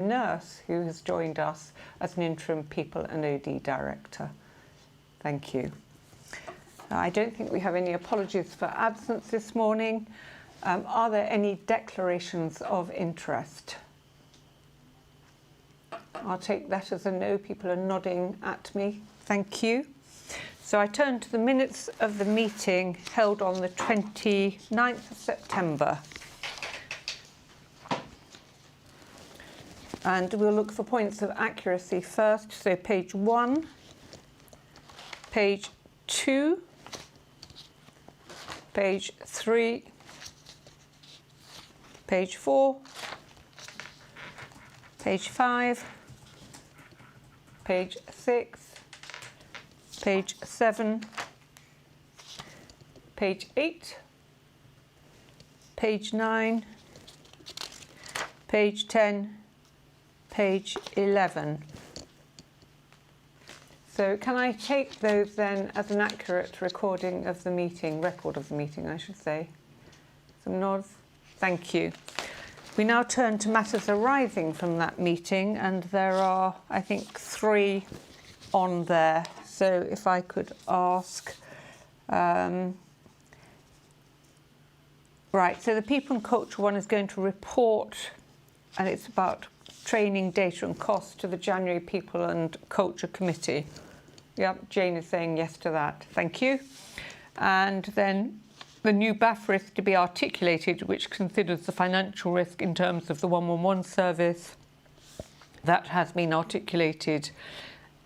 nurse who has joined us as an interim People and OD Director. Thank you. I don't think we have any apologies for absence this morning. Are there any declarations of interest? I'll take that as a no. People are nodding at me. Thank you. So I turn to the minutes of the meeting held on the 29th of September. And we'll look for points of accuracy first. So page 1, page 2, page 3, page 4, page 5, page 6, page 7, page 8, page 9, page 10, page 11. So can I take those then as an accurate recording of the meeting, record of the meeting, I should say? Some nods? Thank you. We now turn to matters arising from that meeting, and there are, I think, 3 on there. So if I could ask... Right, so the People and Culture one is going to report, and it's about training, data and costs to the January People and Culture Committee. Yep, Jane is saying yes to that. Thank you. And then the new BAF risk to be articulated, which considers the financial risk in terms of the 111 service. That has been articulated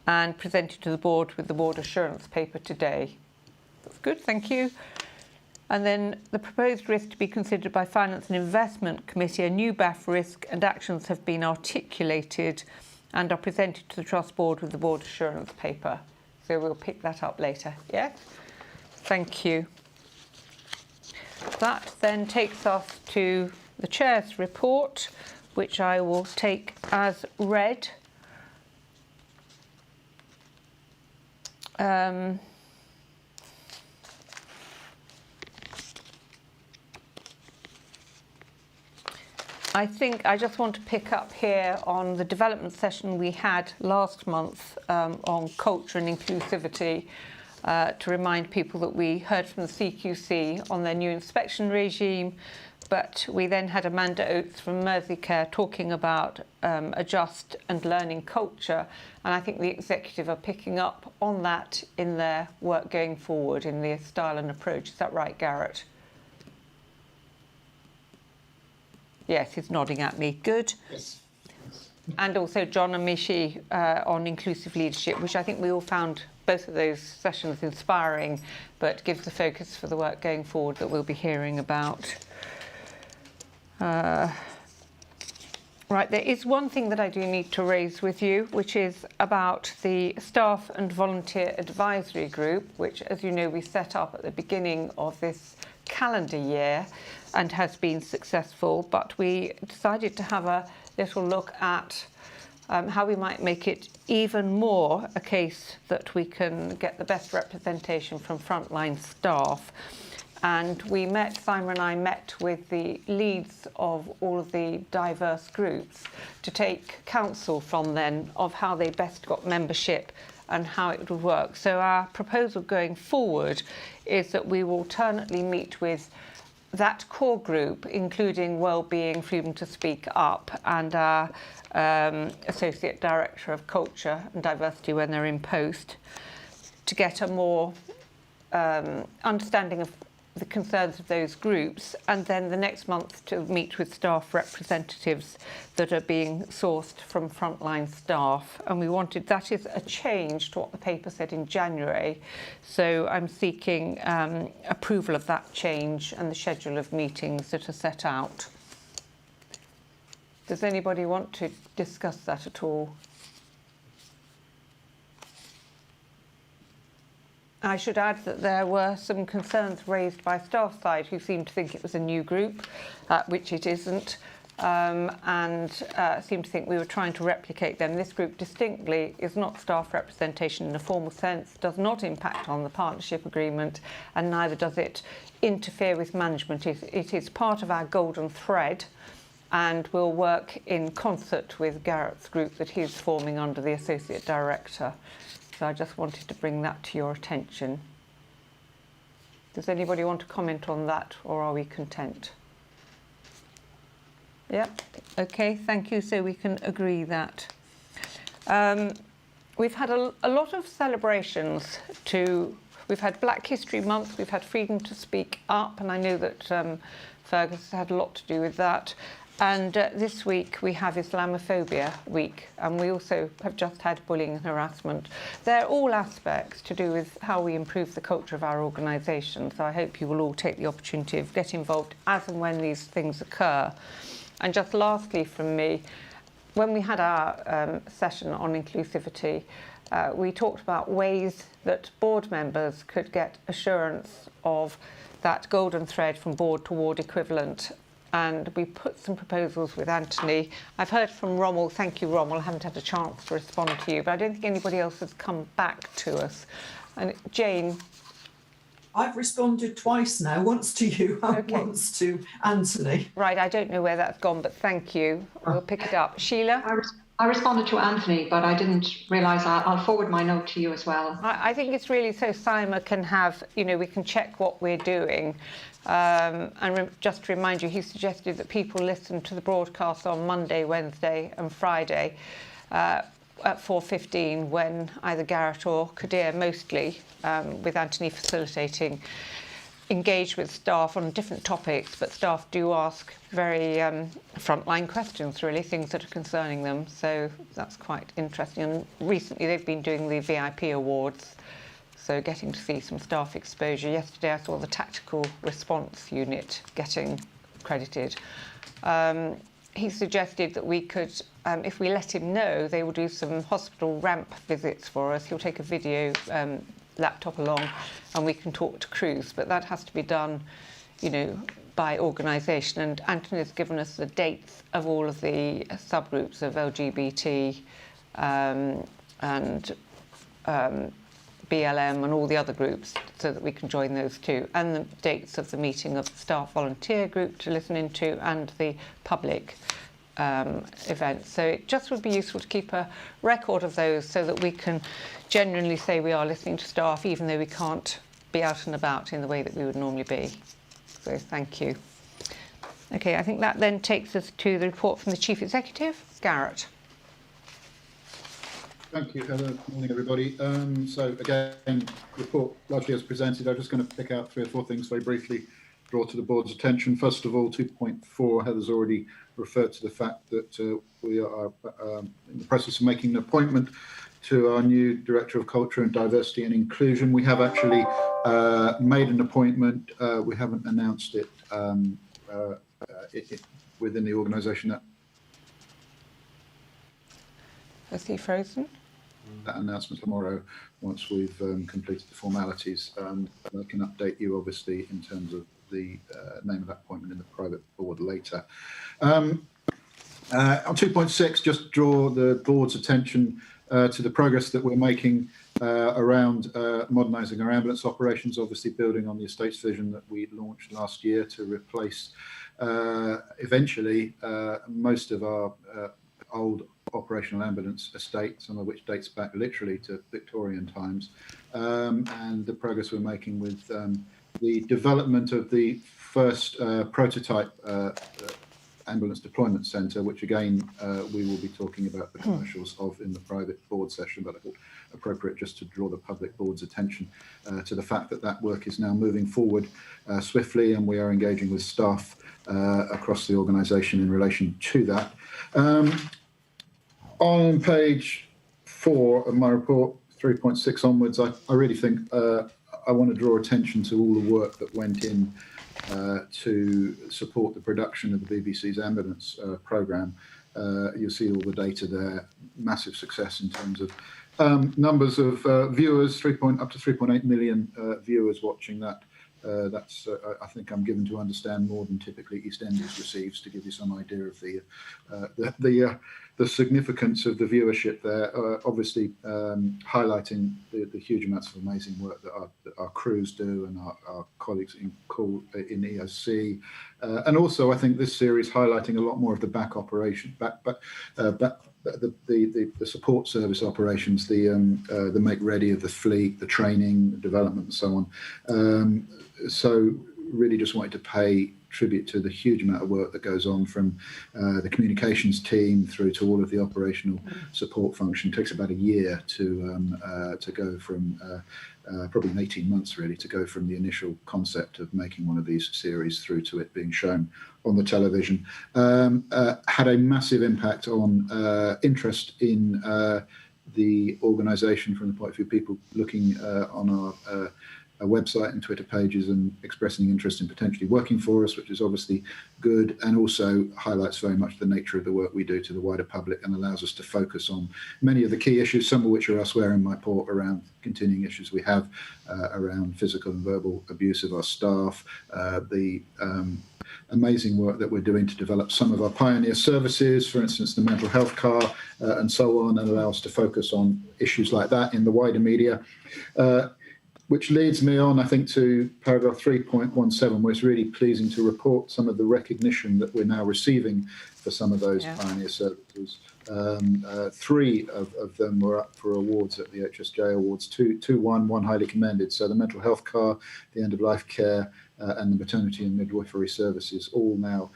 and presented to the board with the board assurance paper today. That's good, thank you. And then the proposed risk to be considered by Finance and Investment Committee, a new BAF risk and actions have been articulated and are presented to the Trust Board with the board assurance paper. So we'll pick that up later. Yes? Thank you. That then takes us to the Chair's report, which I will take as read. I think I just want to pick up here on the development session we had last month on culture and inclusivity, to remind people that we heard from the CQC on their new inspection regime, but we then had Amanda Oates from Merseycare talking about a just and learning culture, and I think the executive are picking up on that in their work going forward in their style and approach. Is that right, Garrett? Yes, he's nodding at me. Good. Yes. And also John and Mishi on inclusive leadership, which I think we all found both of those sessions inspiring, but gives the focus for the work going forward that we'll be hearing about. Right, there is one thing that I do need to raise with you, which is about the Staff and Volunteer Advisory Group, which, as you know, we set up at the beginning of this calendar year and has been successful, but we decided to have a little look at how we might make it even more a case that we can get the best representation from frontline staff. And we met, Simon and I met with the leads of all of the diverse groups to take counsel from them of how they best got membership and how it would work. So our proposal going forward is that we will alternately meet with that core group, including Wellbeing, Freedom to Speak Up, and our Associate Director of Culture and Diversity when they're in post, to get a more understanding of the concerns of those groups, and then the next month to meet with staff representatives that are being sourced from frontline staff. And we wanted, that is a change to what the paper said in January. So I'm seeking approval of that change and the schedule of meetings that are set out. Does anybody want to discuss that at all? I should add that there were some concerns raised by staff side who seemed to think it was a new group, which it isn't, and seemed to think we were trying to replicate them. This group distinctly is not staff representation in a formal sense, does not impact on the partnership agreement, and neither does it interfere with management. It is part of our golden thread, and we'll work in concert with Garrett's group that he's forming under the Associate Director. So I just wanted to bring that to your attention. Does anybody want to comment on that, or are we content? Yeah, okay, thank you. So we can agree that. We've had a lot of celebrations we've had Black History Month, we've had Freedom to Speak Up, and I know that Fergus had a lot to do with that. And this week we have Islamophobia Week, and we also have just had bullying and harassment. They're all aspects to do with how we improve the culture of our organisation. So I hope you will all take the opportunity of getting involved as and when these things occur. And just lastly from me, when we had our session on inclusivity, we talked about ways that board members could get assurance of that golden thread from board to ward equivalent. And we put some proposals with Anthony. I've heard from Rommel. Thank you, Rommel. I haven't had a chance to respond to you, but I don't think anybody else has come back to us. And Jane? I've responded twice now, once to you and once to Anthony. Right, I don't know where that's gone, but thank you. We'll pick it up. Sheila? I responded to Anthony, but I didn't realise I'll forward my note to you as well. I think it's really so Simon can have, we can check what we're doing. And just to remind you, he suggested that people listen to the broadcast on Monday, Wednesday and Friday at 4:15 when either Garrett or Pdr, mostly, with Anthony facilitating, engage with staff on different topics, but staff do ask very frontline questions, really, things that are concerning them. So that's quite interesting. And recently they've been doing the VIP awards, so getting to see some staff exposure. Yesterday I saw the Tactical Response Unit getting credited. He suggested that we could, if we let him know, they will do some hospital ramp visits for us. He'll take a video laptop along and we can talk to crews, but that has to be done, by organisation. And Anthony has given us the dates of all of the subgroups of LGBT and BLM and all the other groups, so that we can join those too, and the dates of the meeting of the staff volunteer group to listen into and the public events. So it just would be useful to keep a record of those so that we can genuinely say we are listening to staff, even though we can't be out and about in the way that we would normally be. So thank you. Okay, I think that then takes us to the report from the Chief Executive, Garrett. Thank you, Heather. Morning, everybody. So again, report largely as presented. I'm just going to pick out 3 or 4 things very briefly, draw to the board's attention. First of all, 2.4, Heather's already referred to the fact that we are in the process of making an appointment to our new Director of Culture and Diversity and Inclusion. We have actually made an appointment. We haven't announced it, within the organisation. Is he frozen? That announcement tomorrow, once we've completed the formalities. I can update you, obviously, in terms of the name of that appointment in the private board later. On 2.6, just draw the board's attention to the progress that we're making around modernising our ambulance operations, obviously building on the estates vision that we launched last year to replace, eventually, most of our old operational ambulance estate, some of which dates back literally to Victorian times, and the progress we're making with the development of the first prototype ambulance deployment centre, which again we will be talking about the commercials of in the private board session, but I thought appropriate just to draw the public board's attention to the fact that that work is now moving forward swiftly, and we are engaging with staff across the organisation in relation to that. On page 4 of my report, 3.6 onwards, I really think I want to draw attention to all the work that went in to support the production of the BBC's ambulance programme. You'll see all the data there, massive success in terms of numbers of viewers, up to 3.8 million viewers watching that. That's, I think I'm given to understand, more than typically EastEnders receives, to give you some idea of the significance of the viewership there, obviously highlighting the huge amounts of amazing work that our crews do and our colleagues in EOC, and also I think this series highlighting a lot more of the back operation, the support service operations, the make ready of the fleet, the training, the development, and so on. So really just wanted to pay tribute to the huge amount of work that goes on from the communications team through to all of the operational support function. It takes about a year to go from probably 18 months really to go from the initial concept of making one of these series through to it being shown on the television. Had a massive impact on interest in the organisation from the point of view of people looking on our website and Twitter pages and expressing interest in potentially working for us, which is obviously good, and also highlights very much the nature of the work we do to the wider public and allows us to focus on many of the key issues, some of which are elsewhere in my report, around continuing issues we have around physical and verbal abuse of our staff, the amazing work that we're doing to develop some of our pioneer services, for instance, the mental health car and so on, and allow us to focus on issues like that in the wider media. Which leads me on, I think, to paragraph 3.17, where it's really pleasing to report some of the recognition that we're now receiving for some of those pioneer services. 3 of them were up for awards at the HSJ Awards, two won, 1 highly commended. So the mental health car, the end-of-life care, and the maternity and midwifery services, all now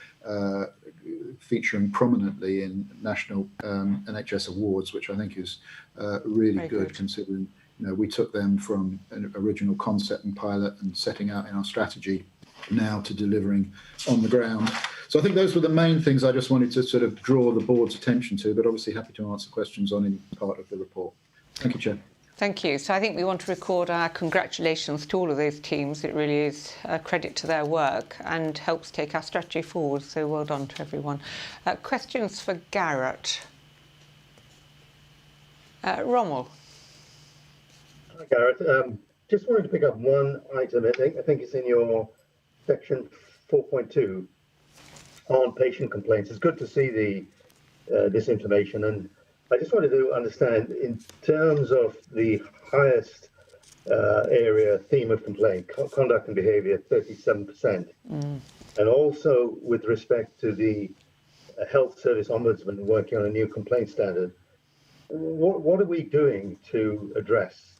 featuring prominently in national NHS awards, which I think is really good considering. We took them from an original concept and pilot and setting out in our strategy now to delivering on the ground. So I think those were the main things I just wanted to sort of draw the board's attention to, but obviously happy to answer questions on any part of the report. Thank you, Chair. Thank you. So I think we want to record our congratulations to all of those teams. It really is a credit to their work and helps take our strategy forward. So well done to everyone. Questions for Garrett? Rommel. Hi, Garrett. Just wanted to pick up one item. I think it's in your section 4.2 on patient complaints. It's good to see this information, and I just wanted to understand in terms of the highest area theme of complaint, conduct and behaviour, 37%, and also with respect to the health service ombudsman working on a new complaint standard. What are we doing to address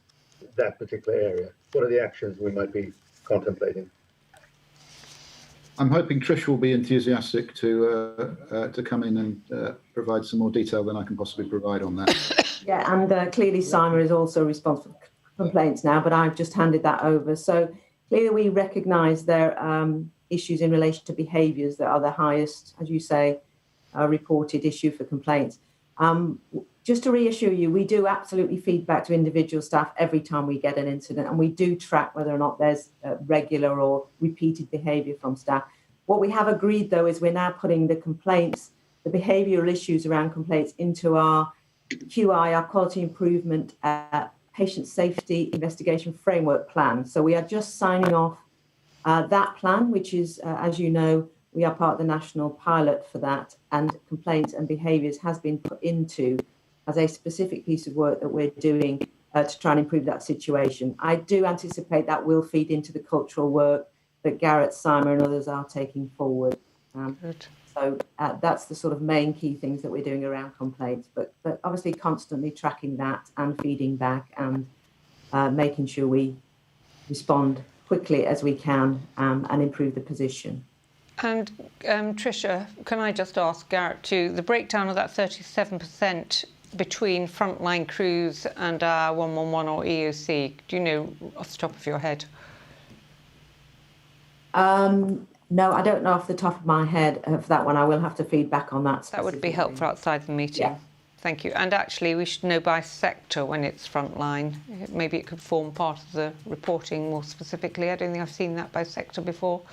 that particular area? What are the actions we might be contemplating? I'm hoping Trish will be enthusiastic to come in and provide some more detail than I can possibly provide on that. Yeah, and clearly Simon is also responsible for complaints now, but I've just handed that over. So clearly we recognise there are issues in relation to behaviours that are the highest, as you say, reported issue for complaints. Just to reassure you, we do absolutely feed back to individual staff every time we get an incident, and we do track whether or not there's regular or repeated behaviour from staff. What we have agreed, though, is we're now putting the complaints, the behavioural issues around complaints into our QI, our quality improvement, patient safety investigation framework plan. So we are just signing off that plan, which is, as you know, we are part of the national pilot for that, and complaints and behaviours has been put into as a specific piece of work that we're doing to try and improve that situation. I do anticipate that will feed into the cultural work that Garrett, Simon and others are taking forward. So that's the sort of main key things that we're doing around complaints, but obviously constantly tracking that and feeding back and making sure we respond quickly as we can and improve the position. And Tricia, can I just ask Garrett to the breakdown of that 37% between frontline crews and 111 or EOC? Do you know off the top of your head? No, I don't know off the top of my head for that one. I will have to feed back on that. That would be helpful outside the meeting. Yeah. Thank you. And actually, we should know by sector when it's frontline. Maybe it could form part of the reporting more specifically. I don't think I've seen that by sector before.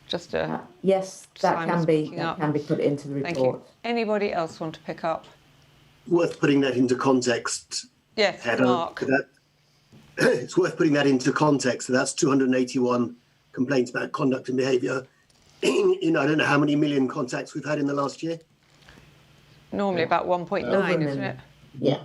Just yes, that can be put into the report. Thank you. Anybody else want to pick up? Worth putting that into context. Yes, Heather, Mark. It's worth putting that into context. So that's 281 complaints about conduct and behaviour. I don't know how many million contacts we've had in the last year. normally about 1.9, Over a isn't it? Yeah.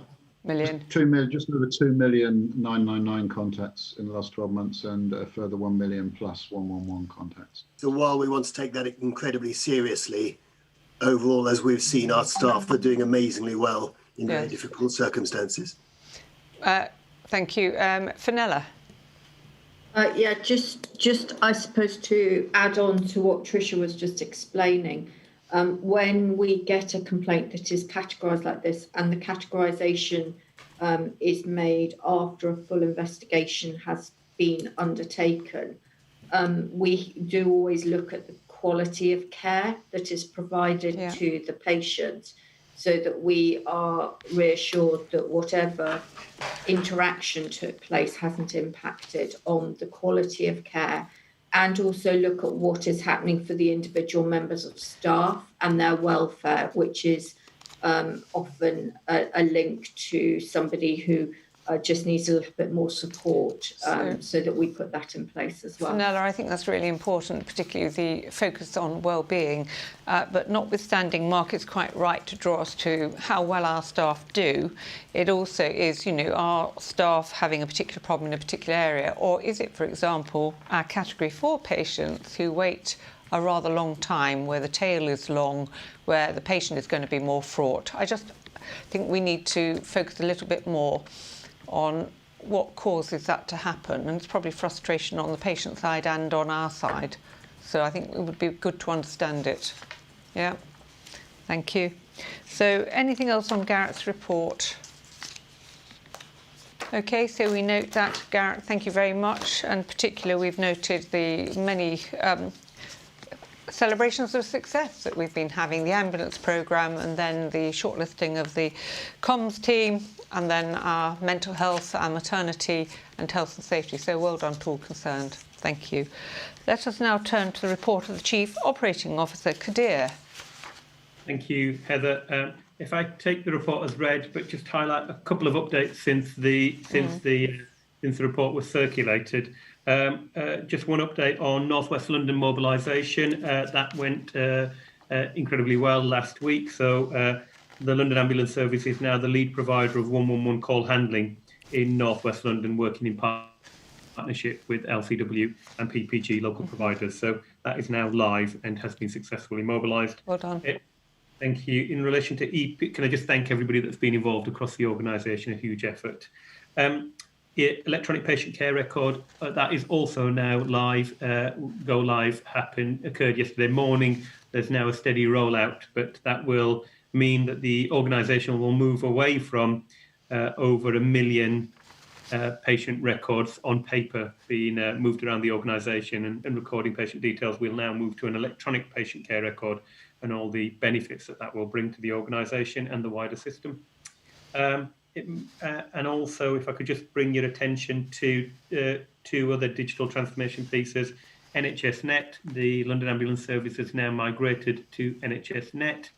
Million. 2 million, just over 2,999 contacts in the last 12 months, and a further 1 million plus 111 contacts. So while we want to take that incredibly seriously, overall, as we've seen, our staff are doing amazingly well in very difficult circumstances. Thank you. Fenella. Yeah, just I suppose to add on to what Tricia was just explaining, when we get a complaint that is categorised like this, and the categorisation is made after a full investigation has been undertaken, we do always look at the quality of care that is provided to the patient, so that we are reassured that whatever interaction took place hasn't impacted on the quality of care, and also look at what is happening for the individual members of staff and their welfare, which is often a link to somebody who just needs a little bit more support, so that we put that in place as well. Fenella, I think that's really important, particularly the focus on well-being, but notwithstanding Mark is quite right to draw us to how well our staff do, it also is, our staff having a particular problem in a particular area, or is it, for example, our category 4 patients who wait a rather long time, where the tail is long, where the patient is going to be more fraught. I just think we need to focus a little bit more on what causes that to happen, and it's probably frustration on the patient side and on our side. So I think it would be good to understand it. Yeah, thank you. So anything else on Garrett's report? Okay, so we note that, Garrett, thank you very much, and particularly we've noted the many celebrations of success that we've been having, the ambulance programme, and then the shortlisting of the comms team, and then our mental health, our maternity and health and safety. So well done to all concerned. Thank you. Let us now turn to the report of the Chief Operating Officer, Pdr. Thank you, Heather. If I take the report as read, but just highlight a couple of updates since the report was circulated. Just one update on North West London mobilisation. That went incredibly well last week. So the London Ambulance Service is now the lead provider of 111 call handling in North West London, working in partnership with LCW and PPG local providers. So that is now live and has been successfully mobilised. Well done. Thank you. In relation to EP, can I just thank everybody that's been involved across the organisation, a huge effort. Electronic patient care record, that is also now live. Go live occurred yesterday morning. There's now a steady rollout, but that will mean that the organisation will move away from over 1 million patient records on paper being moved around the organisation and recording patient details. We'll now move to an electronic patient care record and all the benefits that will bring to the organisation and the wider system. And also, if I could just bring your attention to 2 other digital transformation pieces. Nhsnet, the London Ambulance Service, has now migrated to Nhsnet.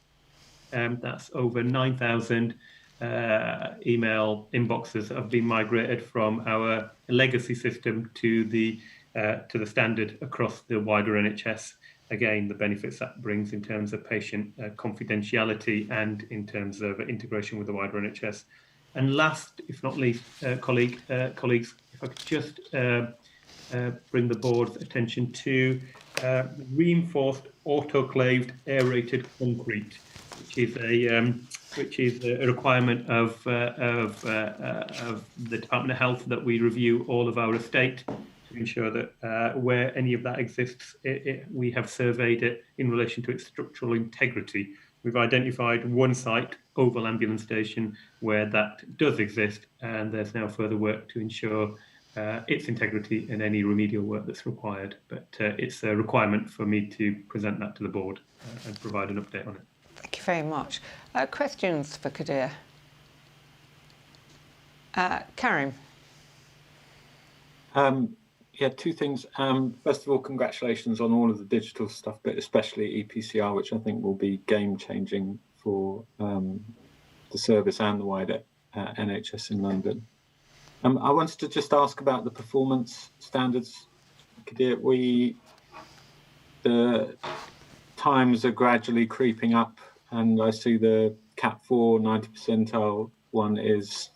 That's over 9,000 email inboxes have been migrated from our legacy system to the standard across the wider NHS. Again, the benefits that brings in terms of patient confidentiality and in terms of integration with the wider NHS. And last, if not least, colleagues, if I could just bring the board's attention to reinforced autoclaved aerated concrete, which is a requirement of the Department of Health that we review all of our estate to ensure that where any of that exists, we have surveyed it in relation to its structural integrity. We've identified one site, Oval Ambulance Station, where that does exist, and there's now further work to ensure its integrity and any remedial work that's required. But it's a requirement for me to present that to the board and provide an update on it. Thank you very much. Questions for Pdr? Karim. Yeah, 2 things. First of all, congratulations on all of the digital stuff, but especially EPCR, which I think will be game-changing for the service and the wider NHS in London. I wanted to just ask about the performance standards. The times are gradually creeping up, and I see the Cat 4 90 percentile one is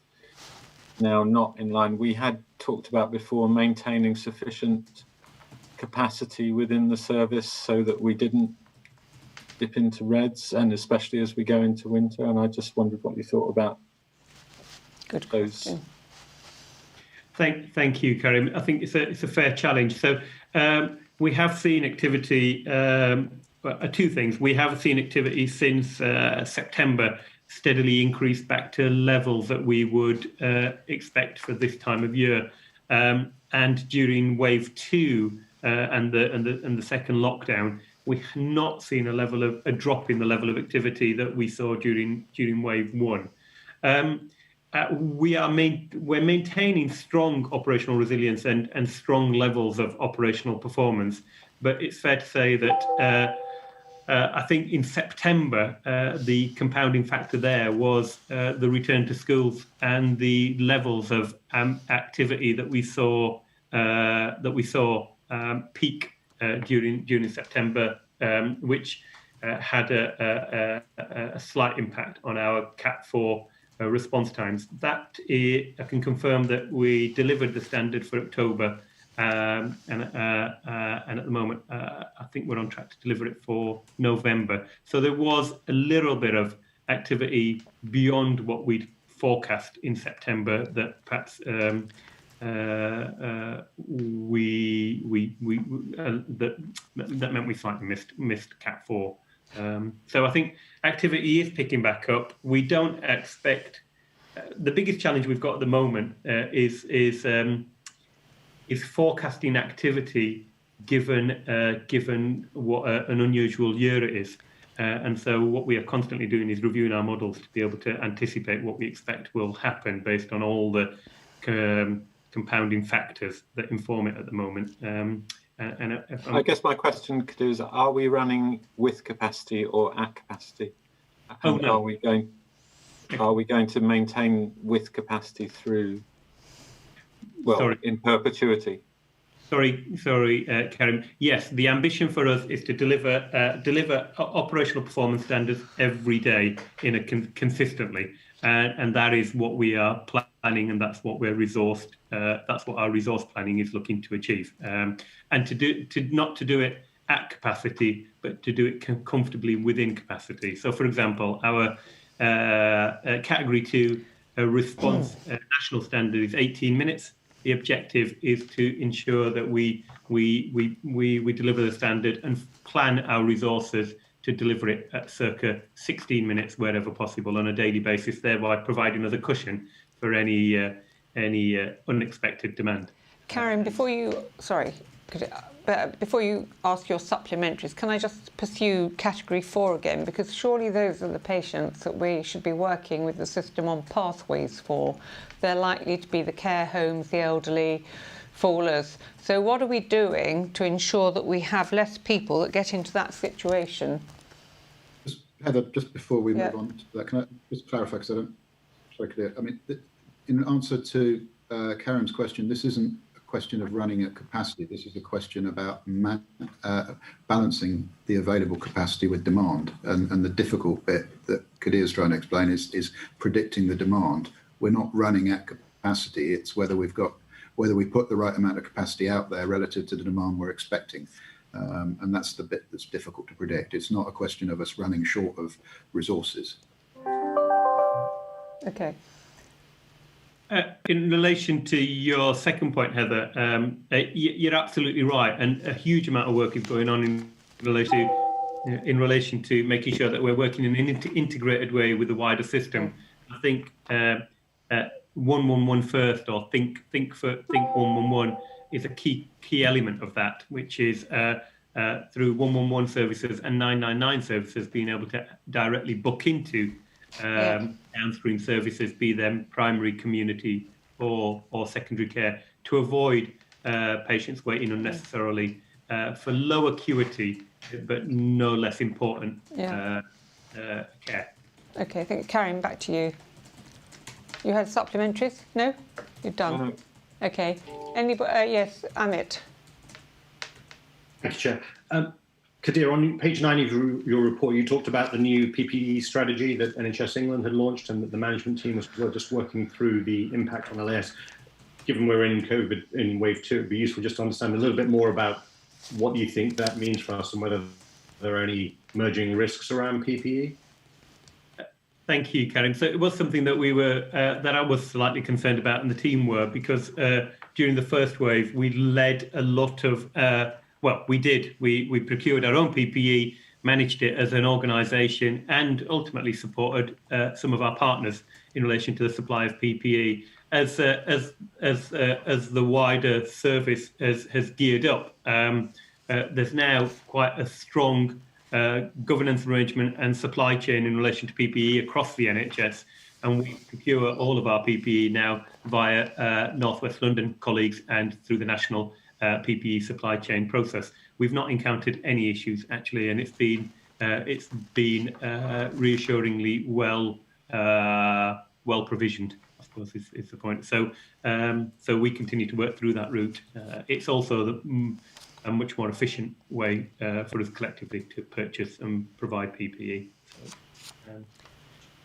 now not in line. We had talked about before maintaining sufficient capacity within the service so that we didn't dip into reds, and especially as we go into winter. And I just wondered what you thought about those. Thank you, Karim. I think it's a fair challenge. So we have seen activity. Two things. We have seen activity since September steadily increase back to levels that we would expect for this time of year. And during wave 2 and the second lockdown, we have not seen a drop in the level of activity that we saw during wave 1. We're maintaining strong operational resilience and strong levels of operational performance, but it's fair to say that I think in September the compounding factor there was the return to schools and the levels of activity that we saw peak during September, which had a slight impact on our Cat 4 response times. That I can confirm that we delivered the standard for October, and at the moment I think we're on track to deliver it for November. So there was a little bit of activity beyond what we'd forecast in September that perhaps that meant we slightly missed Cat 4. So I think activity is picking back up. We don't expect the biggest challenge we've got at the moment is forecasting activity given what an unusual year it is. And so what we are constantly doing is reviewing our models to be able to anticipate what we expect will happen based on all the compounding factors that inform it at the moment. I guess my question is, are we running with capacity or at capacity? And no. Are we going to maintain with capacity through, in perpetuity? Sorry, Karim. Yes, the ambition for us is to deliver operational performance standards every day consistently, and that is what we are planning, and that's what we're resourced. That's what our resource planning is looking to achieve, and not to do it at capacity, but to do it comfortably within capacity. So, for example, our Category 2 response national standard is 18 minutes. The objective is to ensure that we deliver the standard and plan our resources to deliver it at circa 16 minutes wherever possible on a daily basis, thereby providing us a cushion for any unexpected demand. Karen, before you ask your supplementaries, can I just pursue Category 4 again? Because surely those are the patients that we should be working with the system on pathways for. They're likely to be the care homes, the elderly, fallers. So what are we doing to ensure that we have less people that get into that situation? Heather, just before we move on to that, can I just clarify, because I don't very clear. I mean, in answer to Karen's question, this isn't a question of running at capacity. This is a question about balancing the available capacity with demand. And the difficult bit that Kadir's trying to explain is predicting the demand. We're not running at capacity. It's whether we put the right amount of capacity out there relative to the demand we're expecting. And that's the bit that's difficult to predict. It's not a question of us running short of resources. Okay. In relation to your second point, Heather, you're absolutely right, and a huge amount of work is going on in relation to making sure that we're working in an integrated way with the wider system. I think 111 first, or think 111 is a key element of that, which is through 111 services and 999 services being able to directly book into downstream services, be them primary, community or secondary care, to avoid patients waiting unnecessarily for low acuity but no less important care. Okay, I think Karen, back to you. You had supplementaries? No? You're done? Okay. Anybody? Yes, Amit. Thank you, Chair. Kadir, on page 9 of your report, you talked about the new PPE strategy that NHS England had launched and that the management team were just working through the impact on LAS. Given we're in COVID in wave 2, it'd be useful just to understand a little bit more about what you think that means for us and whether there are any emerging risks around PPE. Thank you, Karen. So it was something that we were, that I was slightly concerned about, and the team were, because during the first wave, we led a lot of, well, we did. We procured our own PPE, managed it as an organisation, and ultimately supported some of our partners in relation to the supply of PPE. As the wider service has geared up, there's now quite a strong governance arrangement and supply chain in relation to PPE across the NHS, and we procure all of our PPE now via North West London colleagues and through the national PPE supply chain process. We've not encountered any issues actually, and it's been reassuringly well provisioned, I suppose is the point. So so we continue to work through that route. It's also a much more efficient way for us collectively to purchase and provide PPE. So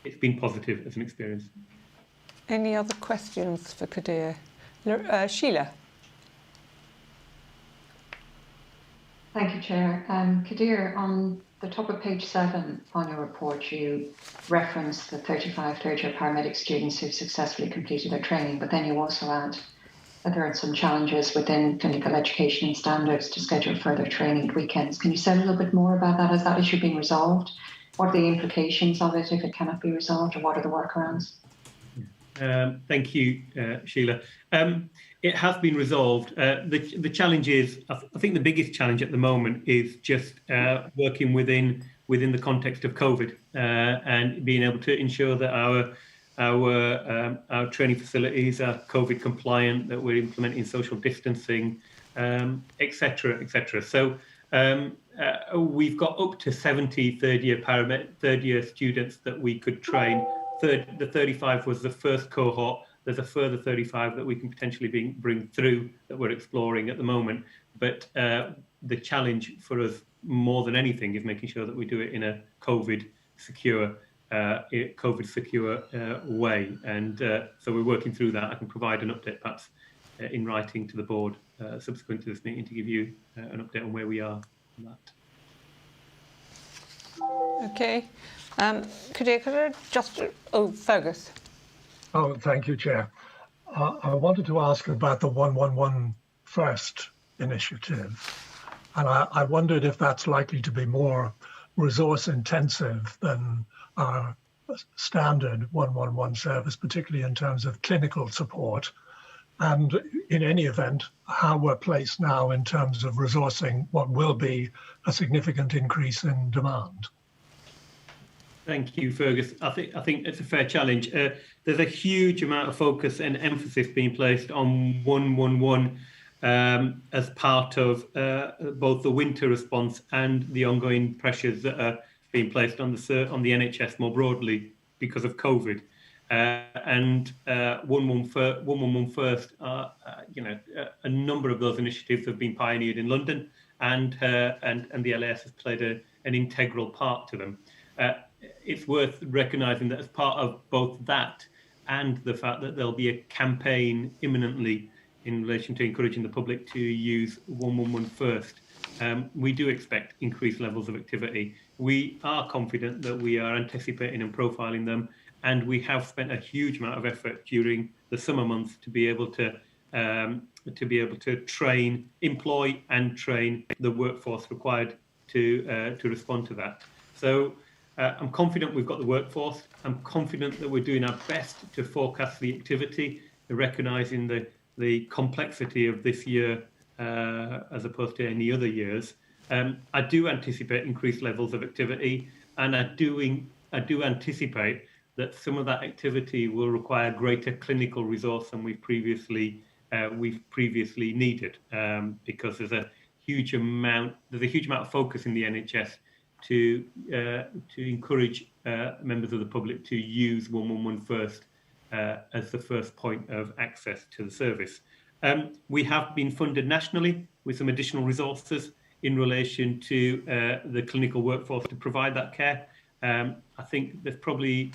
it's been positive as an experience. Any other questions for Kadir? Sheila. Thank you, Chair. Kadir, on the top of page 7 on your report, you reference the 35 third-year paramedic students who've successfully completed their training, but then you also add that there are some challenges within clinical education and standards to schedule further training at weekends. Can you say a little bit more about that? Has that issue been resolved? What are the implications of it if it cannot be resolved, or what are the workarounds? Thank you, Sheila. It has been resolved. The challenge is, I think the biggest challenge at the moment is just working within the context of COVID and being able to ensure that our training facilities are COVID compliant, that we're implementing social distancing, etc., etc. So we've got up to 70 third-year students that we could train. The 35 was the first cohort. There's a further 35 that we can potentially bring through that we're exploring at the moment. But the challenge for us more than anything is making sure that we do it in a COVID secure way. And so we're working through that. I can provide an update perhaps in writing to the board subsequent to this meeting to give you an update on where we are on that. Okay. Could I just... Oh, Fergus. Oh, thank you, Chair. I wanted to ask about the 111 First initiative. And I wondered if that's likely to be more resource intensive than our standard 111 service, particularly in terms of clinical support. And in any event, how we're placed now in terms of resourcing what will be a significant increase in demand. Thank you, Fergus. I think it's a fair challenge. There's a huge amount of focus and emphasis being placed on 111 as part of both the winter response and the ongoing pressures that are being placed on the NHS more broadly because of COVID. And 111 First, a number of those initiatives have been pioneered in London, and the LAS has played an integral part to them. It's worth recognising that as part of both that and the fact that there'll be a campaign imminently in relation to encouraging the public to use 111 First, we do expect increased levels of activity. We are confident that we are anticipating and profiling them, and we have spent a huge amount of effort during the summer months to be able to employ and train the workforce required to respond to that. So I'm confident we've got the workforce. I'm confident that we're doing our best to forecast the activity, recognising the complexity of this year as opposed to any other years. I do anticipate increased levels of activity, and I do anticipate that some of that activity will require greater clinical resource than we've previously needed, because there's a huge amount of focus in the NHS to encourage members of the public to use 111 First as the first point of access to the service. We have been funded nationally with some additional resources in relation to the clinical workforce to provide that care. I think it's probably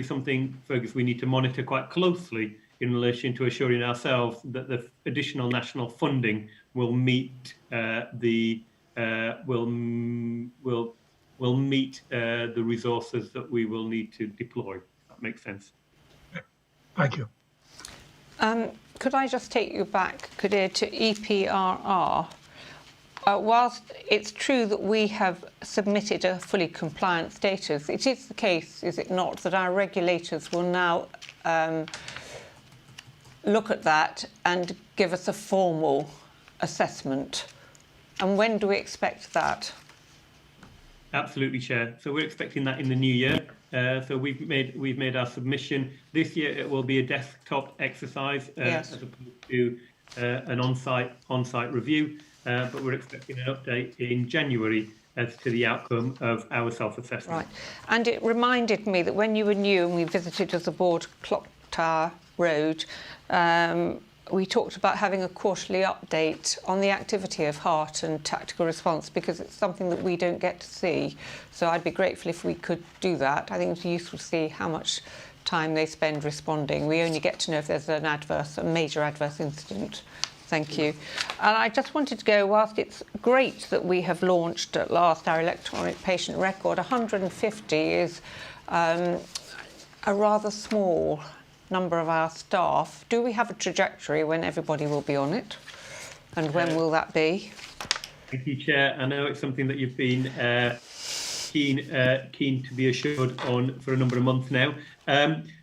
something, Fergus, we need to monitor quite closely in relation to assuring ourselves that the additional national funding will meet the resources that we will need to deploy. If that makes sense. Thank you. Could I just take you back, Kadir, to EPRR? Whilst it's true that we have submitted a fully compliant status, it is the case, is it not, that our regulators will now look at that and give us a formal assessment. And when do we expect that? Absolutely, Chair. So we're expecting that in the new year. So we've made our submission. This year it will be a desktop exercise Yes. as opposed to an on-site review. But we're expecting an update in January as to the outcome of our self-assessment. Right. And it reminded me that when you were new and we visited as a board Clock Tower Road, we talked about having a quarterly update on the activity of heart and tactical response, because it's something that we don't get to see. So I'd be grateful if we could do that. I think it's useful to see how much time they spend responding. We only get to know if there's a major adverse incident. Thank you. And I just wanted to go, whilst it's great that we have launched at last our electronic patient record, 150 is a rather small number of our staff. Do we have a trajectory when everybody will be on it? And when will that be? Thank you, Chair. I know it's something that you've been keen to be assured on for a number of months now.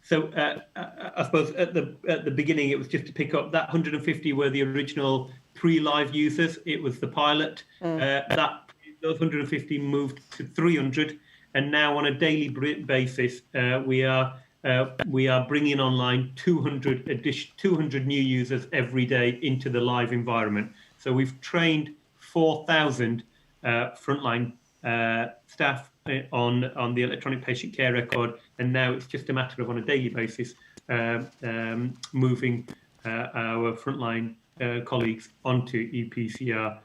So I suppose at the beginning it was just to pick up that 150 were the original pre-live users. It was the pilot. Those 150 moved to 300, and now on a daily basis we are bringing online 200 new users every day into the live environment. So we've trained 4,000 frontline staff on the electronic patient care record, and now it's just a matter of, on a daily basis, moving our frontline colleagues onto EPCR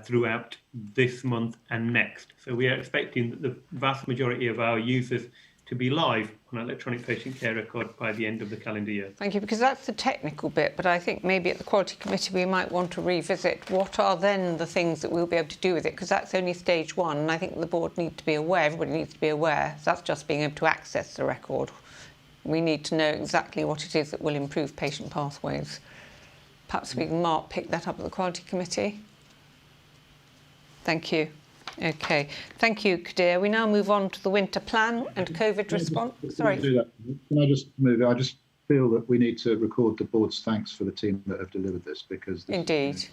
throughout this month and next. So we are expecting that the vast majority of our users to be live on electronic patient care record by the end of the calendar year. Thank you, because that's the technical bit, but I think maybe at the Quality Committee we might want to revisit what are then the things that we'll be able to do with it, because that's only stage one, and I think the board need to be aware, everybody needs to be aware. So that's just being able to access the record. We need to know exactly what it is that will improve patient pathways. Perhaps we can, Mark, pick that up at the Quality Committee. Thank you. Okay, thank you, Kadir. We now move on to the winter plan and COVID response. Sorry. Can I just move it? I just feel that we need to record the board's thanks for the team that have delivered this, because this Indeed,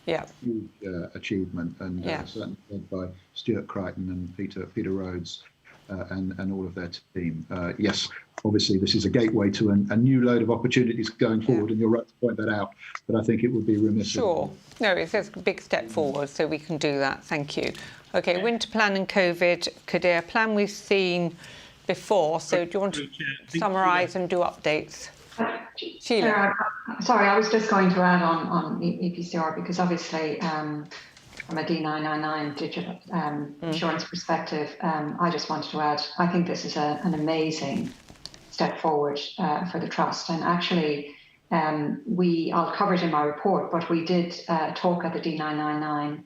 yeah, is a huge achievement, and certainly led by Stuart Crichton and Peter Rhodes and all of their team. Yes, obviously this is a gateway to a new load of opportunities going forward, and you're right to point that out, but I think it would be remiss. Sure. No, it's a big step forward, so we can do that. Thank you. Okay, winter plan and COVID. Kadir, plan we've seen before, so do you want to summarise and do updates? Sheila. Sorry, I was just going to add on EPCR, because obviously from a D999 digital insurance perspective, I just wanted to add, I think this is an amazing step forward for the Trust. And actually, I'll cover it in my report, but we did talk at the D999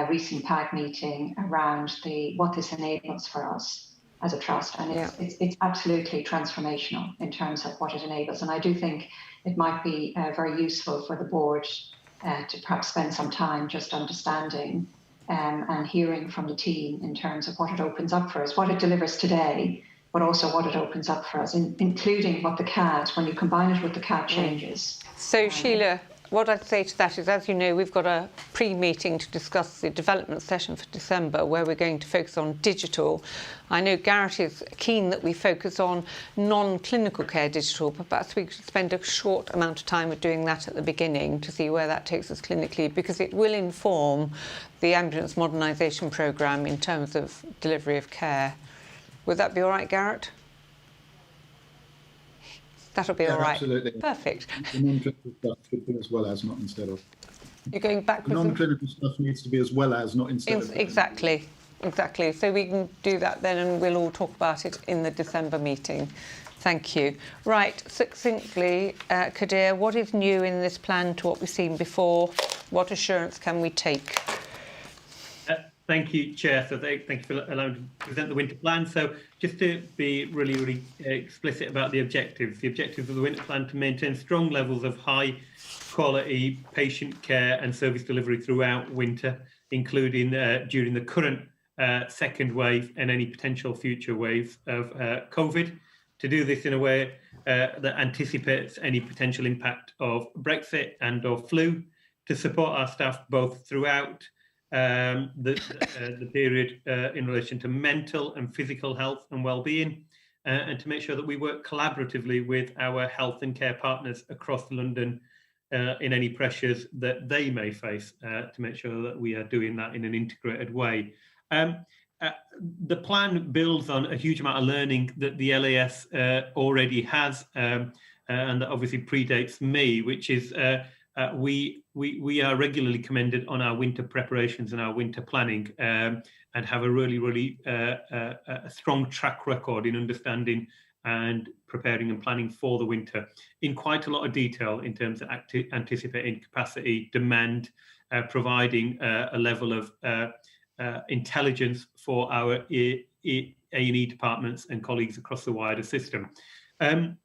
recent PAG meeting around what this enables for us as a Trust. And it's absolutely transformational in terms of what it enables. And I do think it might be very useful for the board to perhaps spend some time just understanding and hearing from the team in terms of what it opens up for us, what it delivers today, but also what it opens up for us, including what the CAD, when you combine it with the CAD changes. So Sheila, what I'd say to that is, as you know, we've got a pre-meeting to discuss the development session for December, where we're going to focus on digital. I know Garrett is keen that we focus on non-clinical care digital, but perhaps we could spend a short amount of time doing that at the beginning to see where that takes us clinically, because it will inform the ambulance modernisation programme in terms of delivery of care. Would that be all right, Garrett? That'll be all right. Absolutely. Perfect. The non-clinical stuff could be as well as, not instead of. You're going backwards. Non-clinical stuff needs to be as well as, not instead of. Exactly. So we can do that then, and we'll all talk about it in the December meeting. Thank you. Right, succinctly, Kadir, what is new in this plan to what we've seen before? What assurance can we take? Thank you, Chair. So thank you for allowing me to present the winter plan. So just to be really explicit about the objectives of the winter plan to maintain strong levels of high quality patient care and service delivery throughout winter, including during the current second wave and any potential future waves of COVID. To do this in a way that anticipates any potential impact of Brexit and or flu, to support our staff both throughout the period in relation to mental and physical health and well-being, and to make sure that we work collaboratively with our health and care partners across London in any pressures that they may face, to make sure that we are doing that in an integrated way. The plan builds on a huge amount of learning that the LAS already has, and that obviously predates me, which is we are regularly commended on our winter preparations and our winter planning, and have a really a strong track record in understanding and preparing and planning for the winter in quite a lot of detail in terms of anticipating capacity, demand, providing a level of intelligence for our A&E departments and colleagues across the wider system. And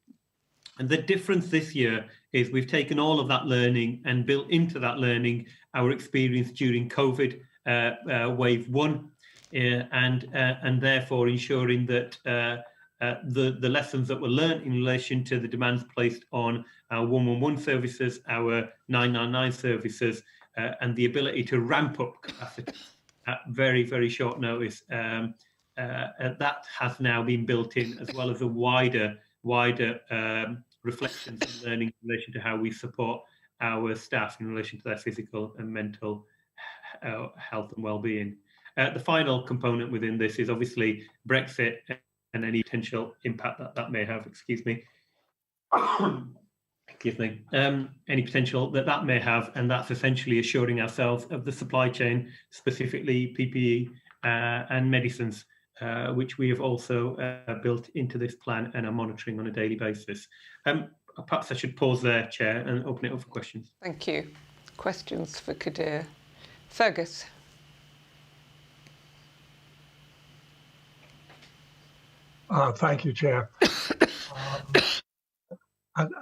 the difference this year is we've taken all of that learning and built into that learning our experience during COVID wave 1, and therefore ensuring that the lessons that were learned in relation to the demands placed on our 111 services, our 999 services, and the ability to ramp up capacity at very short notice, that has now been built in, as well as a wider reflections and learning in relation to how we support our staff in relation to their physical and mental health and well-being. The final component within this is obviously Brexit and any potential impact that may have, any potential that may have, and that's essentially assuring ourselves of the supply chain, specifically PPE and medicines, which we have also built into this plan and are monitoring on a daily basis. Perhaps I should pause there, Chair, and open it up for questions. Thank you. Questions for Kadir? Fergus. Thank you, Chair.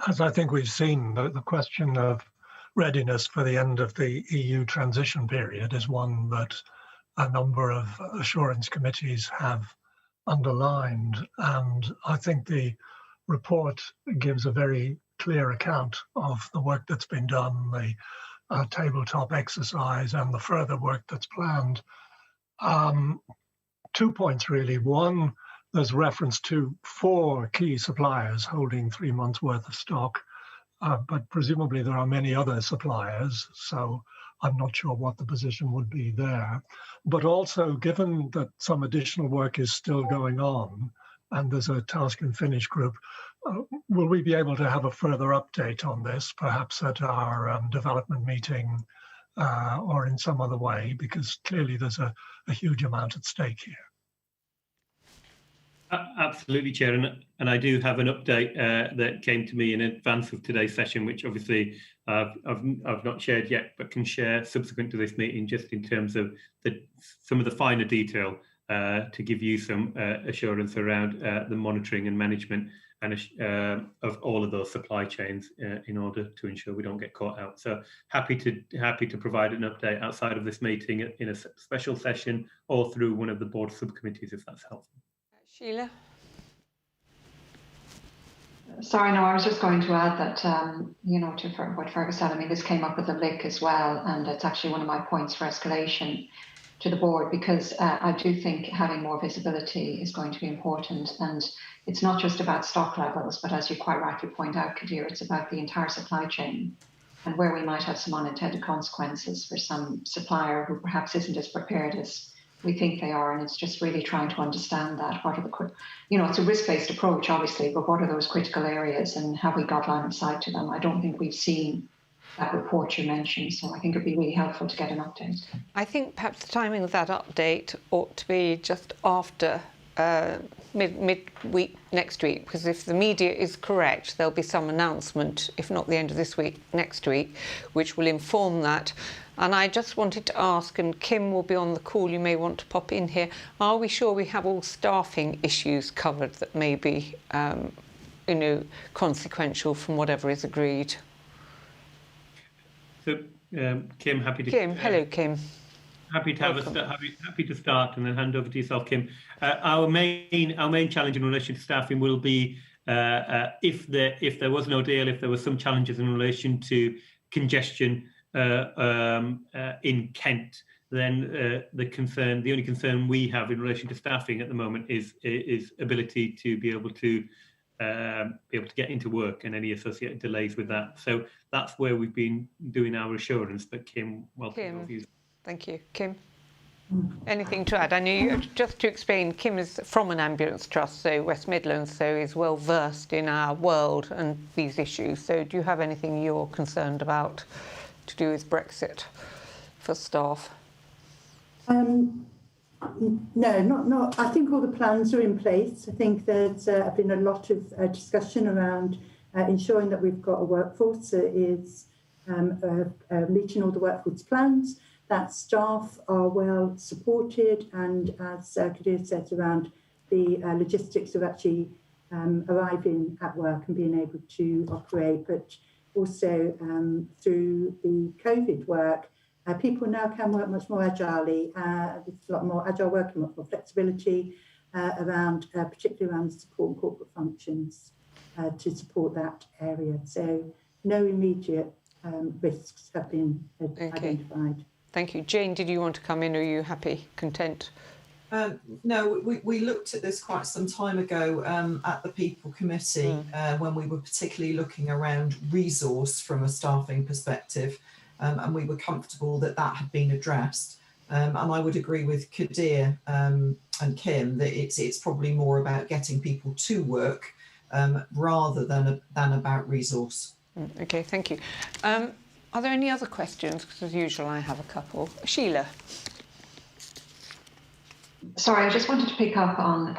As I think we've seen, the question of readiness for the end of the EU transition period is one that a number of assurance committees have underlined. And I think the report gives a very clear account of the work that's been done, the tabletop exercise and the further work that's planned. 2 points really. One, there's reference to 4 key suppliers holding 3 months worth of stock, but presumably there are many other suppliers, so I'm not sure what the position would be there. But also, given that some additional work is still going on and there's a task and finish group, will we be able to have a further update on this, perhaps at our development meeting or in some other way, because clearly there's a huge amount at stake here. Absolutely, Chair, and I do have an update that came to me in advance of today's session, which obviously I've not shared yet, but can share subsequent to this meeting, just in terms of some of the finer detail to give you some assurance around the monitoring and management and of all of those supply chains in order to ensure we don't get caught out. So happy to provide an update outside of this meeting in a special session or through one of the board subcommittees, if that's helpful. Sheila? Sorry, no, I was just going to add that, to what Fergus said, I mean, this came up with the LIC as well, and it's actually one of my points for escalation to the board, because I do think having more visibility is going to be important. And it's not just about stock levels, but as you quite rightly point out, Kadir, it's about the entire supply chain and where we might have some unintended consequences for some supplier who perhaps isn't as prepared as we think they are. And it's just really trying to understand that. What are the, it's a risk-based approach, obviously, but what are those critical areas and have we got line of sight to them? I don't think we've seen that report you mentioned. So I think it'd be really helpful to get an update. I think perhaps the timing of that update ought to be just after mid-week next week, because if the media is correct, there'll be some announcement, if not the end of this week, next week, which will inform that. And I just wanted to ask, and Kim will be on the call, you may want to pop in here, are we sure we have all staffing issues covered that may be, consequential from whatever is agreed? So, Kim, happy to... Kim, hello, Kim. Happy to happy to start and then hand over to yourself, Kim. Our main challenge in relation to staffing will be if there was no deal, if there were some challenges in relation to congestion in Kent, then the only concern we have in relation to staffing at the moment is ability to be able to get into work and any associated delays with that. So that's where we've been doing our assurance. But Kim, welcome your views. Thank you. Kim, anything to add? I know just to explain, Kim is from an ambulance trust, so West Midlands, so is well versed in our world and these issues. So do you have anything you're concerned about to do with Brexit for staff? No, not. I think all the plans are in place. I think there's been a lot of discussion around ensuring that we've got a workforce that is meeting all the workforce plans, that staff are well supported, and as Kadir said, around the logistics of actually arriving at work and being able to operate, but also through the COVID work, people now can work much more agilely, with a lot more agile working, much more flexibility around, particularly around the support and corporate functions to support that area. So no immediate risks have been identified. Thank you. Jane, did you want to come in, or are you happy, content? No, we looked at this quite some time ago at the People Committee when we were particularly looking around resource from a staffing perspective, and we were comfortable that that had been addressed. And I would agree with Kadir and Kim that it's probably more about getting people to work rather than about resource. Okay, thank you. Are there any other questions? Because as usual, I have a couple. Sheila. Sorry, I just wanted to pick up on,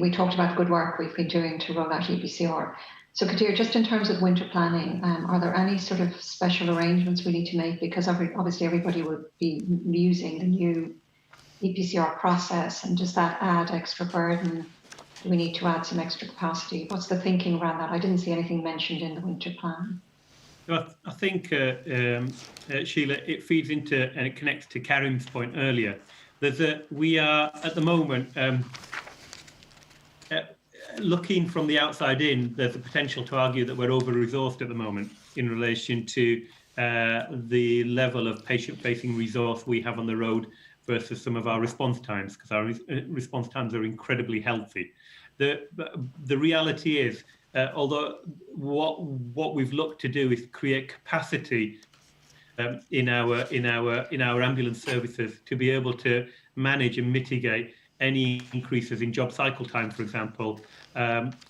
we talked about the good work we've been doing to roll out EPCR. So Kadir, just in terms of winter planning, are there any sort of special arrangements we need to make? Because obviously everybody will be using the new EPCR process, and does that add extra burden? Do we need to add some extra capacity? What's the thinking around that? I didn't see anything mentioned in the winter plan. I think, Sheila, it feeds into and it connects to Karim's point earlier. We are at the moment looking from the outside in. There's a potential to argue that we're over-resourced at the moment in relation to the level of patient-facing resource we have on the road versus some of our response times, because our response times are incredibly healthy. The reality is, although what we've looked to do is create capacity in our ambulance services to be able to manage and mitigate any increases in job cycle time, for example,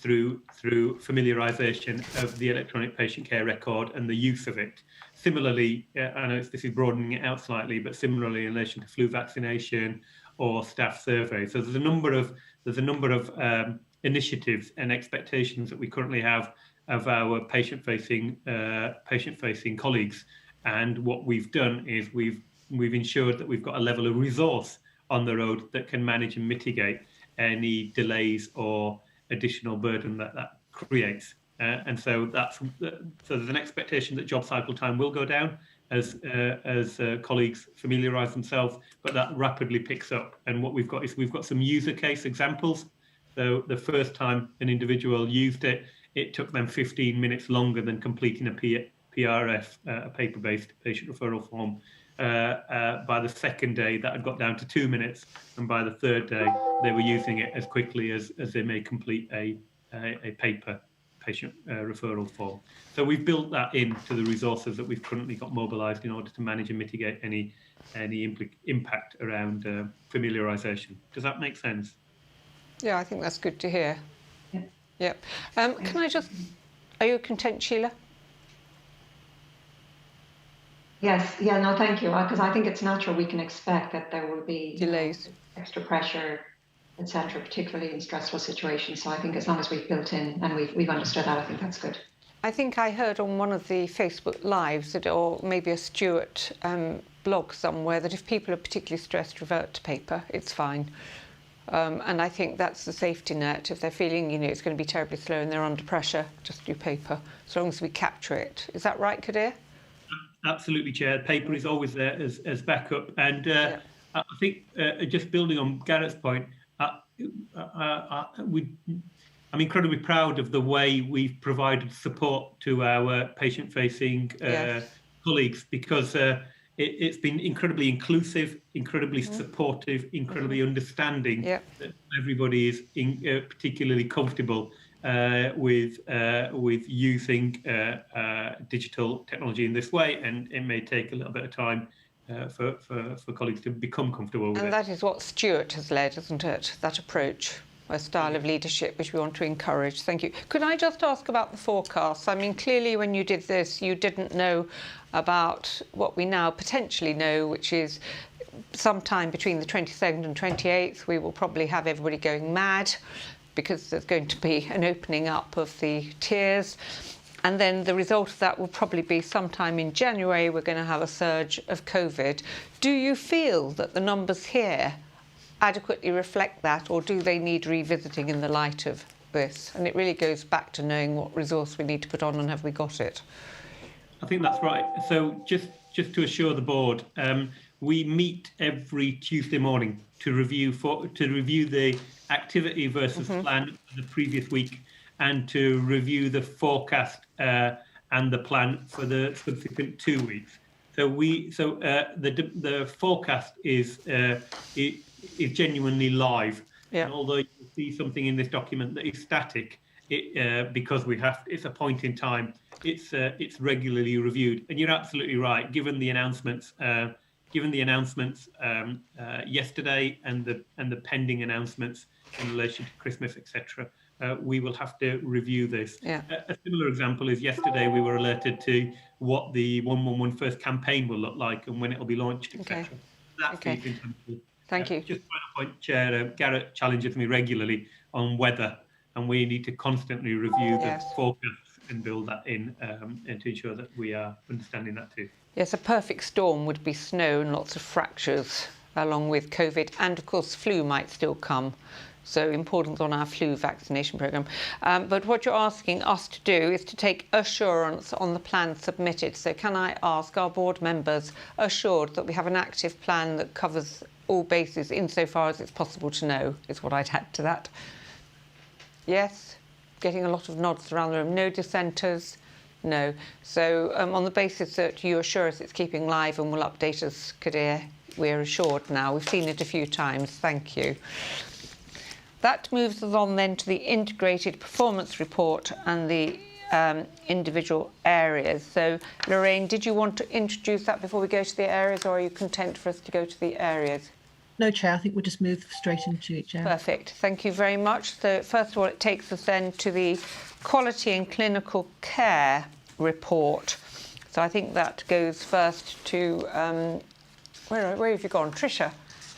through familiarisation of the electronic patient care record and the use of it. Similarly, I know this is broadening it out slightly, but similarly in relation to flu vaccination or staff surveys. So there's a number of initiatives and expectations that we currently have of our patient-facing colleagues. And what we've done is we've ensured that we've got a level of resource on the road that can manage and mitigate any delays or additional burden that creates. And so there's an expectation that job cycle time will go down as colleagues familiarise themselves, but that rapidly picks up. And what we've got is we've got some user case examples. So the first time an individual used it, it took them 15 minutes longer than completing a PRF, a paper-based patient referral form. By the second day, that had got down to 2 minutes, and by the third day, they were using it as quickly as they may complete a paper patient referral form. So we've built that into the resources that we've currently got mobilised in order to manage and mitigate any impact around familiarisation. Does that make sense? Yeah, I think that's good to hear. Yeah. Yep. Can I just... Are you content, Sheila? Yes, yeah, no, thank you. Because I think it's natural we can expect that there will be delays, extra pressure, etc., particularly in stressful situations. So I think as long as we've built in and we've understood that, I think that's good. I think I heard on one of the Facebook Lives, that, or maybe a Stuart blog somewhere, that if people are particularly stressed, revert to paper, it's fine. And I think that's the safety net. If they're feeling, it's going to be terribly slow and they're under pressure, just do paper, as long as we capture it. Is that right, Kadir? Absolutely, Chair. Paper is always there as backup. And I think, just building on Garrett's point, I'm incredibly proud of the way we've provided support to our patient-facing colleagues, because it's been incredibly inclusive, incredibly supportive, incredibly understanding that everybody is particularly comfortable with using digital technology in this way, and it may take a little bit of time for colleagues to become comfortable with it. And that is what Stuart has led, isn't it? That approach, a style of leadership which we want to encourage. Thank you. Could I just ask about the forecasts? I mean, clearly when you did this, you didn't know about what we now potentially know, which is sometime between the 22nd and 28th, we will probably have everybody going mad, because there's going to be an opening up of the tiers. And then the result of that will probably be sometime in January, we're going to have a surge of COVID. Do you feel that the numbers here adequately reflect that, or do they need revisiting in the light of this? And it really goes back to knowing what resource we need to put on and have we got it? I think that's right. So just to assure the board, we meet every Tuesday morning to review the activity versus plan for the previous week, and to review the forecast and the plan for the subsequent 2 weeks. So the forecast is genuinely live. And although you see something in this document that is static, because it's a point in time, it's regularly reviewed. And you're absolutely right. Given the announcements yesterday and the pending announcements in relation to Christmas, etc., we will have to review this. A similar example is yesterday we were alerted to what the 111 first campaign will look like and when it will be launched, etc. That feeds into. Thank you. Just final point, Chair. Garrett challenges me regularly on weather, and we need to constantly review the forecasts and build that in, and to ensure that we are understanding that too. Yes, a perfect storm would be snow and lots of fractures, along with COVID, and of course flu might still come. So important on our flu vaccination programme. But what you're asking us to do is to take assurance on the plan submitted. So can I ask our board members assured that we have an active plan that covers all bases insofar as it's possible to know, is what I'd add to that. Yes? Getting a lot of nods around the room. No dissenters? No. So on the basis that you assure us it's keeping live and will update us, Kadir, we're assured now. We've seen it a few times. Thank you. That moves us on then to the integrated performance report and the individual areas. So, Lorraine, did you want to introduce that before we go to the areas, or are you content for us to go to the areas? No, Chair, I think we'll just move straight into it, Chair. Perfect. Thank you very much. So, first of all, it takes us then to the Quality and Clinical Care report. So I think that goes first to, where have you gone? Tricia,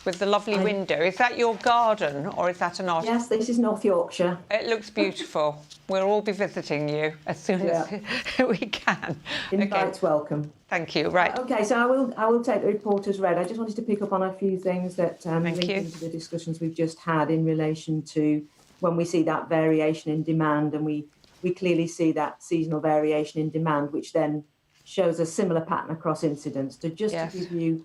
with the lovely window. Is that your garden, or is that an art? Yes, this is North Yorkshire. It looks beautiful. We'll all be visiting you as soon as we can. Invite's welcome. Thank you. Right. Okay, so I will take the report as read. I just wanted to pick up on a few things that link into the discussions we've just had in relation to when we see that variation in demand, and we clearly see that seasonal variation in demand, which then shows a similar pattern across incidents. To give you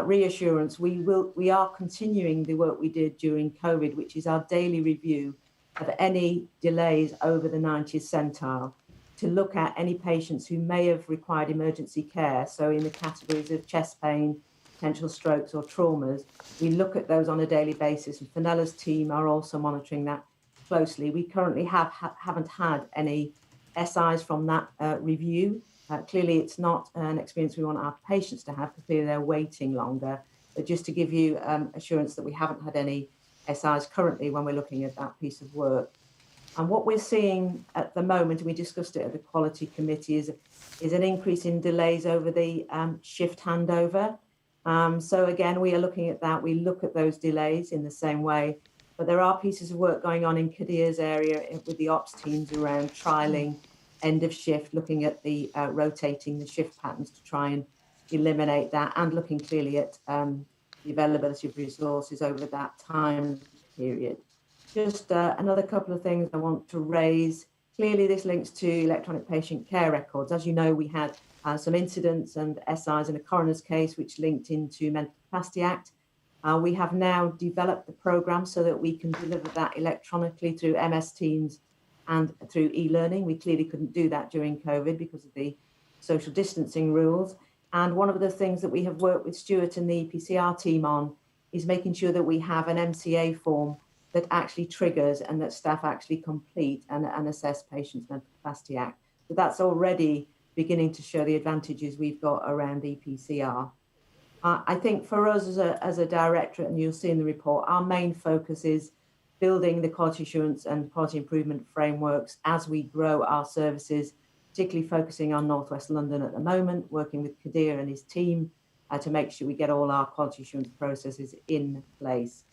reassurance, we are continuing the work we did during COVID, which is our daily review of any delays over the 90th centile, to look at any patients who may have required emergency care. So in the categories of chest pain, potential strokes or traumas, we look at those on a daily basis, and Fenella's team are also monitoring that closely. We currently haven't had any SIs from that review. Clearly, it's not an experience we want our patients to have, because clearly they're waiting longer. But just to give you assurance that we haven't had any SIs currently when we're looking at that piece of work. And what we're seeing at the moment, and we discussed it at the Quality Committee, is an increase in delays over the shift handover. So again, we are looking at that. We look at those delays in the same way, but there are pieces of work going on in Kadir's area with the ops teams around trialing end of shift, looking at the rotating the shift patterns to try and eliminate that, and looking clearly at the availability of resources over that time period. Just another couple of things I want to raise. Clearly, this links to electronic patient care records. As you know, we had some incidents and SIs in a coroner's case which linked into Mental Capacity Act. We have now developed the programme so that we can deliver that electronically through MS Teams and through e-learning. We clearly couldn't do that during COVID because of the social distancing rules. And one of the things that we have worked with Stuart and the EPCR team on is making sure that we have an MCA form that actually triggers and that staff actually complete and assess patients' Mental Capacity Act. So that's already beginning to show the advantages we've got around EPCR. I think for us as a directorate, and you'll see in the report, our main focus is building the quality assurance and quality improvement frameworks as we grow our services, particularly focusing on North West London at the moment, working with Kadir and his team to make sure we get all our quality assurance processes in place.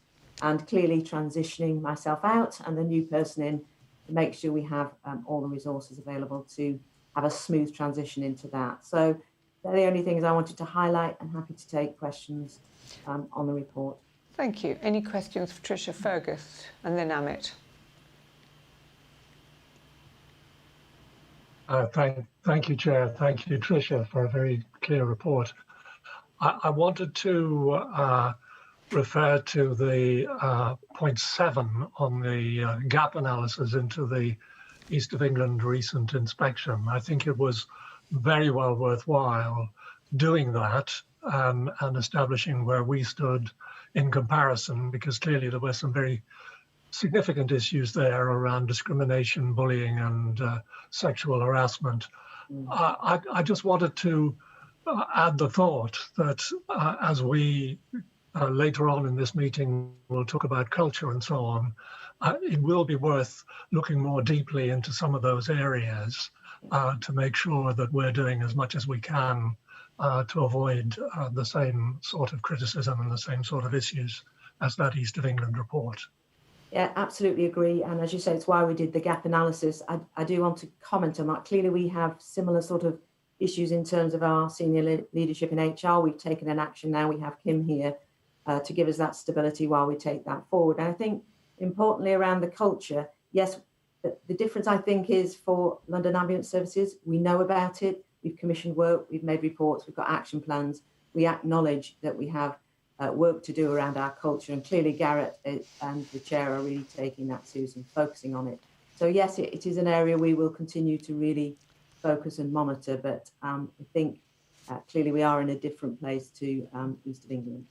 And clearly transitioning myself out and the new person in to make sure we have all the resources available to have a smooth transition into that. So they're the only things I wanted to highlight. I'm happy to take questions on the report. Thank you. Any questions for Tricia Fergus and then Amit? Thank you, Chair. Thank you, Tricia, for a very clear report. I wanted to refer to the point 7 on the gap analysis into the East of England recent inspection. I think it was very well worthwhile doing that and establishing where we stood in comparison, because clearly there were some very significant issues there around discrimination, bullying and sexual harassment. I just wanted to add the thought that as we later on in this meeting we'll talk about culture and so on, it will be worth looking more deeply into some of those areas to make sure that we're doing as much as we can to avoid the same sort of criticism and the same sort of issues as that East of England report. Yeah, absolutely agree. And as you say, it's why we did the gap analysis. I do want to comment on that. Clearly, we have similar sort of issues in terms of our senior leadership in HR. We've taken an action now. We have Kim here to give us that stability while we take that forward. And I think importantly around the culture, yes, the difference I think is for London Ambulance Services, we know about it. We've commissioned work, we've made reports, we've got action plans. We acknowledge that we have work to do around our culture, and clearly Garrett and the chair are really taking that seriously and focusing on it. So yes, it is an area we will continue to really focus and monitor, but I think clearly we are in a different place to East of England.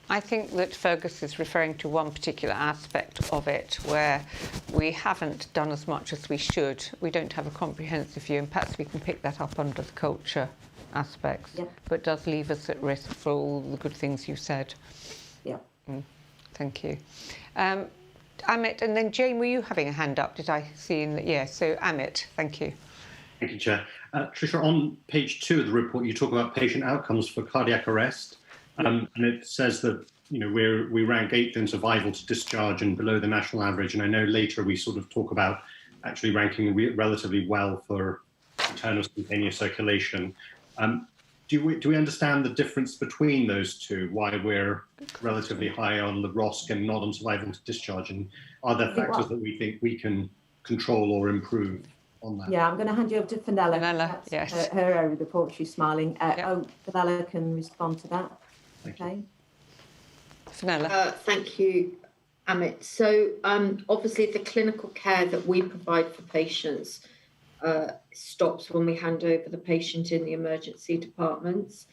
I think that Fergus is referring to one particular aspect of it where we haven't done as much as we should. We don't have a comprehensive view, and perhaps we can pick that up under the culture aspects, yep. But does leave us at risk for all the good things you said. Yeah. Thank you. Amit, and then Jane, were you having a hand up? Did I see in the, yeah, so Amit, thank you. Thank you, Chair. Tricia, on page 2 of the report, you talk about patient outcomes for cardiac arrest. And it says that, you know, we rank 8th in survival to discharge and below the national average. And I know later we sort of talk about actually ranking relatively well for return of spontaneous circulation. Do we understand the difference between those two, why we're relatively high on the ROSC and not on survival to discharge? And are there factors that we think we can control or improve on that? Yeah, I'm going to hand you over to Fenella. Fenella, yes. Her area of the report, she's smiling. Yep. Oh, Fenella can respond to that. Thank okay. Fenella. Thank you, Amit. So obviously the clinical care that we provide for patients stops when we hand over the patient in the emergency departments.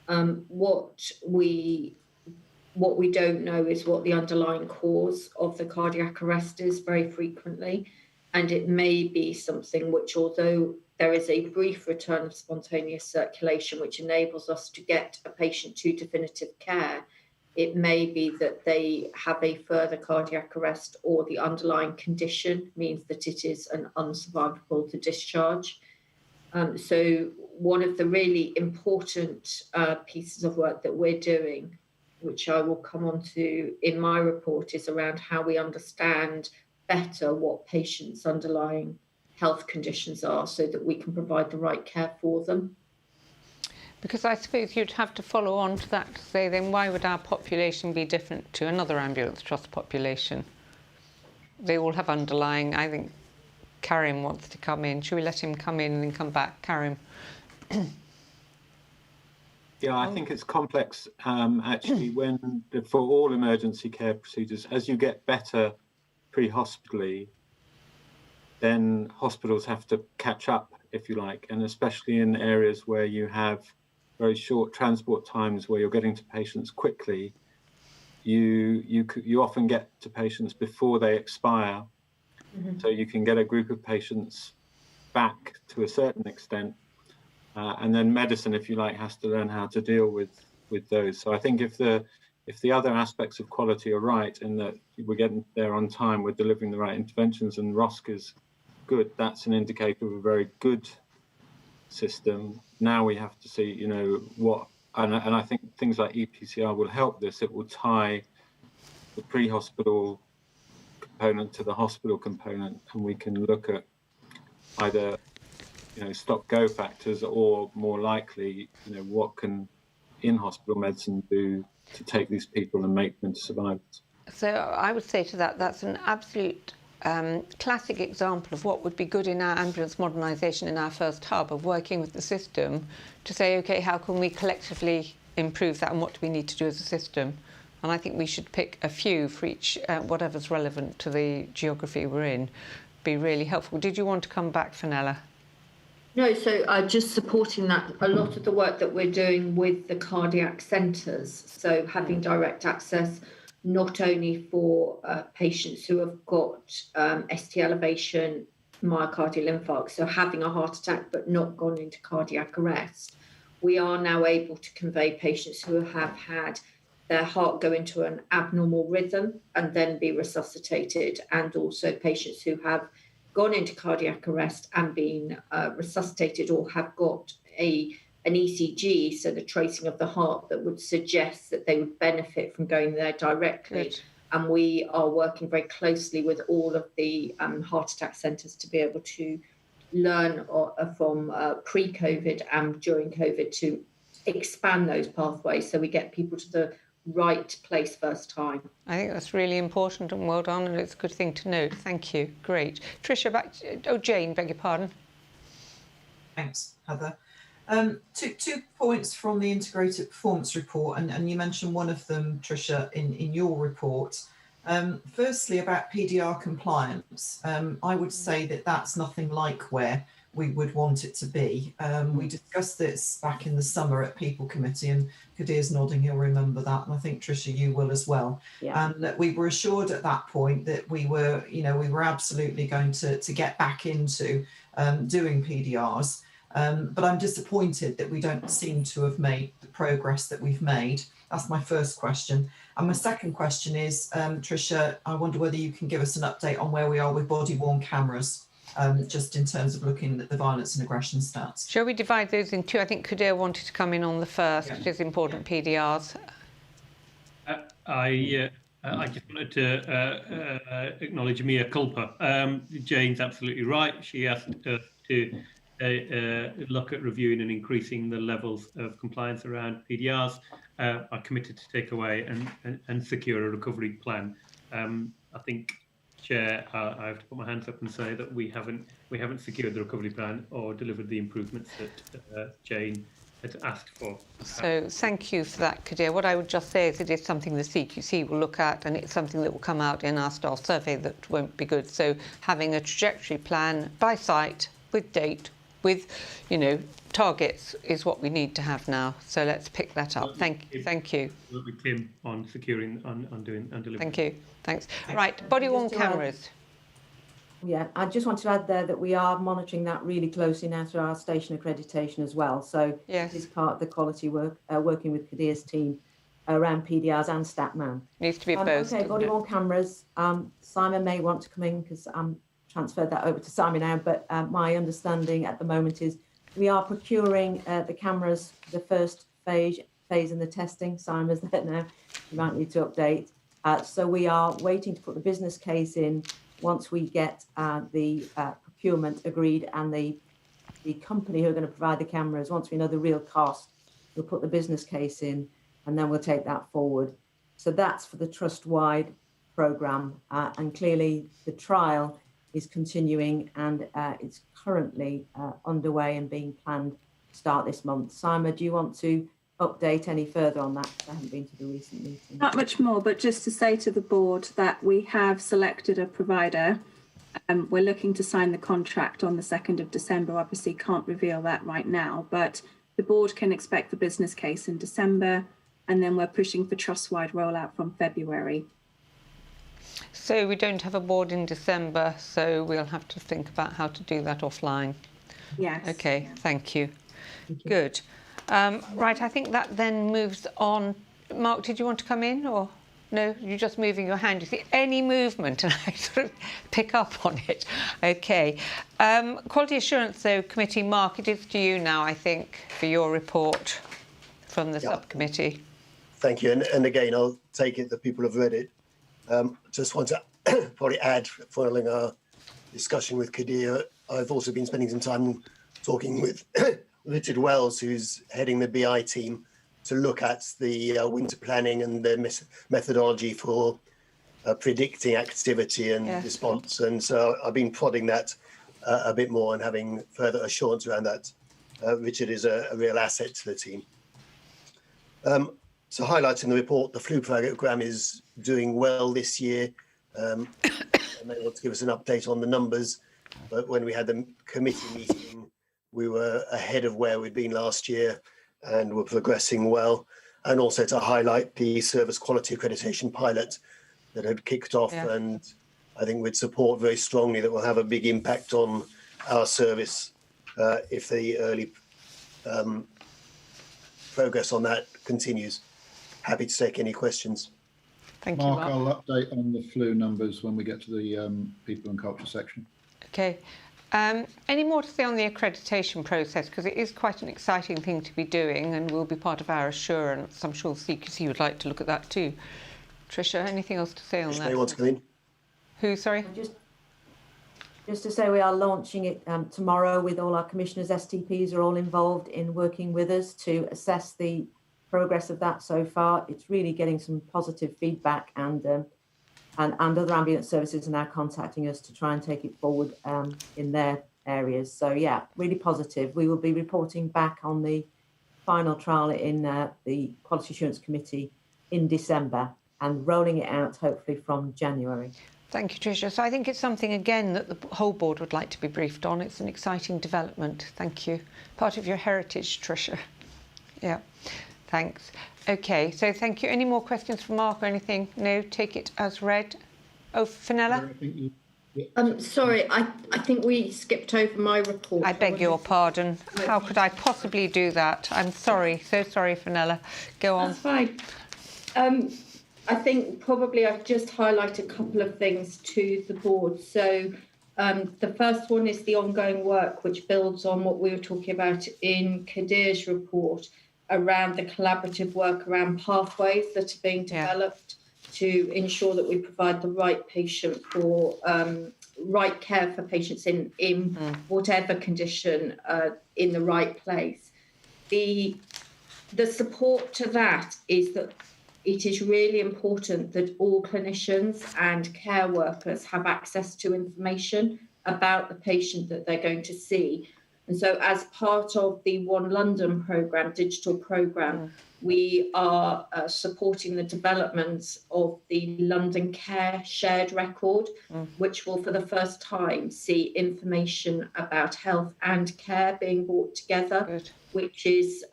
What we don't know is what the underlying cause of the cardiac arrest is very frequently, and it may be something which, although there is a brief return of spontaneous circulation which enables us to get a patient to definitive care, It may be that they have a further cardiac arrest, or the underlying condition means that it is an unsurvivable to discharge. So one of the really important pieces of work that we're doing, which I will come on to in my report, is around how we understand better what patients' underlying health conditions are so that we can provide the right care for them. Because I suppose you'd have to follow on to that to say, then why would our population be different to another ambulance trust population? They all have underlying. I think Karim wants to come in. Should we let him come in and then come back? Karim. Yeah, I think it's complex, actually, for all emergency care procedures, as you get better pre-hospitally, then hospitals have to catch up, if you like, and especially in areas where you have very short transport times, where you're getting to patients quickly, you often get to patients before they expire. Mm-hmm. So you can get a group of patients back to a certain extent, and then medicine, if you like, has to learn how to deal with those. So I think if the other aspects of quality are right, in that we're getting there on time, we're delivering the right interventions, and ROSC is good, that's an indicator of a very good system. Now we have to see, what, and I think things like EPCR will help this. It will tie the pre-hospital component to the hospital component, and we can look at either stop-go factors, or more likely, what can in-hospital medicine do to take these people and make them survivors. So I would say to that, that's an absolute classic example of what would be good in our ambulance modernisation in our first hub, of working with the system to say, okay, how can we collectively improve that, and what do we need to do as a system? And I think we should pick a few for each, whatever's relevant to the geography we're in, be really helpful. Did you want to come back, Fenella? No, so just supporting that, a lot of the work that we're doing with the cardiac centres, so having direct access not only for patients who have got ST elevation, myocardial infarct, so having a heart attack but not gone into cardiac arrest, we are now able to convey patients who have had their heart go into an abnormal rhythm and then be resuscitated, and also patients who have gone into cardiac arrest and been resuscitated, or have got an ECG, so the tracing of the heart, that would suggest that they would benefit from going there directly. Good. And we are working very closely with all of the heart attack centres to be able to learn from pre-COVID and during COVID to expand those pathways, so we get people to the right place first time. I think that's really important, and well done, and it's a good thing to note. Thank you. Great. Tricia, back to, Jane, beg your pardon. Thanks, Heather. Two points from the integrated performance report, and you mentioned one of them, Tricia, in your report. Firstly, about PDR compliance, I would say that that's nothing like where we would want it to be. We discussed this back in the summer at People Committee, and Kadir's nodding, he'll remember that, and I think Tricia, you will as well. Yeah. And that we were assured at that point that we were absolutely going to get back into doing PDRs. But I'm disappointed that we don't seem to have made the progress that we've made. That's my first question. And my second question is, Tricia, I wonder whether you can give us an update on where we are with body-worn cameras, just in terms of looking at the violence and aggression stats. Shall we divide those in two? I think Kadir wanted to come in on the first, which is important, PDRs. I just wanted to acknowledge mea culpa. Jane's absolutely right. She asked us to look at reviewing and increasing the levels of compliance around PDRs. Are committed to take away and secure a recovery plan. I think, Chair, I have to put my hands up and say that we haven't secured the recovery plan or delivered the improvements that Jane had asked for. So thank you for that, Kadir. What I would just say is it is something the CQC will look at, and it's something that will come out in our staff survey that won't be good. So having a trajectory plan by site, with date, with targets, is what we need to have now. So let's pick that up. Thank you. We'll be Kim on securing, on doing, and delivering. Thank you. Thanks. Right, body-worn cameras. Yeah, I just want to add there that we are monitoring that really closely now through our station accreditation as well. So yes, this is part of the quality work, working with Kadir's team around PDRs and StatMan. Needs to be both. Okay, body-worn cameras. Simon may want to come in because I'm transferred that over to Simon now, but my understanding at the moment is we are procuring the cameras, the first phase in the testing. Simon's there now. You might need to update. So we are waiting to put the business case in once we get the procurement agreed and the company who are going to provide the cameras. Once we know the real cost, we'll put the business case in and then we'll take that forward. So that's for the trust-wide programme. And clearly the trial is continuing and it's currently underway and being planned to start this month. Simon, do you want to update any further on that? I haven't been to the recent meeting. Not much more, but just to say to the board that we have selected a provider. We're looking to sign the contract on the 2nd of December. Obviously can't reveal that right now, but the board can expect the business case in December, and then we're pushing for trust-wide rollout from February. So we don't have a board in December, so we'll have to think about how to do that offline. Yes. Okay, thank you. Good. Right, I think that then moves on. Mark, did you want to come in or? No, you're just moving your hand. You see any movement and I sort of pick up on it. Okay. Quality Assurance, though, Committee, Mark, it is to you now, I think, for your report from the subcommittee. Thank you. And again, I'll take it that people have read it. Just want to probably add, following our discussion with Kadir, I've also been spending some time talking with Richard Wells, who's heading the BI team, to look at the winter planning and the methodology for predicting activity and response. And so I've been prodding that a bit more and having further assurance around that. Richard is a real asset to the team. So highlighting the report, the flu programme is doing well this year. I may want to give us an update on the numbers, but when we had the committee meeting, we were ahead of where we'd been last year and we're progressing well. And also to highlight the service quality accreditation pilot that had kicked off, and I think we'd support very strongly that will have a big impact on our service if the early progress on that continues. Happy to take any questions. Thank you, Mark. Mark. I'll update on the flu numbers when we get to the people and culture section. Okay. Any more to say on the accreditation process? Because it is quite an exciting thing to be doing and will be part of our assurance. I'm sure CQC would like to look at that too. Tricia, anything else to say on that? They want to come in? Who, sorry? Just to say we are launching it tomorrow with all our commissioners. STPs are all involved in working with us to assess the progress of that so far. It's really getting some positive feedback, and other ambulance services are now contacting us to try and take it forward in their areas. So yeah, really positive. We will be reporting back on the final trial in the Quality Assurance Committee in December and rolling it out hopefully from January. Thank you, Tricia. So I think it's something, again, that the whole board would like to be briefed on. It's an exciting development. Thank you. Part of your heritage, Tricia. Yeah, thanks. Okay, so thank you. Any more questions from Mark or anything? No, take it as read. Oh, Fenella? Sorry, I think we skipped over my report. I beg your pardon. How could I possibly do that? I'm sorry. So sorry, Fenella. Go on. That's fine. I think probably I've just highlighted a couple of things to the board. So the first one is the ongoing work, which builds on what we were talking about in Kadir's report around the collaborative work around pathways that are being developed to ensure that we provide the right patient for right care for patients in whatever condition in the right place. The support to that is that it is really important that all clinicians and care workers have access to information about the patient that they're going to see. And so as part of the One London programme, digital programme, we are supporting the development of the London Care Shared Record, which will for the first time see information about health and care being brought together, which is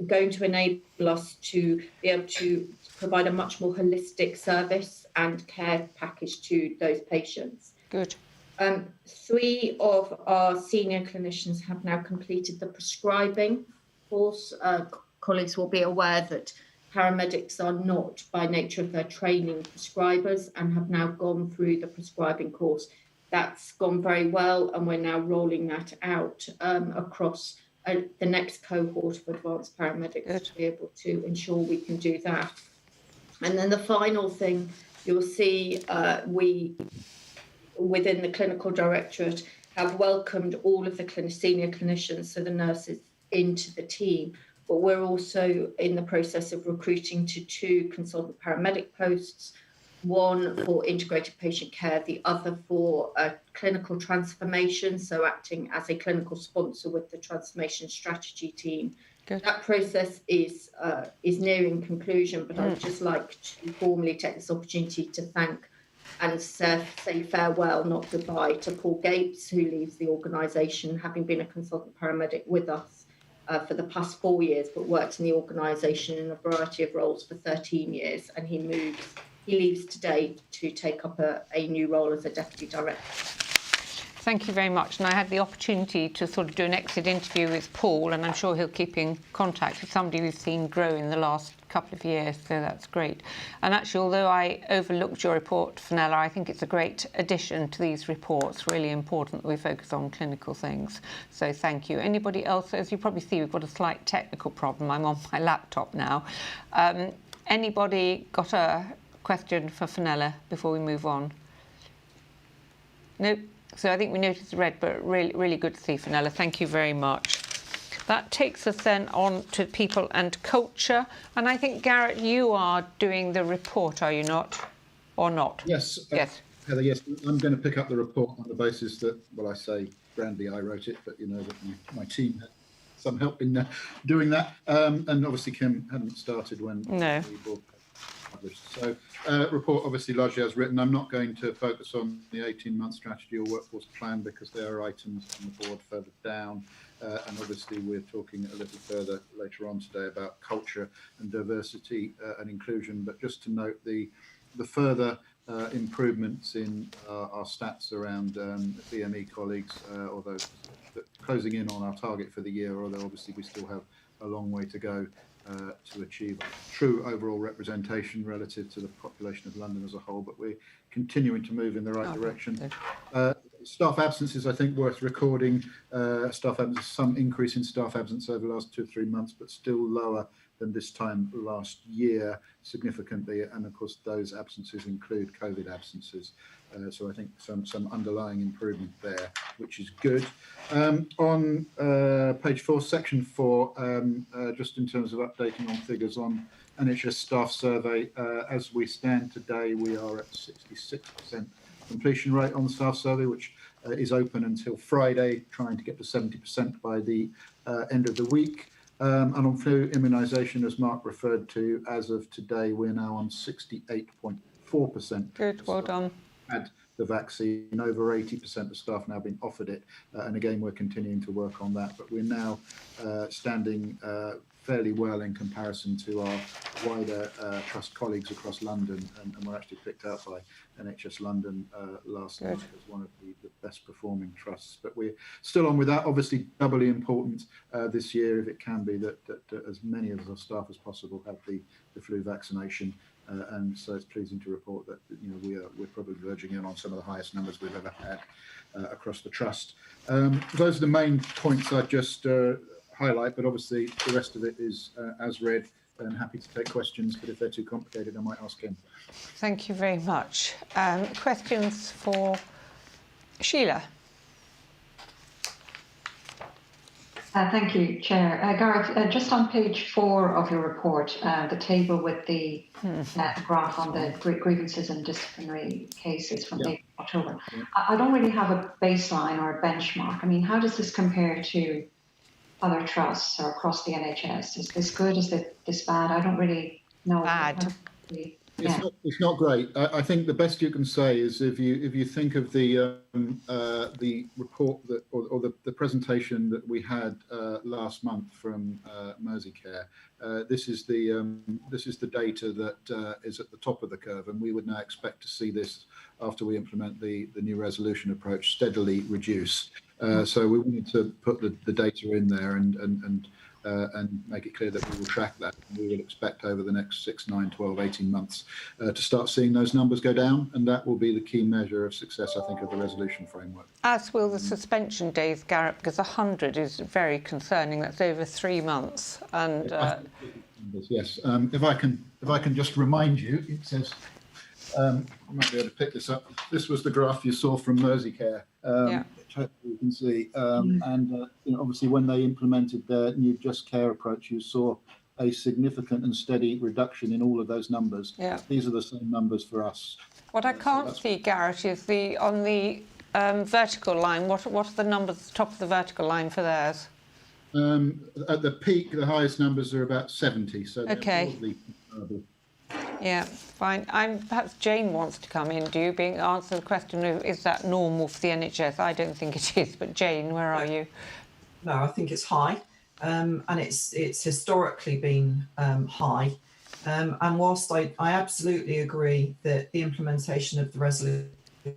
going to enable us to be able to provide a much more holistic service and care package to those patients. Good. 3 of our senior clinicians have now completed the prescribing course. Colleagues will be aware that paramedics are not, by nature of their training, prescribers and have now gone through the prescribing course. That's gone very well, and we're now rolling that out across the next cohort of advanced paramedics to be able to ensure we can do that. And then the final thing you'll see, we, within the clinical directorate, have welcomed all of the senior clinicians, so the nurses, into the team. But we're also in the process of recruiting to 2 consultant paramedic posts, one for integrated patient care, the other for clinical transformation, so acting as a clinical sponsor with the transformation strategy team. Good. That process is nearing conclusion, but I'd just like to formally take this opportunity to thank and say farewell, not goodbye, to Paul Gates, who leaves the organisation, having been a consultant paramedic with us for the past 4 years, but worked in the organisation in a variety of roles for 13 years, and he leaves today to take up a new role as a deputy director. Thank you very much. And I had the opportunity to sort of do an exit interview with Paul, and I'm sure he'll keep in contact with somebody we've seen grow in the last couple of years, so that's great. And actually, although I overlooked your report, Fenella, I think it's a great addition to these reports. Really important that we focus on clinical things. So thank you. Anybody else? As you probably see, we've got a slight technical problem. I'm on my laptop now. Anybody got a question for Fenella before we move on? Nope. So I think we noticed the red, but really, really good to see Fenella. Thank you very much. That takes us then on to people and culture. And I think, Garrett, you are doing the report, are you not? Or not? Yes. Yes. Heather, yes. I'm going to pick up the report on the basis that, well, I say grandly I wrote it, but you know that my team had some help in doing that. And obviously Kim hadn't started when the book published. So report obviously largely as written. I'm not going to focus on the 18-month strategy or workforce plan because there are items on the board further down. And obviously we're talking a little further later on today about culture and diversity and inclusion. But just to note the further improvements in our stats around BME colleagues, although closing in on our target for the year, although obviously we still have a long way to go to achieve true overall representation relative to the population of London as a whole, but we're continuing to move in the right direction. Staff absences, I think, worth recording. Some increase in staff absence over the last 2 or 3 months, but still lower than this time last year, significantly. And of course, those absences include COVID absences. So I think some underlying improvement there, which is good. On page 4, section 4, just in terms of updating on figures on NHS staff survey, as we stand today, we are at 66% completion rate on the staff survey, which is open until Friday, trying to get to 70% by the end of the week. And on flu immunisation, as Mark referred to, as of today, we're now on 68.4%. Good, well done. Had the vaccine, over 80% of staff now been offered it, and again we're continuing to work on that, but we're now standing fairly well in comparison to our wider trust colleagues across London, and we're actually picked out by NHS London last night as one of the best performing trusts. But we're still on with that. Obviously doubly important this year, if it can be, that as many of our staff as possible have the flu vaccination. And so it's pleasing to report that we're probably verging in on some of the highest numbers we've ever had across the trust. Those are the main points I'd just highlight, but obviously the rest of it is as read, and happy to take questions, but if they're too complicated, I might ask him. Thank you very much. Questions for Sheila? Thank you, Chair. Garrett, just on page 4 of your report, the table with the graph on the grievances and disciplinary cases from April, October. I don't really have a baseline or a benchmark. I mean, how does this compare to other trusts or across the NHS? Is this good? Is this bad? I don't really know. Bad. It's not great. I think the best you can say is if you think of the report that or the presentation that we had last month from Merseycare. This is the data that is at the top of the curve, and we would now expect to see this after we implement the new resolution approach steadily reduce. So we wanted to put the data in there and make it clear that we will track that. And we will expect over the next 6, 9, 12, 18 months to start seeing those numbers go down. And that will be the key measure of success, I think, of the resolution framework. As will the suspension days, Garrett, because 100 is very concerning. That's over 3 months. And yes, if I can just remind you, it says, I might be able to pick this up. This was the graph you saw from Merseycare. Which hopefully you can see. And obviously, when they implemented their new Just Care approach, you saw a significant and steady reduction in all of those numbers. Yeah. These are the same numbers for us. What I can't see, Garrett, is on the vertical line. What are the numbers at the top of the vertical line for theirs? At the peak, the highest numbers are about 70. So they're broadly comparable. Yeah, fine. Perhaps Jane wants to come in, answer the question of, is that normal for the NHS? I don't think it is, but Jane, where are you? No, I think it's high, and it's historically been high. And whilst I absolutely agree that the implementation of the resolution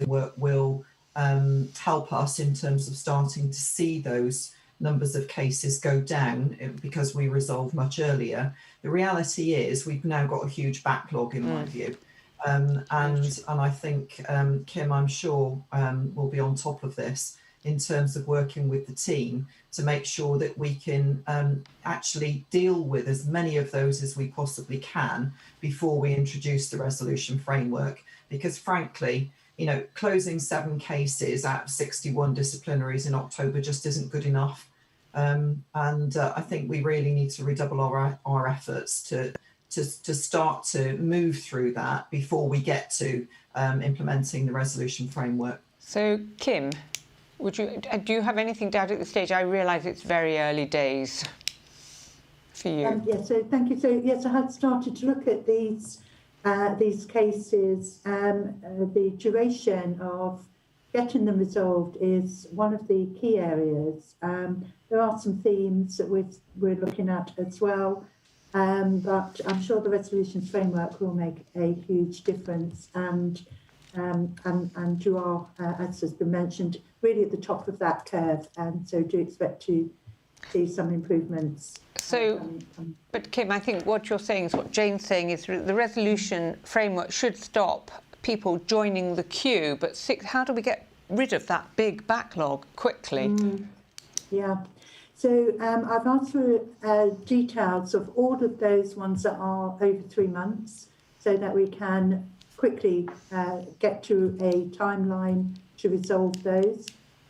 work will help us in terms of starting to see those numbers of cases go down because we resolve much earlier. The reality is we've now got a huge backlog in my view. And I think Kim, I'm sure, will be on top of this in terms of working with the team to make sure that we can actually deal with as many of those as we possibly can before we introduce the resolution framework. Because frankly, closing 7 cases out of 61 disciplinaries in October just isn't good enough. I think we really need to redouble our efforts to start to move through that before we get to implementing the resolution framework. So, Kim, do you have anything to add at this stage? I realise it's very early days for you. Yes, so thank you. So yes, I had started to look at these cases. The duration of getting them resolved is one of the key areas. There are some themes that we're looking at as well, but I'm sure the resolution framework will make a huge difference. And you are, as has been mentioned, really at the top of that curve, and so do expect to see some improvements. So, but Kim, I think what you're saying is what Jane's saying is the resolution framework should stop people joining the queue, but how do we get rid of that big backlog quickly? Yeah, so I've asked for details of all of those ones that are over 3 months so that we can quickly get to a timeline to resolve those.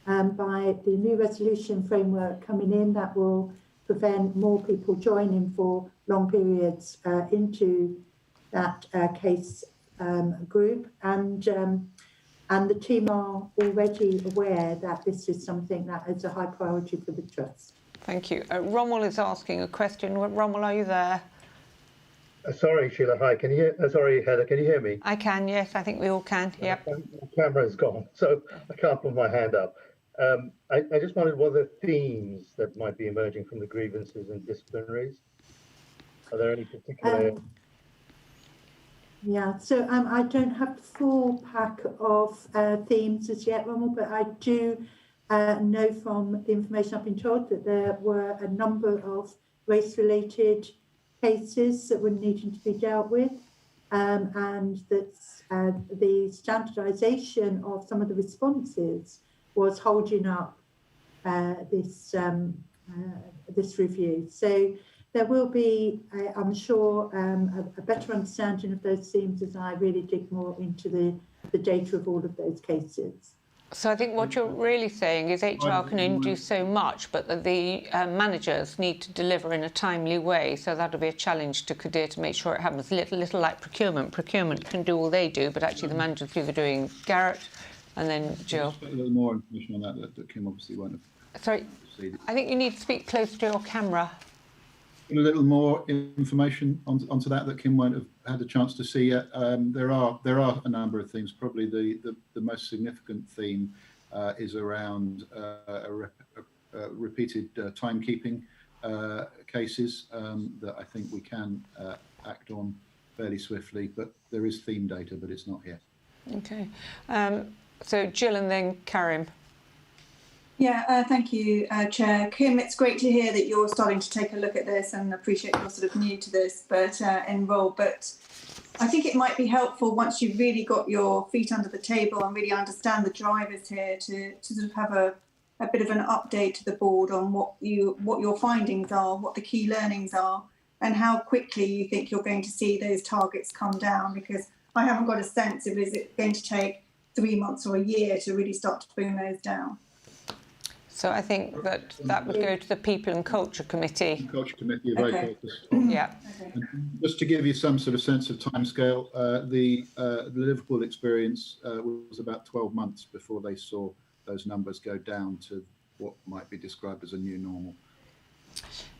By the new resolution framework coming in, that will prevent more people joining for long periods into that case group. And the team are already aware that this is something that is a high priority for the Trust. Thank you. Rommel is asking a question. Rommel, are you there? Sorry, Sheila. Hi. Can you hear? Sorry, Heather. Can you hear me? I can. Yes, I think we all can. Yep. My camera's gone, so I can't put my hand up. I just wondered what are the themes that might be emerging from the grievances and disciplinaries. Are there any particular? Yeah, so I don't have the full pack of themes as yet, Rommel, but I do know from the information I've been told that there were a number of race-related cases that were needing to be dealt with, and that the standardisation of some of the responses was holding up this review. So there will be, I'm sure, a better understanding of those themes as I really dig more into the data of all of those cases. So I think what you're really saying is HR can only do so much, but that the managers need to deliver in a timely way. So that'll be a challenge to Qdir to make sure it happens. Little like procurement. Procurement can do all they do, but actually the managers do the doing. Garrett, and then Jill. Just a little more information on that Kim obviously won't have. Sorry, I think you need to speak closer to your camera. A little more information onto that Kim won't have had a chance to see yet. There are a number of things. Probably the most significant theme is around repeated timekeeping cases that I think we can act on fairly swiftly. But there is theme data, but it's not here. Okay. So Jill and then Karim. Yeah, thank you, Chair. Kim, it's great to hear that you're starting to take a look at this, and appreciate you're sort of new to this, but enrolled. But I think it might be helpful once you've really got your feet under the table and really understand the drivers here to sort of have a bit of an update to the board on what your findings are, what the key learnings are, and how quickly you think you're going to see those targets come down. Because I haven't got a sense of, is it going to take 3 months or a year to really start to bring those down? So I think that would go to the People and Culture Committee. Culture Committee are very focused on. Yeah. And just to give you some sort of sense of timescale, the Liverpool experience was about 12 months before they saw those numbers go down to what might be described as a new normal.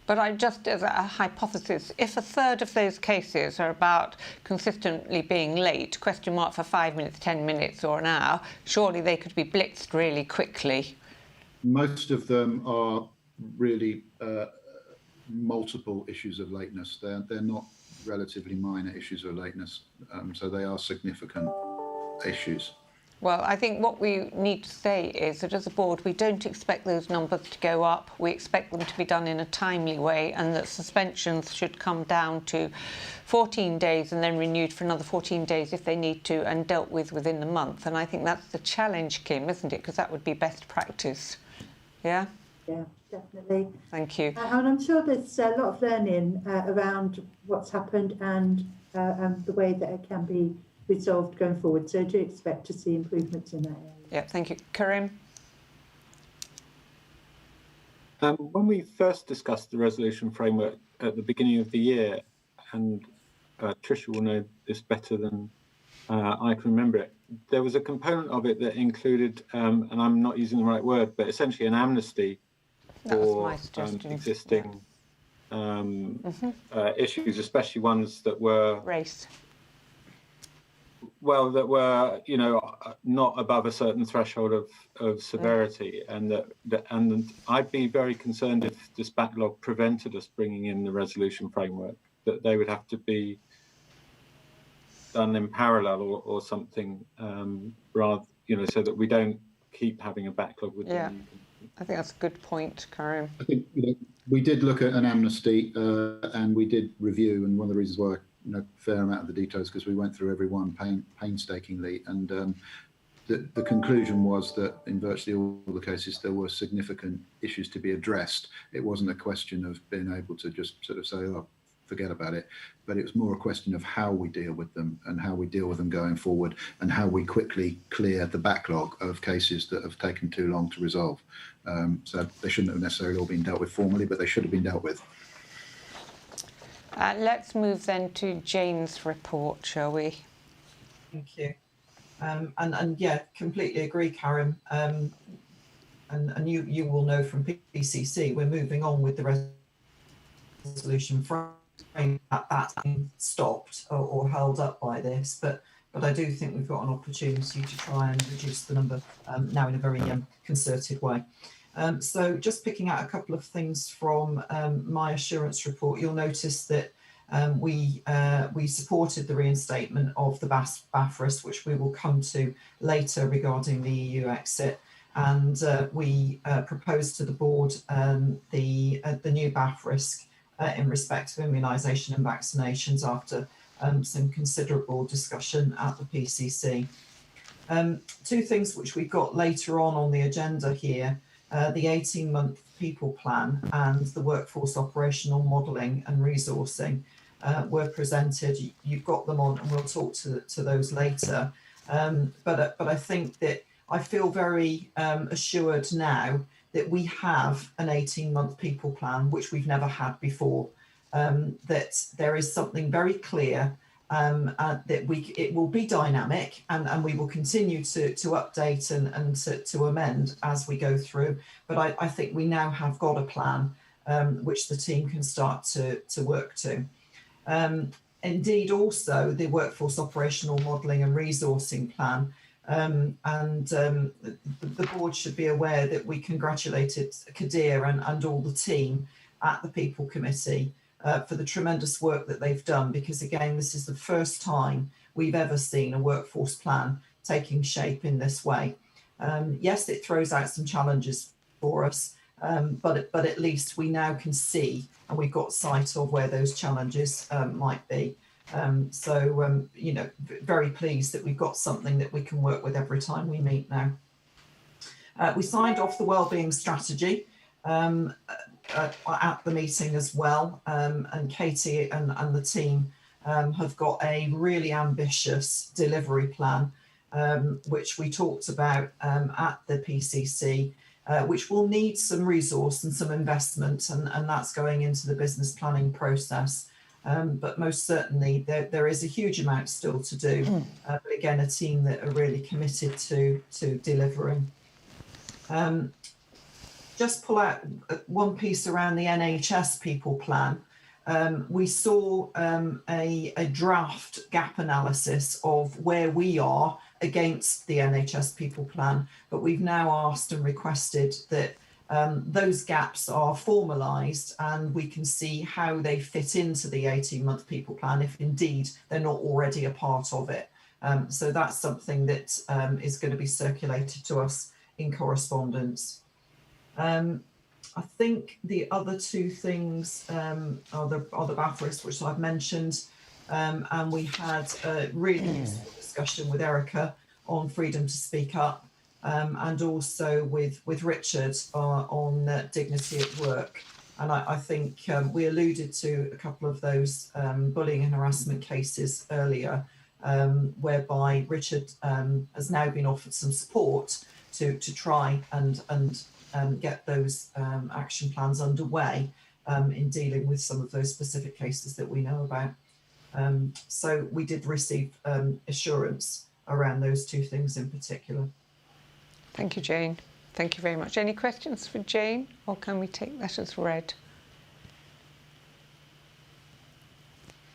But I just, as a hypothesis, if a third of those cases are about consistently being late, question mark for 5 minutes, 10 minutes or an hour, surely they could be blitzed really quickly. Most of them are really multiple issues of lateness. They're not relatively minor issues of lateness, so they are significant issues. Well, I think what we need to say is that as a board, we don't expect those numbers to go up. We expect them to be done in a timely way, and that suspensions should come down to 14 days and then renewed for another 14 days if they need to, and dealt with within the month. And I think that's the challenge, Kim, isn't it? Because that would be best practice. Yeah? Yeah, definitely. Thank you. And I'm sure there's a lot of learning around what's happened and the way that it can be resolved going forward. So I do expect to see improvements in that area. Yeah, thank you. Karim? When we first discussed the resolution framework at the beginning of the year, and Tricia will know this better than I can remember it, there was a component of it that included, and I'm not using the right word, but essentially an amnesty for existing issues, especially ones that were race. Well, that were, you know, not above a certain threshold of severity, and and I'd be very concerned if this backlog prevented us bringing in the resolution framework, that they would have to be done in parallel or something, rather, you know, so that we don't keep having a backlog with them. I think that's a good point, Karim. I think, you know, we did look at an amnesty and we did review, and one of the reasons why I know a fair amount of the details because we went through every one painstakingly, and the conclusion was that in virtually all the cases there were significant issues to be addressed. It wasn't a question of being able to just sort of say, oh, forget about it, but it was more a question of how we deal with them and how we deal with them going forward, and how we quickly clear the backlog of cases that have taken too long to resolve. So they shouldn't have necessarily all been dealt with formally, but they should have been dealt with. Let's move then to Jane's report, shall we? Thank you. And yeah, completely agree, Karen. And you will know from PCC, we're moving on with the resolution frame that's been stopped or held up by this, but I do think we've got an opportunity to try and reduce the number now in a very concerted way. So just picking out a couple of things from my assurance report, you'll notice that we supported the reinstatement of the BAFRS, which we will come to later regarding the EU exit, and we proposed to the board the new BAFRS in respect of immunisation and vaccinations after some considerable discussion at the PCC. Two things which we've got later on the agenda here, the 18-month people plan and the workforce operational modelling and resourcing were presented. You've got them on, and we'll talk to those later. But I think that I feel very assured now that we have an 18-month people plan, which we've never had before, that there is something very clear, that it will be dynamic, and we will continue to update and to amend as we go through. But I think we now have got a plan which the team can start to work to. Indeed, also the workforce operational modelling and resourcing plan. The board should be aware that we congratulated Kadir and all the team at the People Committee for the tremendous work that they've done, because again, this is the first time we've ever seen a workforce plan taking shape in this way. Yes, it throws out some challenges for us. But at least we now can see, and we've got sight of where those challenges might be. You know, very pleased that we've got something that we can work with every time we meet now. We signed off the wellbeing strategy at the meeting as well, and Katie and the team have got a really ambitious delivery plan, which we talked about at the PCC, which will need some resource and some investment, and that's going into the business planning process. But most certainly there is a huge amount still to do, but again, a team that are really committed to delivering. Just pull out one piece around the NHS People Plan. We saw a draft gap analysis of where we are against the NHS People Plan, but we've now asked and requested that those gaps are formalised and we can see how they fit into the 18-month People Plan, if indeed they're not already a part of it. So that's something that is going to be circulated to us in correspondence. I think the other two things are the BAFRIS, which I've mentioned, and we had a really useful discussion with Erica on freedom to speak up, and also with Richard on dignity at work. And I think we alluded to a couple of those bullying and harassment cases earlier, whereby Richard has now been offered some support to try and get those action plans underway in dealing with some of those specific cases that we know about. So we did receive assurance around those two things in particular. Thank you, Jane. Thank you very much. Any questions for Jane, or can we take that as read?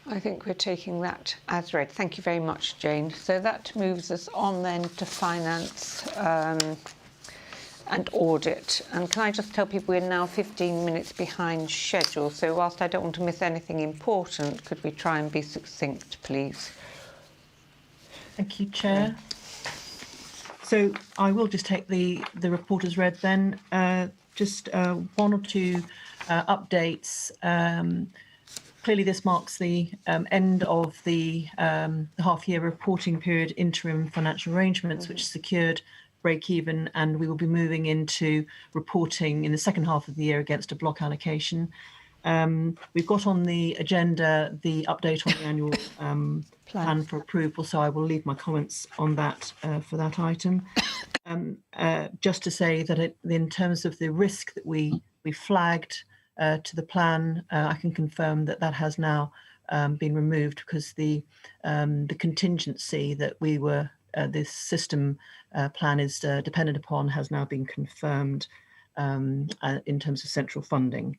I think we're taking that as read. Thank you very much, Jane. So that moves us on then to finance and audit. And can I just tell people we're now 15 minutes behind schedule. So whilst I don't want to miss anything important, could we try and be succinct, please? Thank you, Chair. So I will just take the report as read then. Just one or two updates. Clearly this marks the end of the half-year reporting period interim financial arrangements, which secured break-even, and we will be moving into reporting in the second half of the year against a block allocation. We've got on the agenda the update on the annual plan for approval, so I will leave my comments on that for that item. Just to say that in terms of the risk that we flagged to the plan, I can confirm that that has now been removed, because the contingency that we were this system plan is dependent upon has now been confirmed in terms of central funding.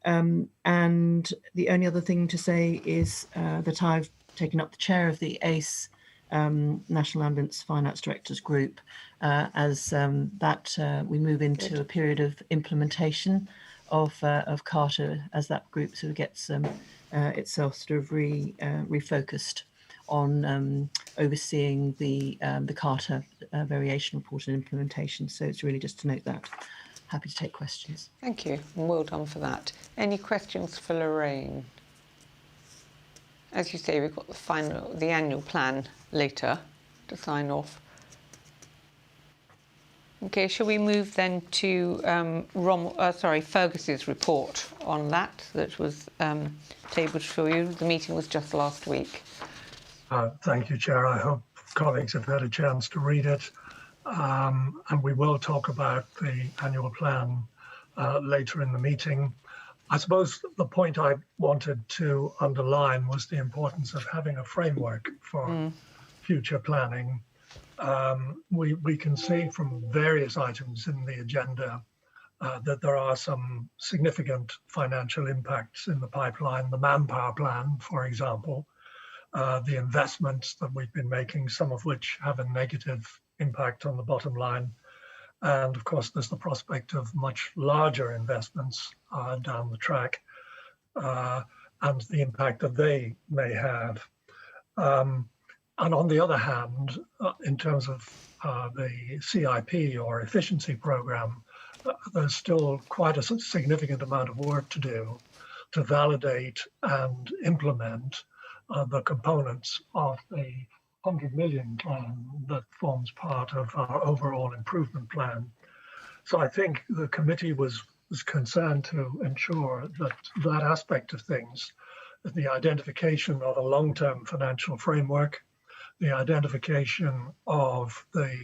And the only other thing to say is that I've taken up the chair of the ACE National Ambulance Finance Directors Group as we move into a period of implementation of Carter, as that group sort of gets itself sort of refocused on overseeing the Carter variation report and implementation. So it's really just to note that. Happy to take questions. Thank you, and well done for that. Any questions for Lorraine? As you say, we've got the annual plan later to sign off. Okay, shall we move then to Fergus's report on that was tabled for you. The meeting was just last week. Thank you, Chair. I hope colleagues have had a chance to read it. And we will talk about the annual plan later in the meeting. I suppose the point I wanted to underline was the importance of having a framework for future planning. We can see from various items in the agenda that there are some significant financial impacts in the pipeline. The manpower plan, for example, the investments that we've been making, some of which have a negative impact on the bottom line. And of course, there's the prospect of much larger investments down the track and the impact that they may have. And on the other hand, in terms of the CIP or efficiency program, there's still quite a significant amount of work to do to validate and implement the components of the 100 million plan that forms part of our overall improvement plan. So I think the committee was concerned to ensure that that aspect of things, the identification of a long-term financial framework, the identification of the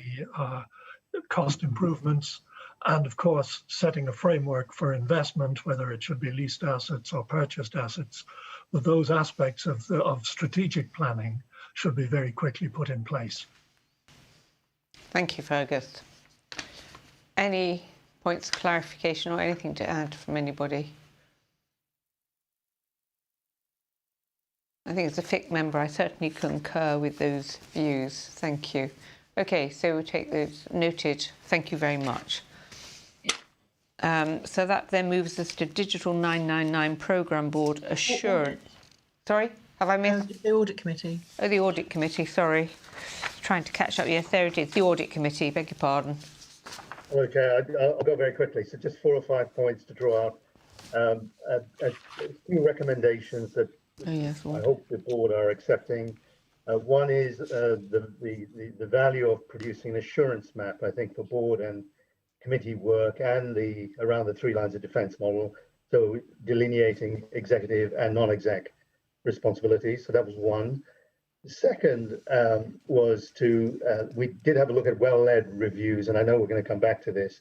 cost improvements, and of course, setting a framework for investment, whether it should be leased assets or purchased assets, that those aspects of strategic planning should be very quickly put in place. Thank you, Fergus. Any points of clarification or anything to add from anybody? I think as a FIC member, I certainly concur with those views. Thank you. Okay, so we'll take those noted. Thank you very much. So that then moves us to Digital 999 Programme Board Assurance. Sorry, have I missed? The Audit Committee. Oh, the Audit Committee, sorry. Trying to catch up. Yes, there it is. The Audit Committee, beg your pardon. Okay, I'll go very quickly. So just 4 or 5 points to draw out. A few recommendations that I hope the board are accepting. One is the value of producing an assurance map, I think, for board and committee work and around the 3 lines of defence model. So delineating executive and non-exec responsibilities. So that was one. The second was we did have a look at well-led reviews, and I know we're going to come back to this,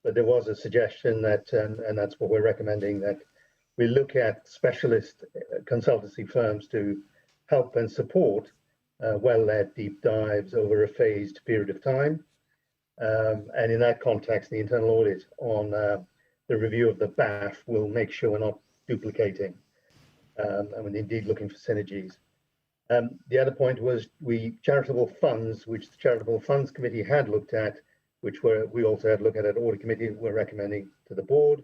but there was a suggestion that, and that's what we're recommending, that we look at specialist consultancy firms to help and support well-led deep dives over a phased period of time. And in that context, the internal audit on the review of the BAF will make sure we're not duplicating and indeed looking for synergies. The other point was charitable funds, which the Charitable Funds Committee had looked at, which we also had looked at Audit Committee, we're recommending to the board.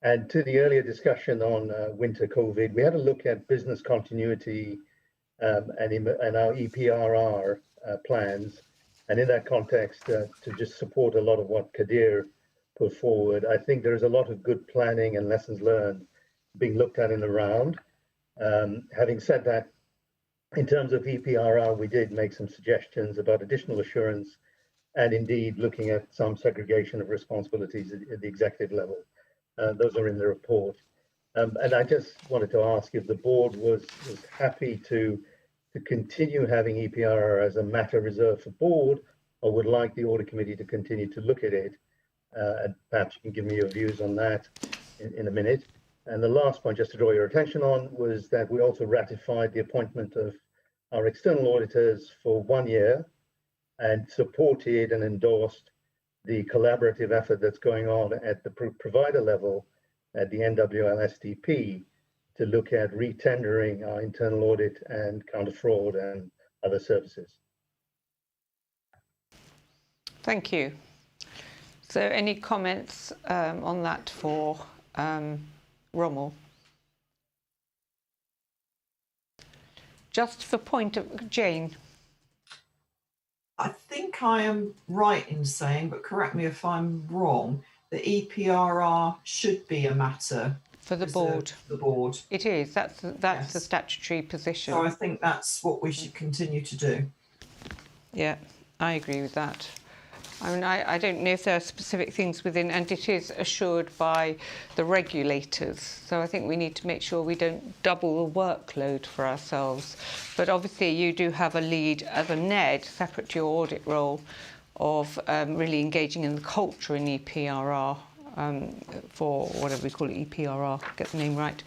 And to the earlier discussion on winter COVID, we had a look at business continuity and our EPRR plans. And in that context, to just support a lot of what Kadir put forward, I think there is a lot of good planning and lessons learned being looked at in the round. Having said that, in terms of EPRR, we did make some suggestions about additional assurance and indeed looking at some segregation of responsibilities at the executive level. Those are in the report. And I just wanted to ask if the board was happy to continue having EPRR as a matter reserved for board, or would like the Audit Committee to continue to look at it. And perhaps you can give me your views on that in a minute. And the last point, just to draw your attention on, was that we also ratified the appointment of our external auditors for 1 year and supported and endorsed the collaborative effort that's going on at the provider level at the NWL-SDP to look at retendering our internal audit and counter fraud and other services. Thank you. So any comments on that for Rommel? Just for point of Jane. I think I am right in saying, but correct me if I'm wrong, the EPRR should be a matter for the board. The board. It is. That's the statutory position. So I think that's what we should continue to do. Yeah, I agree with that. I mean, I don't know if there are specific things within, and it is assured by the regulators. So I think we need to make sure we don't double the workload for ourselves. But obviously you do have a lead as a NED, separate to your audit role, of really engaging in the culture in EPRR, for whatever we call it, EPRR, get the name right.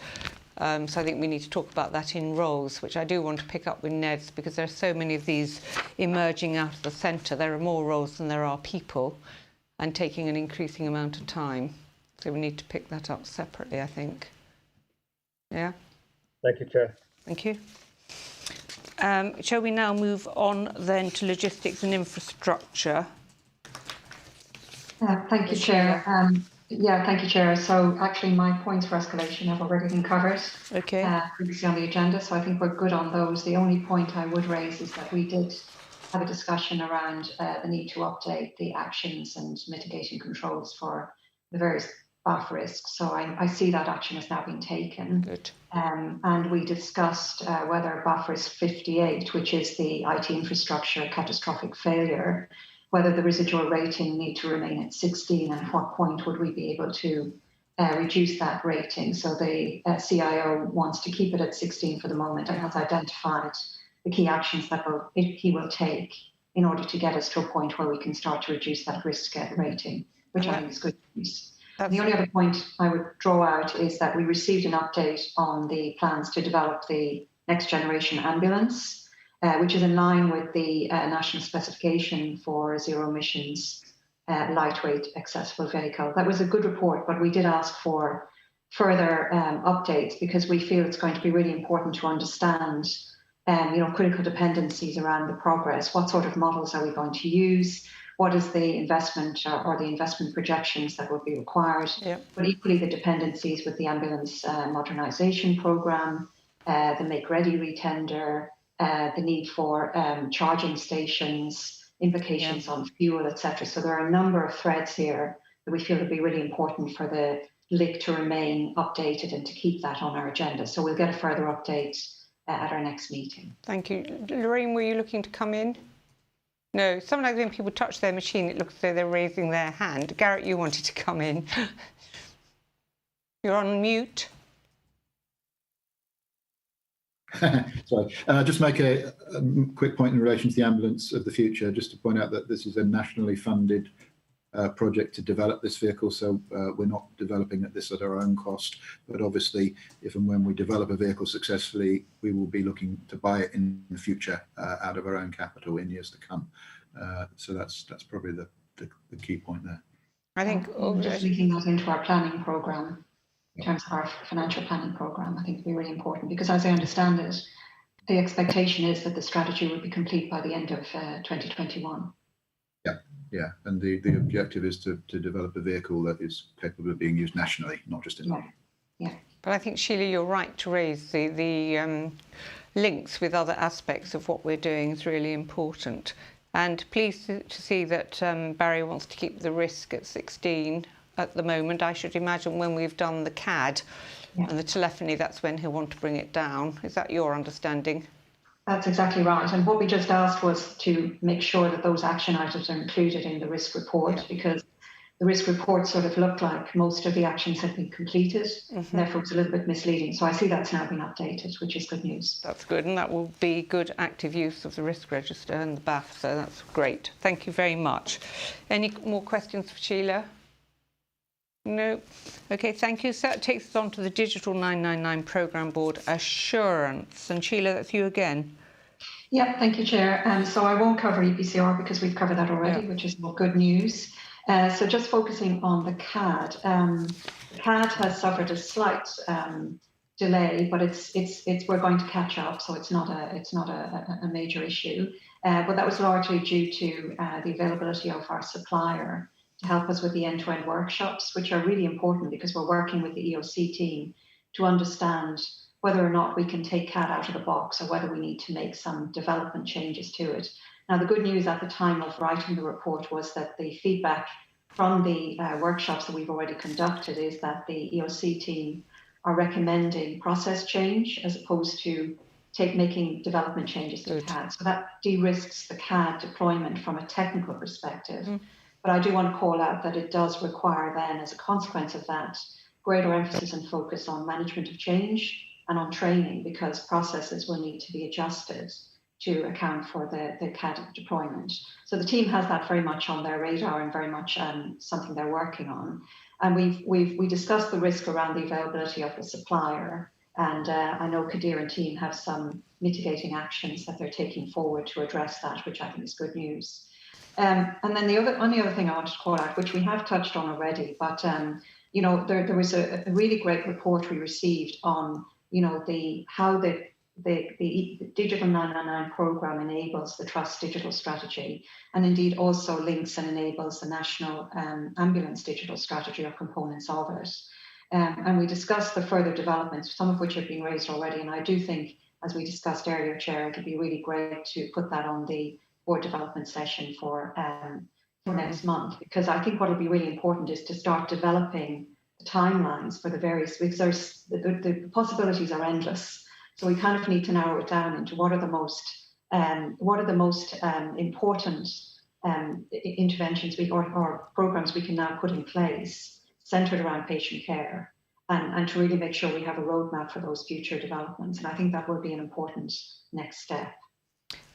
So I think we need to talk about that in roles, which I do want to pick up with NEDs, because there are so many of these emerging out of the centre. There are more roles than there are people, and taking an increasing amount of time. So we need to pick that up separately, I think. Yeah? Thank you, Chair. Thank you. Shall we now move on then to logistics and infrastructure? Thank you, Chair. Thank you, Chair. So actually my points for escalation have already been covered previously on the agenda, so I think we're good on those. The only point I would raise is that we did have a discussion around the need to update the actions and mitigating controls for the various BAF risks. So I see that action has now been taken. Good. And we discussed whether BAF risk 58, which is the IT infrastructure catastrophic failure, whether the residual rating need to remain at 16 and at what point would we be able to reduce that rating. So the CIO wants to keep it at 16 for the moment and has identified the key actions that he will take in order to get us to a point where we can start to reduce that risk rating, which I think is good news. The only other point I would draw out is that we received an update on the plans to develop the next generation ambulance, which is in line with the national specification for zero emissions lightweight accessible vehicle. That was a good report, but we did ask for further updates because we feel it's going to be really important to understand critical dependencies around the progress. What sort of models are we going to use? What is the investment or the investment projections that will be required? Yep. But equally the dependencies with the ambulance modernisation programme, the Make Ready retender, the need for charging stations, implications on fuel, etc. So there are a number of threads here that we feel would be really important for the LIC to remain updated and to keep that on our agenda. So we'll get a further update at our next meeting. Thank you. Lorraine, were you looking to come in? No, sometimes when people touch their machine, it looks as though they're raising their hand. Garrett, you wanted to come in. You're on mute. Sorry, just make a quick point in relation to the ambulance of the future, just to point out that this is a nationally funded project to develop this vehicle, so we're not developing this at our own cost, but obviously if and when we develop a vehicle successfully, we will be looking to buy it in the future out of our own capital in years to come. So that's probably the key point there. I think just linking that into our planning programme, in terms of our financial planning programme, I think would be really important because as I understand it, the expectation is that the strategy will be complete by the end of 2021. Yeah, and the objective is to develop a vehicle that is capable of being used nationally, not just in London. Yeah. But I think, Sheila, you're right to raise the links with other aspects of what we're doing is really important. And pleased to see that Barry wants to keep the risk at 16 at the moment. I should imagine when we've done the CAD and the telephony, that's when he'll want to bring it down. Is that your understanding? That's exactly right. And what we just asked was to make sure that those action items are included in the risk report because the risk report sort of looked like most of the actions had been completed, and therefore it's a little bit misleading. So I see that's now been updated, which is good news. That's good, and that will be good active use of the risk register and the BAF, so that's great. Thank you very much. Any more questions for Sheila? No. Okay, thank you. So that takes us on to the Digital 999 Programme Board Assurance. And Sheila, that's you again. Yeah, thank you, Chair. So I won't cover EPCR because we've covered that already, which is good news. So just focusing on the CAD. The CAD has suffered a slight delay, but we're going to catch up, so it's not a major issue. But that was largely due to the availability of our supplier to help us with the end-to-end workshops, which are really important because we're working with the EOC team to understand whether or not we can take CAD out of the box or whether we need to make some development changes to it. Now, the good news at the time of writing the report was that the feedback from the workshops that we've already conducted is that the EOC team are recommending process change as opposed to making development changes to CAD. So that de-risks the CAD deployment from a technical perspective. But I do want to call out that it does require then, as a consequence of that, greater emphasis and focus on management of change and on training because processes will need to be adjusted to account for the CAD deployment. So the team has that very much on their radar and very much something they're working on. And we discussed the risk around the availability of the supplier. And I know Pdr and team have some mitigating actions that they're taking forward to address that, which I think is good news. And then the only other thing I wanted to call out, which we have touched on already, but there was a really great report we received on how the Digital 999 programme enables the Trust digital strategy, and indeed also links and enables the National Ambulance digital strategy or components of it. And we discussed the further developments, some of which have been raised already, and I do think, as we discussed earlier, Chair, it would be really great to put that on the board development session for next month, because I think what will be really important is to start developing the timelines for the various, because the possibilities are endless. So we kind of need to narrow it down into what are the most important interventions or programs we can now put in place centered around patient care, and to really make sure we have a roadmap for those future developments. And I think that will be an important next step.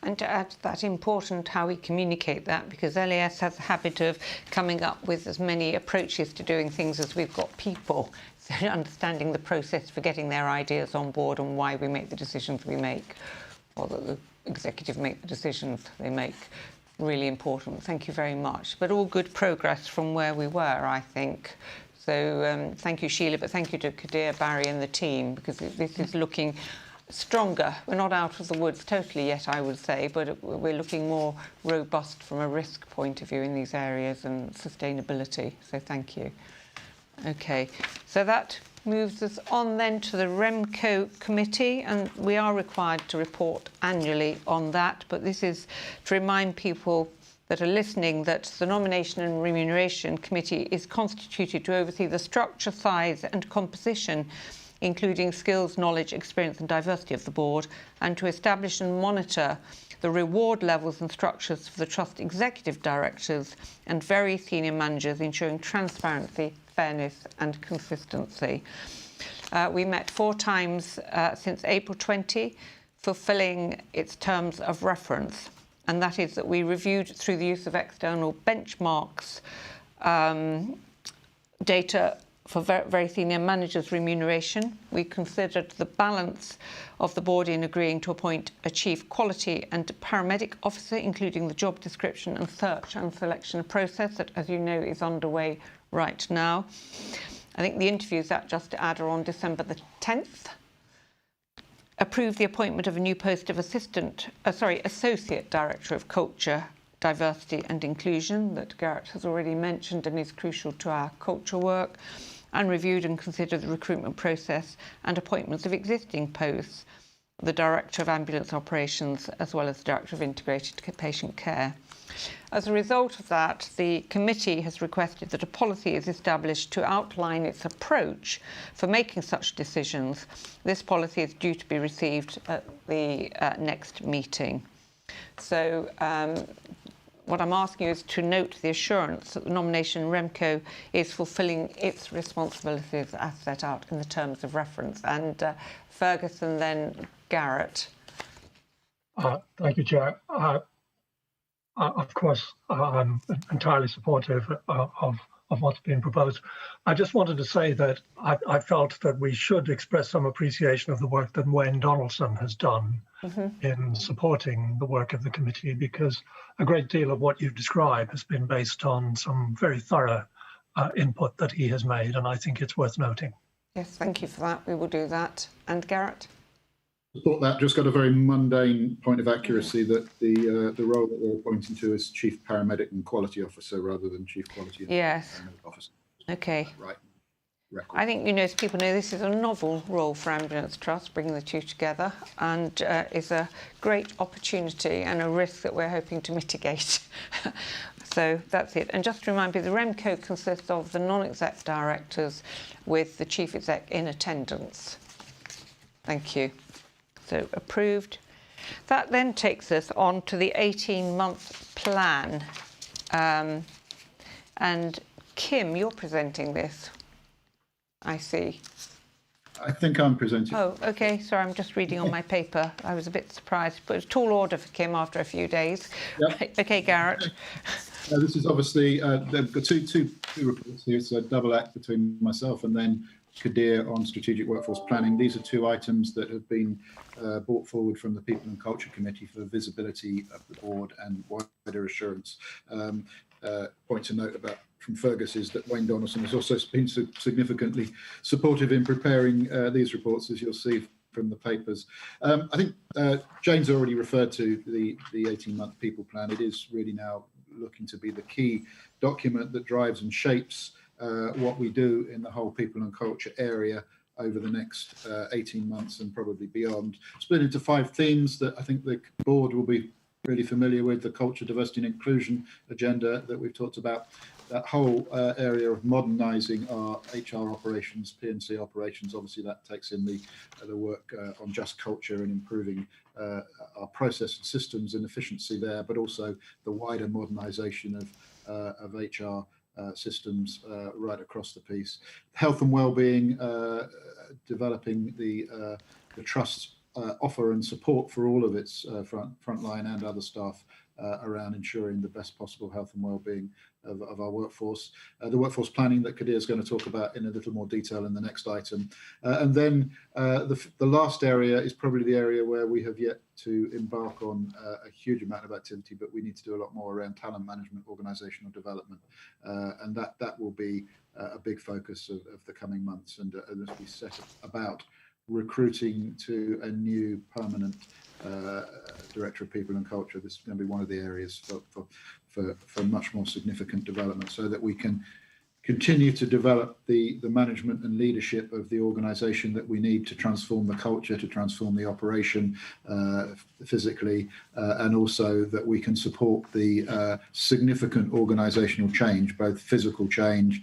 And to add to that, important how we communicate that, because LAS has a habit of coming up with as many approaches to doing things as we've got people. So understanding the process for getting their ideas on board and why we make the decisions we make, or that the executive make the decisions they make, really important. Thank you very much. But all good progress from where we were, I think. So thank you, Sheila, but thank you to Kadir, Barry and the team, because this is looking stronger. We're not out of the woods totally yet, I would say, but we're looking more robust from a risk point of view in these areas and sustainability. So thank you. Okay, so that moves us on then to the Remco Committee, and we are required to report annually on that, but this is to remind people that are listening that the Nomination and Remuneration Committee is constituted to oversee the structure, size and composition, including skills, knowledge, experience and diversity of the board, and to establish and monitor the reward levels and structures for the Trust executive directors and very senior managers, ensuring transparency, fairness and consistency. We met 4 times since April 20, fulfilling its terms of reference, and that is that we reviewed through the use of external benchmarks data for very senior managers' remuneration. We considered the balance of the board in agreeing to appoint a chief quality and paramedic officer, including the job description and search and selection process that, as you know, is underway right now. I think the interviews that, just to add, are on December the 10th. Approved the appointment of a new post of Associate Director of Culture, Diversity and Inclusion that Garrett has already mentioned and is crucial to our culture work, and reviewed and considered the recruitment process and appointments of existing posts, the Director of Ambulance Operations as well as the Director of Integrated Patient Care. As a result of that, the committee has requested that a policy is established to outline its approach for making such decisions. This policy is due to be received at the next meeting. So what I'm asking you is to note the assurance that the nomination Remco is fulfilling its responsibilities as set out in the terms of reference. And Ferguson, then Garrett. Thank you, Chair. Of course, I'm entirely supportive of what's being proposed. I just wanted to say that I felt that we should express some appreciation of the work that Wayne Donaldson has done in supporting the work of the committee, because a great deal of what you've described has been based on some very thorough input that he has made, and I think it's worth noting. Yes, thank you for that. We will do that. And Garrett? Support that. Just got a very mundane point of accuracy that the role that we're appointing to is Chief Paramedic and Quality Officer rather than Chief Quality and Paramedic Officer. Okay. Right. Record. I think, as people know, this is a novel role for Ambulance Trust, bringing the two together, and is a great opportunity and a risk that we're hoping to mitigate. So that's it. And just to remind you, the Remco consists of the non-exec directors with the chief exec in attendance. Thank you. So approved. That then takes us on to the 18-month plan. And Kim, you're presenting this, I see. I think I'm presenting. Oh, okay. Sorry, I'm just reading on my paper. I was a bit surprised, but it's tall order for Kim after a few days. Yep. Right. Okay, Garrett. This is obviously, they've got two reports here, so a double act between myself and then Kadir on strategic workforce planning. These are 2 items that have been brought forward from the People and Culture Committee for visibility of the board and wider assurance. Point to note about from Fergus is that Wayne Donaldson has also been significantly supportive in preparing these reports, as you'll see from the papers. I think Jane's already referred to the 18-month people plan. It is really now looking to be the key document that drives and shapes what we do in the whole people and culture area over the next 18 months and probably beyond. Split into 5 themes that I think the board will be really familiar with, the culture, diversity and inclusion agenda that we've talked about, that whole area of modernising our HR operations, P&C operations. Obviously, that takes in the work on just culture and improving our process and systems and efficiency there, but also the wider modernisation of HR systems right across the piece. Health and well-being, developing the trust offer and support for all of its frontline and other staff around ensuring the best possible health and well-being of our workforce. The workforce planning that Kadir is going to talk about in a little more detail in the next item. And then the last area is probably the area where we have yet to embark on a huge amount of activity, but we need to do a lot more around talent management, organisational development, and that will be a big focus of the coming months. And as we set about recruiting to a new permanent Director of People and Culture, this is going to be one of the areas for much more significant development, so that we can continue to develop the management and leadership of the organisation that we need to transform the culture, to transform the operation physically, and also that we can support the significant organisational change, both physical change,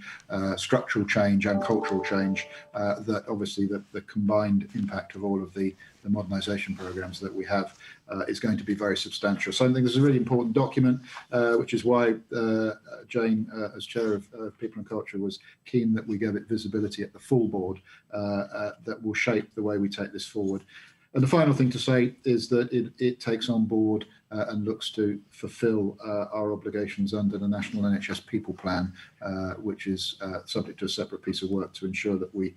structural change and cultural change, that obviously the combined impact of all of the modernisation programmes that we have is going to be very substantial. So I think this is a really important document, which is why Jane, as Chair of People and Culture, was keen that we give it visibility at the full board that will shape the way we take this forward. And the final thing to say is that it takes on board and looks to fulfil our obligations under the National NHS People Plan, which is subject to a separate piece of work to ensure that we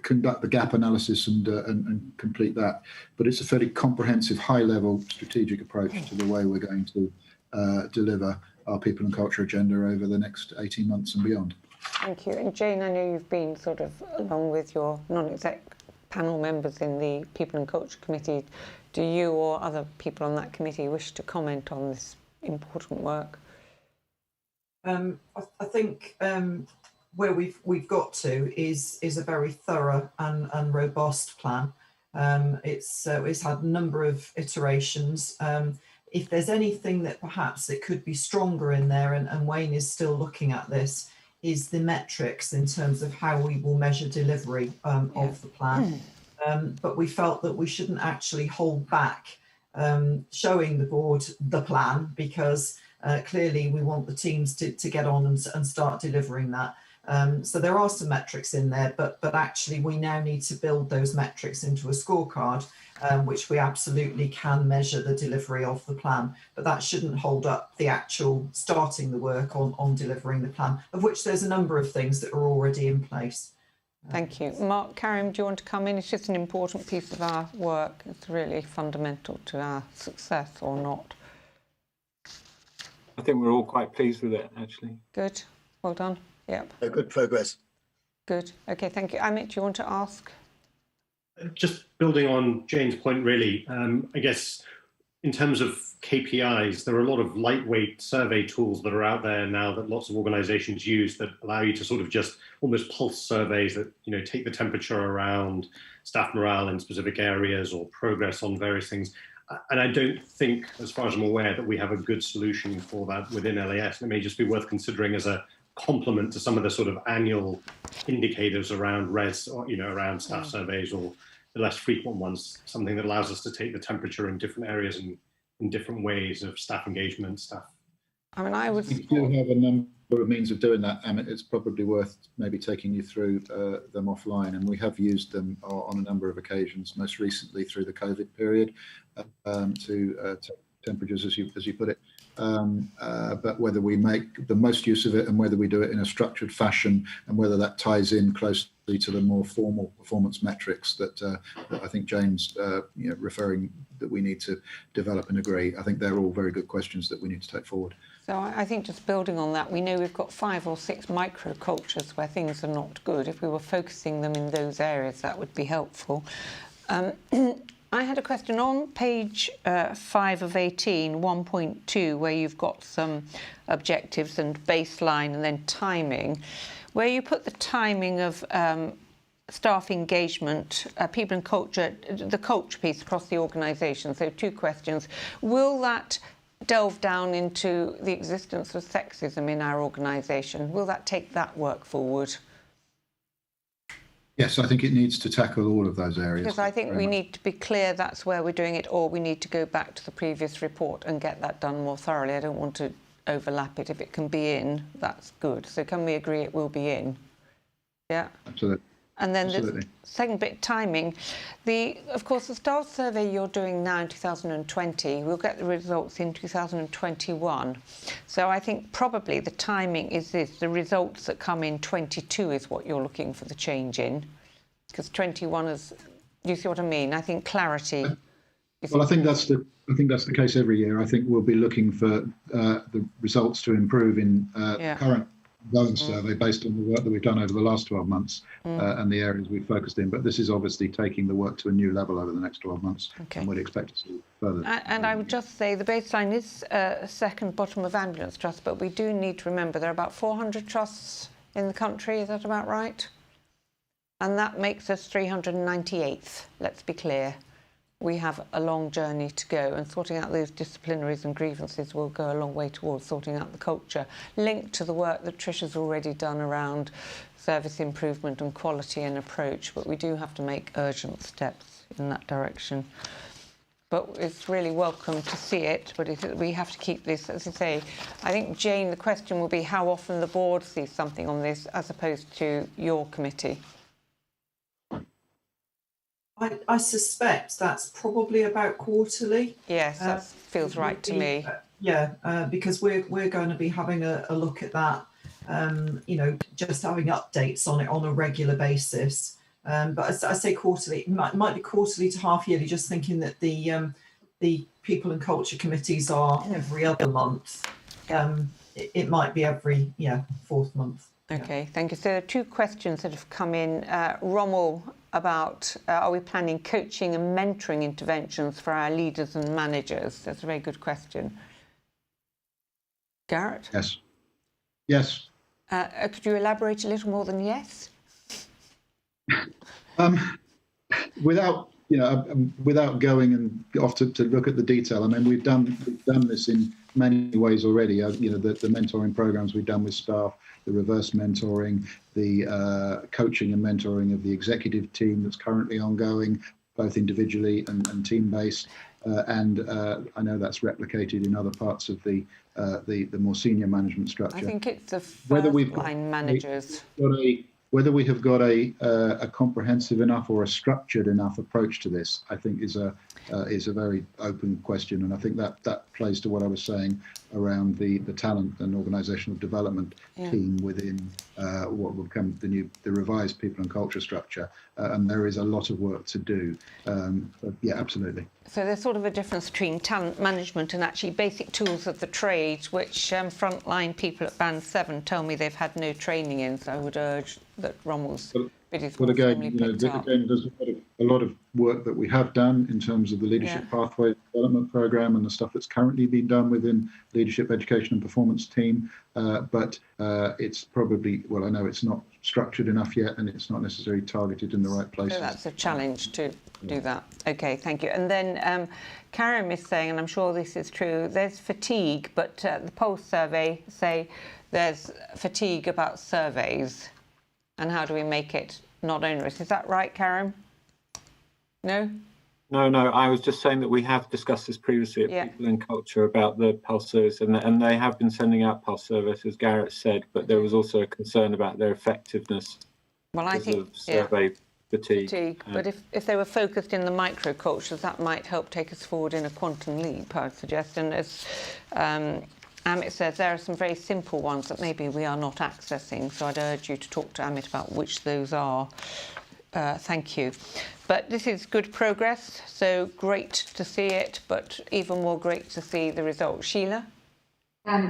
conduct the gap analysis and complete that. But it's a fairly comprehensive, high-level strategic approach to the way we're going to deliver our People and Culture agenda over the next 18 months and beyond. Thank you. And Jane, I know you've been sort of, along with your non-exec panel members in the People and Culture Committee, do you or other people on that committee wish to comment on this important work? I think where we've got to is a very thorough and robust plan. It's had a number of iterations. If there's anything that perhaps it could be stronger in there, and Wayne is still looking at this, is the metrics in terms of how we will measure delivery of the plan. But we felt that we shouldn't actually hold back showing the board the plan, because clearly we want the teams to get on and start delivering that. So there are some metrics in there, but actually we now need to build those metrics into a scorecard, which we absolutely can measure the delivery of the plan. But that shouldn't hold up the actual starting the work on delivering the plan, of which there's a number of things that are already in place. Thank you. Mark, Karim, do you want to come in? It's just an important piece of our work. It's really fundamental to our success, or not. I think we're all quite pleased with it, actually. Good. Well done. Yep. Good progress. Good. Okay, thank you. Amit, do you want to ask? Just building on Jane's point, really, I guess in terms of KPIs, there are a lot of lightweight survey tools that are out there now that lots of organizations use that allow you to sort of just almost pulse surveys that, you know, take the temperature around staff morale in specific areas or progress on various things. And I don't think, as far as I'm aware, that we have a good solution for that within LAS. It may just be worth considering as a complement to some of the sort of annual indicators around RES, or, you know, around staff surveys, or the less frequent ones, something that allows us to take the temperature in different areas and in different ways of staff engagement, staff. I mean, We do have a number of means of doing that, and it's probably worth maybe taking you through them offline. And we have used them on a number of occasions, most recently through the COVID period, to temperatures, as you put it. But whether we make the most use of it and whether we do it in a structured fashion, and whether that ties in closely to the more formal performance metrics that I think Jane's referring, that we need to develop and agree. I think they're all very good questions that we need to take forward. So I think just building on that, we know we've got 5 or 6 microcultures where things are not good. If we were focusing them in those areas, that would be helpful. I had a question on page 5 of 18, 1.2, where you've got some objectives and baseline and then timing, where you put the timing of staff engagement, people and culture, the culture piece across the organisation. So 2 questions. Will that delve down into the existence of sexism in our organisation? Will that take that work forward? Yes, I think it needs to tackle all of those areas. Because I think we need to be clear that's where we're doing it, or we need to go back to the previous report and get that done more thoroughly. I don't want to overlap it. If it can be in, that's good. So can we agree it will be in? Yeah. Absolutely. And then Absolutely. the second bit, timing. Of course, the staff survey you're doing now in 2020, we'll get the results in 2021. So I think probably the timing is this. The results that come in 22 is what you're looking for the change in. Because 21 is, you see what I mean? I think clarity. Well, I think that's the case every year. I think we'll be looking for the results to improve in current going survey based on the work that we've done over the last 12 months and the areas we've focused in. But this is obviously taking the work to a new level over the next 12 months, and we'd expect to see further. And I would just say the baseline is second bottom of ambulance trust, but we do need to remember there are about 400 trusts in the country. Is that about right? And that makes us 398th. Let's be clear. We have a long journey to go, and sorting out those disciplinaries and grievances will go a long way towards sorting out the culture, linked to the work that Trisha's already done around service improvement and quality and approach. But we do have to make urgent steps in that direction. But it's really welcome to see it, but we have to keep this, as I say. I think, Jane, the question will be how often the board sees something on this as opposed to your committee. I suspect that's probably about quarterly. Yes, that feels right to me. Because we're going to be having a look at that, just having updates on it on a regular basis. But as I say quarterly, it might be quarterly to half yearly, just thinking that the People and Culture committees are every other month. It might be every, 4th month. Okay, thank you. So there are 2 questions that have come in. Rommel, about are we planning coaching and mentoring interventions for our leaders and managers? That's a very good question. Garrett? Yes. Yes. Could you elaborate a little more than yes? Without going and off to look at the detail, I mean, we've done this in many ways already. The mentoring programs we've done with staff, the reverse mentoring, the coaching and mentoring of the executive team that's currently ongoing, both individually and team-based. And I know that's replicated in other parts of the more senior management structure. I think it's the first-line managers. Whether we have got a comprehensive enough or a structured enough approach to this, I think is a very open question, and I think that plays to what I was saying around the talent and organisational development team within what will become the revised People and Culture structure, and there is a lot of work to do. But yeah, absolutely. So there's sort of a difference between talent management and actually basic tools of the trade, which frontline people at Band 7 tell me they've had no training in. So I would urge that Rommel's bit is more firmly picked up. Again, there's a lot of work that we have done in terms of the Leadership Pathway Development Programme and the stuff that's currently being done within Leadership Education and Performance team. But it's probably, I know it's not structured enough yet, and it's not necessarily targeted in the right places. So that's a challenge to do that. Okay, thank you. And then Karen is saying, and I'm sure this is true, there's fatigue, but the Pulse survey say there's fatigue about surveys. And how do we make it not onerous? Is that right, Karen? No? No, I was just saying that we have discussed this previously at People and Culture about the Pulse service, and they have been sending out Pulse service, as Garrett said, but there was also a concern about their effectiveness. Well, I think survey fatigue. But if they were focused in the micro cultures, that might help take us forward in a quantum leap, I would suggest. And as Amit says, there are some very simple ones that maybe we are not accessing, so I'd urge you to talk to Amit about which those are. Thank you. But this is good progress, so great to see it, but even more great to see the results. Sheila?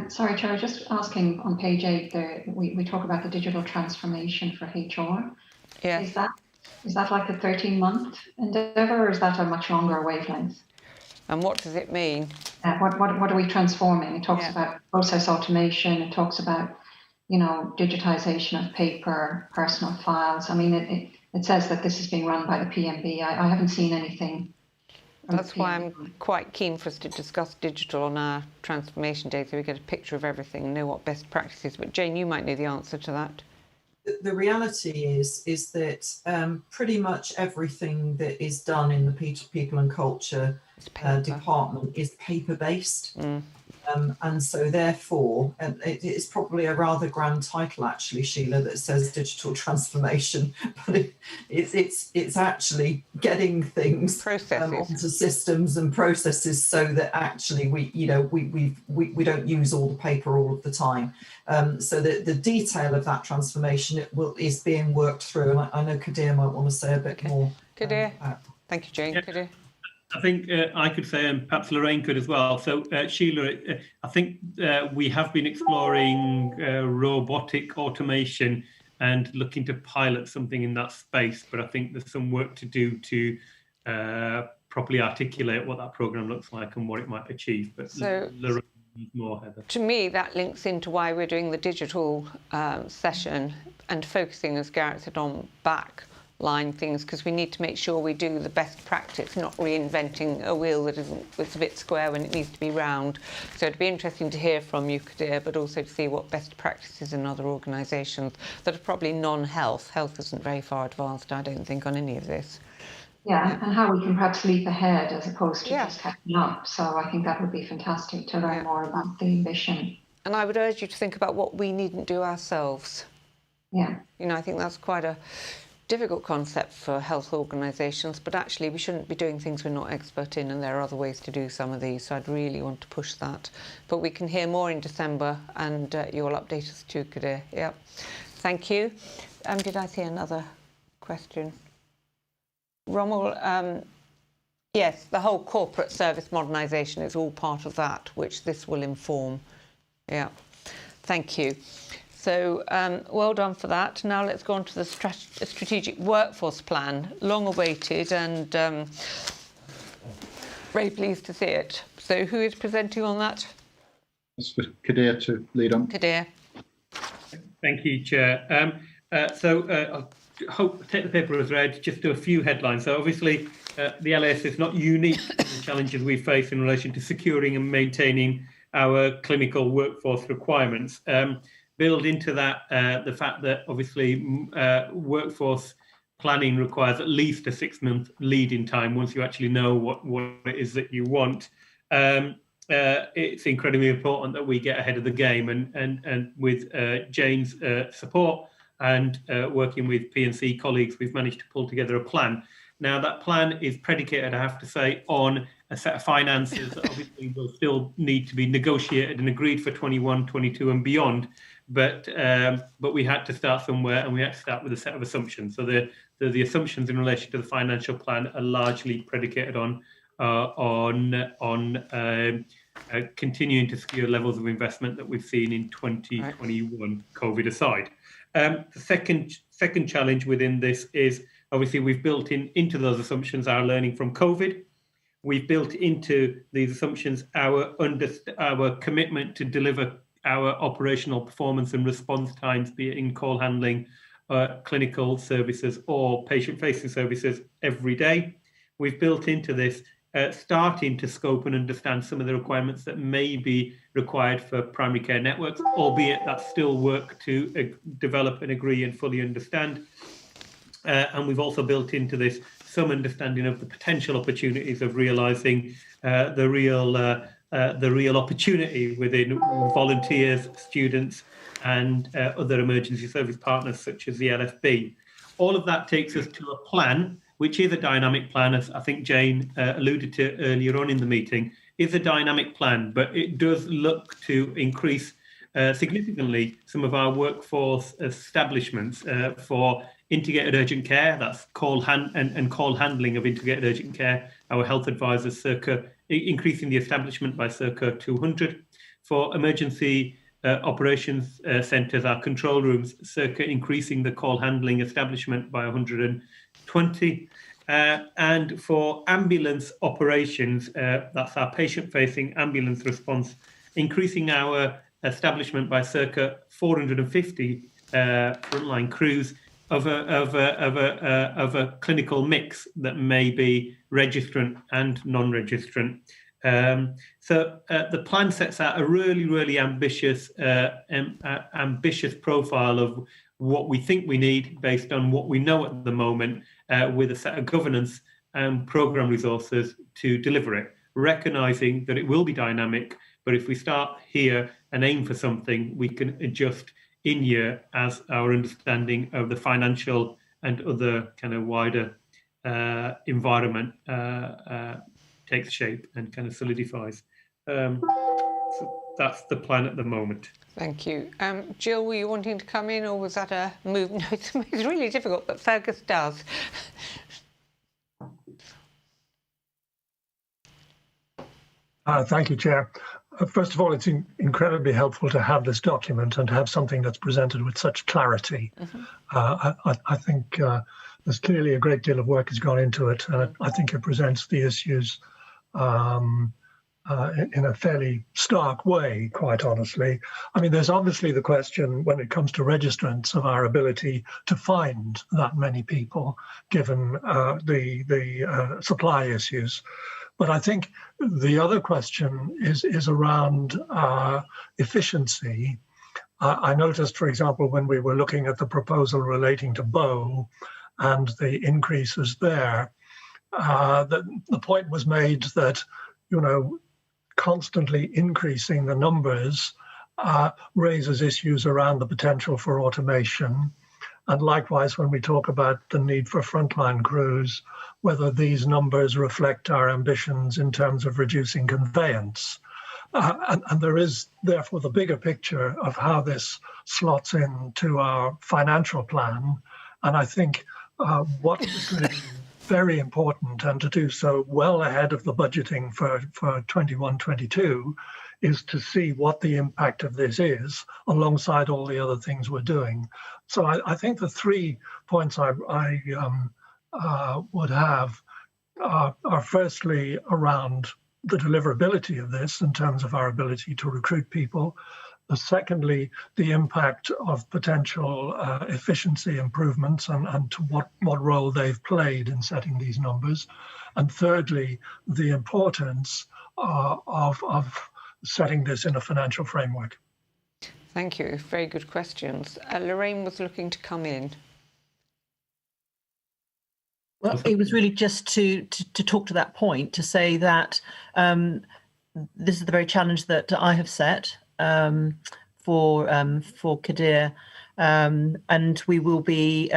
Sorry, Chair, just asking on page 8, we talk about the digital transformation for HR. Yes. Is that like a 13-month endeavour, or is that a much longer wavelength? And what does it mean? What are we transforming? It talks about process automation. It talks about, digitisation of paper, personal files. I mean, it says that this is being run by the PMB. I haven't seen anything. That's why I'm quite keen for us to discuss digital on our transformation day, so we get a picture of everything and know what best practices. But Jane, you might know the answer to that. The reality is that pretty much everything that is done in the people and culture department is paper based. And so therefore, it's probably a rather grand title actually, Sheila, that says digital transformation, but it's actually getting things onto systems and processes so that actually we don't use all the paper all of the time. So the detail of that transformation is being worked through, and I know Kadir might want to say a bit more. Kadir, thank you, Jane. Yeah. Kadir. I think I could say, and perhaps Lorraine could as well. So, Sheila, I think we have been exploring robotic automation and looking to pilot something in that space. But I think there's some work to do to properly articulate what that programme looks like and what it might achieve. But So, Lorraine needs more, Heather. To me, that links into why we're doing the digital session and focusing, as Garrett said, on backline things, because we need to make sure we do the best practice, not reinventing a wheel that it's a bit square when it needs to be round. So it'd be interesting to hear from you, Kadir, but also to see what best practices in other organisations that are probably non-health. Health isn't very far advanced, I don't think, on any of this. Yeah, and how we can perhaps leap ahead as opposed to just catching up. So I think that would be fantastic to learn more about the ambition. And I would urge you to think about what we needn't do ourselves. Yeah. You know, I think that's quite a difficult concept for health organisations, but actually we shouldn't be doing things we're not expert in, and there are other ways to do some of these, so I'd really want to push that. But we can hear more in December, and you'll update us too, Kadir. Yep. Thank you. Did I see another question? Rommel, yes, the whole corporate service modernisation is all part of that, which this will inform. Yeah, thank you. So well done for that. Now let's go on to the strategic workforce plan, long awaited, and very pleased to see it. So who is presenting on that? It's for Kadir to lead on. Kadir. Thank you, Chair. I'll take the paper as read, just do a few headlines. So obviously the LAS is not unique to the challenges we face in relation to securing and maintaining our clinical workforce requirements. Build into that the fact that obviously workforce planning requires at least a 6-month lead-in time once you actually know what it is that you want. It's incredibly important that we get ahead of the game, and with Jane's support and working with P&C colleagues, we've managed to pull together a plan. Now, that plan is predicated, I have to say, on a set of finances that obviously will still need to be negotiated and agreed for 21, 22 and beyond. But we had to start somewhere, and we had to start with a set of assumptions. So the assumptions in relation to the financial plan are largely predicated on continuing to secure levels of investment that we've seen in 2021, COVID aside. The second challenge within this is obviously we've built into those assumptions our learning from COVID. We've built into these assumptions our commitment to deliver our operational performance and response times, be it in call handling, clinical services or patient-facing services every day. We've built into this starting to scope and understand some of the requirements that may be required for primary care networks, albeit that's still work to develop and agree and fully understand. And we've also built into this some understanding of the potential opportunities of realising the real opportunity within volunteers, students, and other emergency service partners such as the LFB. All of that takes us to a plan, which is a dynamic plan, as I think Jane alluded to earlier on in the meeting, is a dynamic plan, but it does look to increase significantly some of our workforce establishments for integrated urgent care, that's call handling of integrated urgent care, our health advisors increasing the establishment by circa 200. For emergency operations centres, our control rooms, circa increasing the call handling establishment by 120. And for ambulance operations, that's our patient-facing ambulance response, increasing our establishment by circa 450 frontline crews, of a clinical mix that may be registrant and non-registrant. So the plan sets out a really ambitious profile of what we think we need based on what we know at the moment, with a set of governance and program resources to deliver it, recognizing that it will be dynamic, but if we start here and aim for something, we can adjust in year as our understanding of the financial and other kind of wider environment takes shape and kind of solidifies. So that's the plan at the moment. Thank you. Jill, were you wanting to come in, or was that a move? No, it's really difficult, but Fergus does. Thank you, Chair. First of all, it's incredibly helpful to have this document and to have something that's presented with such clarity. I think there's clearly a great deal of work has gone into it, and I think it presents the issues in a fairly stark way, quite honestly. I mean, there's obviously the question when it comes to registrants of our ability to find that many people, given the supply issues. But I think the other question is around efficiency. I noticed, for example, when we were looking at the proposal relating to Bow and the increases there, that the point was made that, you know, constantly increasing the numbers raises issues around the potential for automation. And likewise, when we talk about the need for frontline crews, whether these numbers reflect our ambitions in terms of reducing conveyance. And there is therefore the bigger picture of how this slots into our financial plan. And I think what is going to be very important, and to do so well ahead of the budgeting for 21-22, is to see what the impact of this is alongside all the other things we're doing. So I think the 3 points I would have are firstly around the deliverability of this in terms of our ability to recruit people. Secondly, the impact of potential efficiency improvements and to what role they've played in setting these numbers. And thirdly, the importance of setting this in a financial framework. Thank you. Very good questions. Lorraine was looking to come in. Well, it was really just to talk to that point, to say that this is the very challenge that I have set for Pdr, and we will be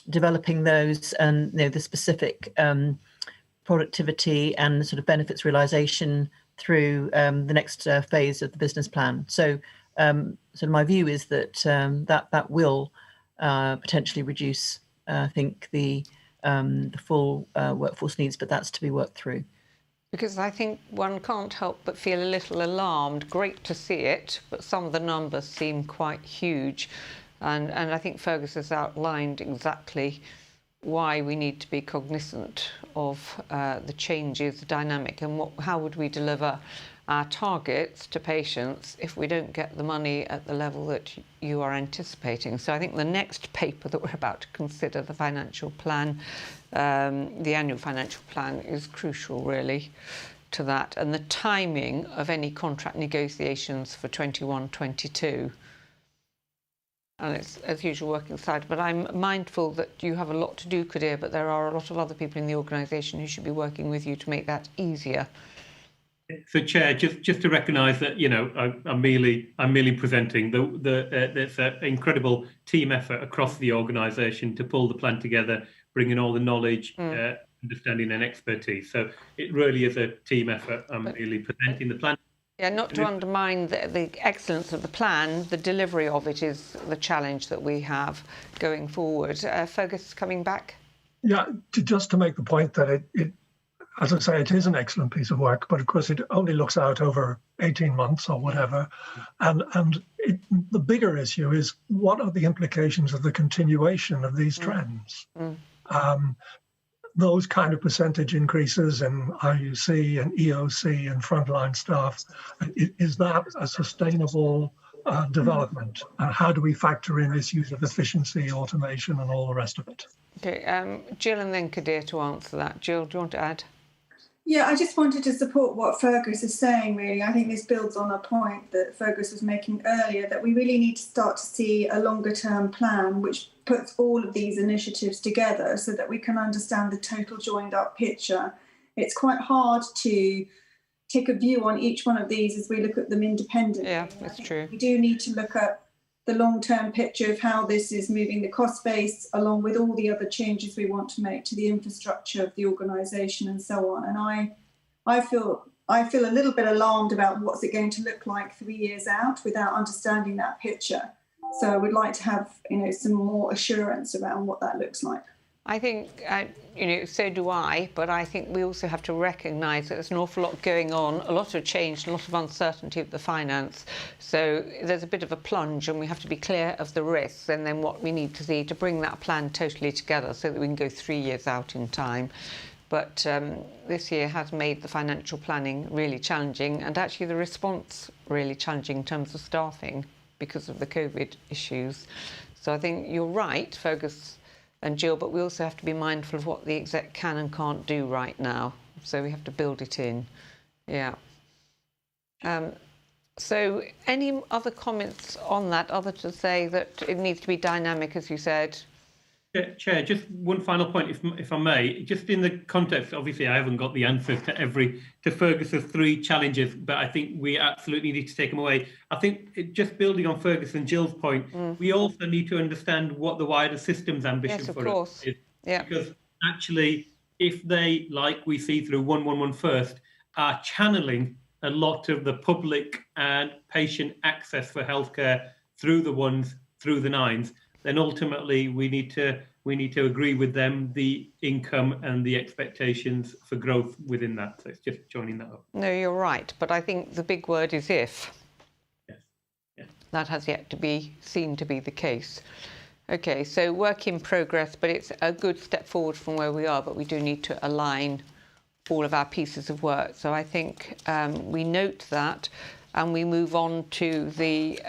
developing those and the specific productivity and sort of benefits realisation through the next phase of the business plan. So my view is that that will potentially reduce, I think, the full workforce needs, but that's to be worked through. Because I think one can't help but feel a little alarmed. Great to see it, but some of the numbers seem quite huge. And I think Fergus has outlined exactly why we need to be cognizant of the changes, the dynamic, and how would we deliver our targets to patients if we don't get the money at the level that you are anticipating. So I think the next paper that we're about to consider, the financial plan, the annual financial plan, is crucial really to that, and the timing of any contract negotiations for 21-22. And it's, as usual, working aside, but I'm mindful that you have a lot to do, Pdr, but there are a lot of other people in the organisation who should be working with you to make that easier. So, Chair, just to recognise that, you know, I'm merely presenting. There's an incredible team effort across the organisation to pull the plan together, bringing all the knowledge, understanding, and expertise. So it really is a team effort. I'm merely presenting the plan. Yeah, not to undermine the excellence of the plan, the delivery of it is the challenge that we have going forward. Fergus, coming back? Yeah, just to make the point that it, as I say, it is an excellent piece of work, but of course it only looks out over 18 months or whatever. And the bigger issue is, what are the implications of the continuation of these trends? Those kind of percentage increases in IUC and EOC and frontline staff, is that a sustainable development, and how do we factor in issues of efficiency, automation, and all the rest of it? Okay, Jill and then Kadir to answer that. Jill, do you want to add? Yeah, I just wanted to support what Fergus is saying, really. I think this builds on a point that Fergus was making earlier, that we really need to start to see a longer term plan which puts all of these initiatives together so that we can understand the total joined up picture. It's quite hard to take a view on each one of these as we look at them independently. Yeah, that's true. We do need to look at the long-term picture of how this is moving the cost base along with all the other changes we want to make to the infrastructure of the organisation and so on. And I feel a little bit alarmed about what's it going to look like 3 years out without understanding that picture. So I would like to have, some more assurance around what that looks like. I think, so do I, but I think we also have to recognise that there's an awful lot going on, a lot of change, a lot of uncertainty of the finance. So there's a bit of a plunge and we have to be clear of the risks and then what we need to see to bring that plan totally together so that we can go 3 years out in time. But this year has made the financial planning really challenging and actually the response really challenging in terms of staffing because of the COVID issues. So I think you're right, Fergus and Jill, but we also have to be mindful of what the exec can and can't do right now. So we have to build it in. Yeah. So any other comments on that, other to say that it needs to be dynamic, as you said? Chair, just one final point, if I may, just in the context, obviously I haven't got the answers to Fergus's 3 challenges, but I think we absolutely need to take them away. I think just building on Fergus and Jill's point, we also need to understand what the wider systems ambition for us is. Yeah. Because actually, if they, like we see through 111 First, are channeling a lot of the public and patient access for healthcare through the ones, through the nines, then ultimately we need to agree with them the income and the expectations for growth within that. So it's just joining that up. No, you're right, but I think the big word is if. Yes. Yeah. That has yet to be seen to be the case. Okay, so work in progress, but it's a good step forward from where we are, but we do need to align all of our pieces of work. So I think we note that and we move on to the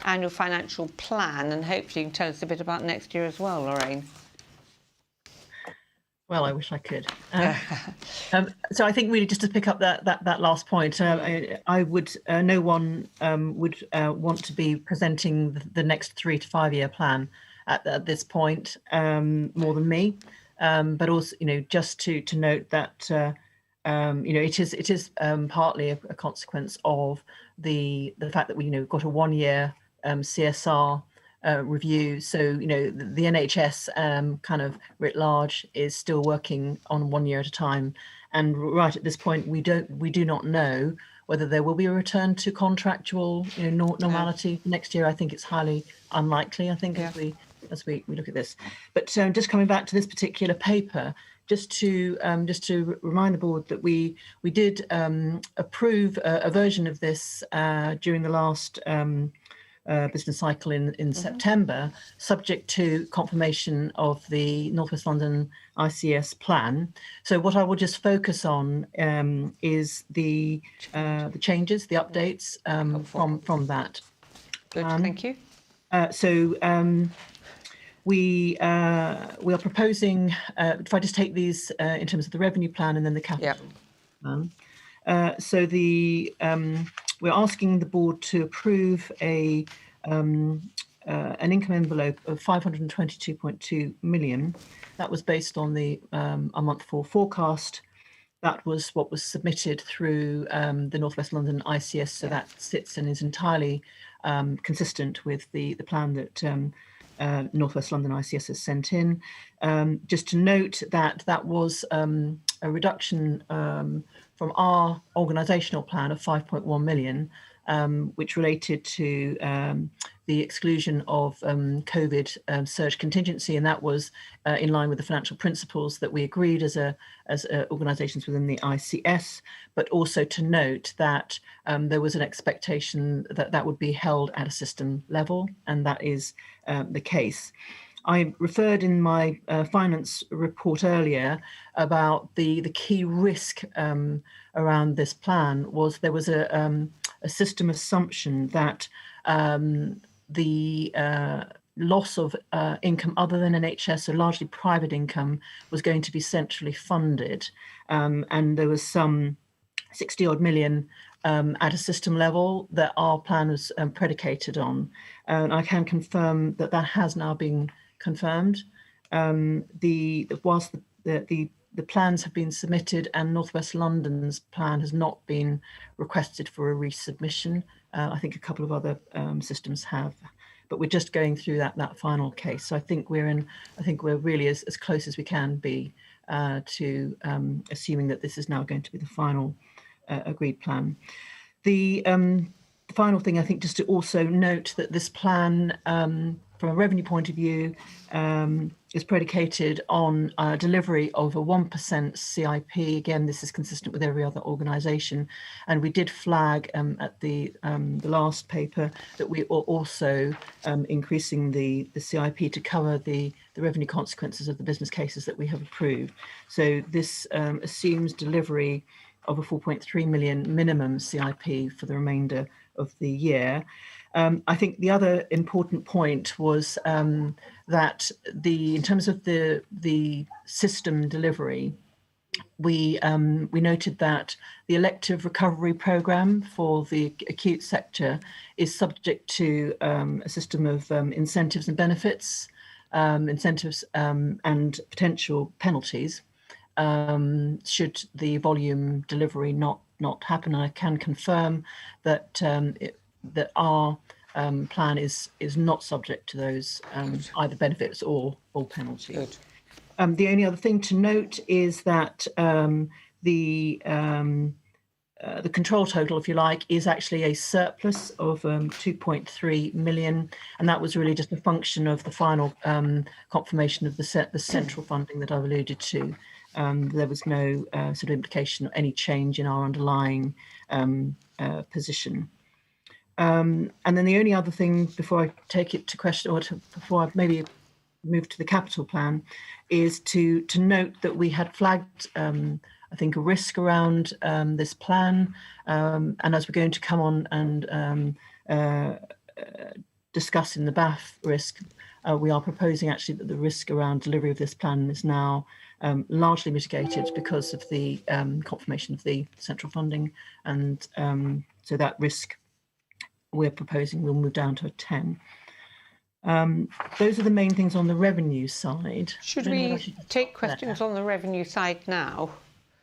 annual financial plan, and hopefully you can tell us a bit about next year as well, Lorraine. Well, I wish I could. So I think really just to pick up that last point, I would no one would want to be presenting the next 3 to 5 year plan at this point more than me, but also just to note that it is partly a consequence of the fact that we've got a 1 year CSR review. So, the NHS kind of writ large is still working on 1 year at a time. And right at this point, we do not know whether there will be a return to contractual normality next year. I think it's highly unlikely, I think, as we look at this. But just coming back to this particular paper, just to remind the board that we did approve a version of this during the last business cycle in September, subject to confirmation of the North West London ICS plan. So what I will just focus on is the changes, the updates from that. Good, thank you. We are proposing, if I just take these in terms of the revenue plan and then the capital plan. We're asking the board to approve an income envelope of 522.2 million. That was based on the a month 4 forecast. That was what was submitted through the North West London ICS. So that sits and is entirely consistent with the plan that North West London ICS has sent in. Just to note that was a reduction from our organisational plan of 5.1 million, which related to the exclusion of COVID surge contingency, and that was in line with the financial principles that we agreed as organisations within the ICS, but also to note that there was an expectation that would be held at a system level, and that is the case. I referred in my finance report earlier about the key risk around this plan was there was a a system assumption that the loss of income other than NHS, so largely private income, was going to be centrally funded. And there was some 60 odd million at a system level that our plan was predicated on. And I can confirm that that has now been confirmed. Whilst the plans have been submitted and North West London's plan has not been requested for a resubmission, I think a couple of other systems have. But we're just going through that final case. So I think we're really as close as we can be to assuming that this is now going to be the final agreed plan. The final thing, I think, just to also note that this plan, from a revenue point of view, is predicated on delivery of a 1% CIP. Again, this is consistent with every other organisation. And we did flag at the last paper that we are also increasing the CIP to cover the revenue consequences of the business cases that we have approved. So this assumes delivery of a 4.3 million minimum CIP for the remainder of the year. I think the other important point was that in terms of the system delivery, we noted that the elective recovery programme for the acute sector is subject to a system of incentives and benefits, and potential penalties should the volume delivery not happen. And I can confirm that that our plan is not subject to those either benefits or penalties. The only other thing to note is that the control total, if you like, is actually a surplus of 2.3 million, and that was really just a function of the final confirmation of the central funding that I've alluded to. There was no sort of implication of any change in our underlying position. And then the only other thing before I take it to question, or before I maybe move to the capital plan, is to note that we had flagged, I think, a risk around this plan. And as we're going to come on and discuss in the BAF risk, we are proposing actually that the risk around delivery of this plan is now largely mitigated because of the confirmation of the central funding. And so that risk we're proposing will move down to a 10. Those are the main things on the revenue side. Should we take questions on the revenue side now?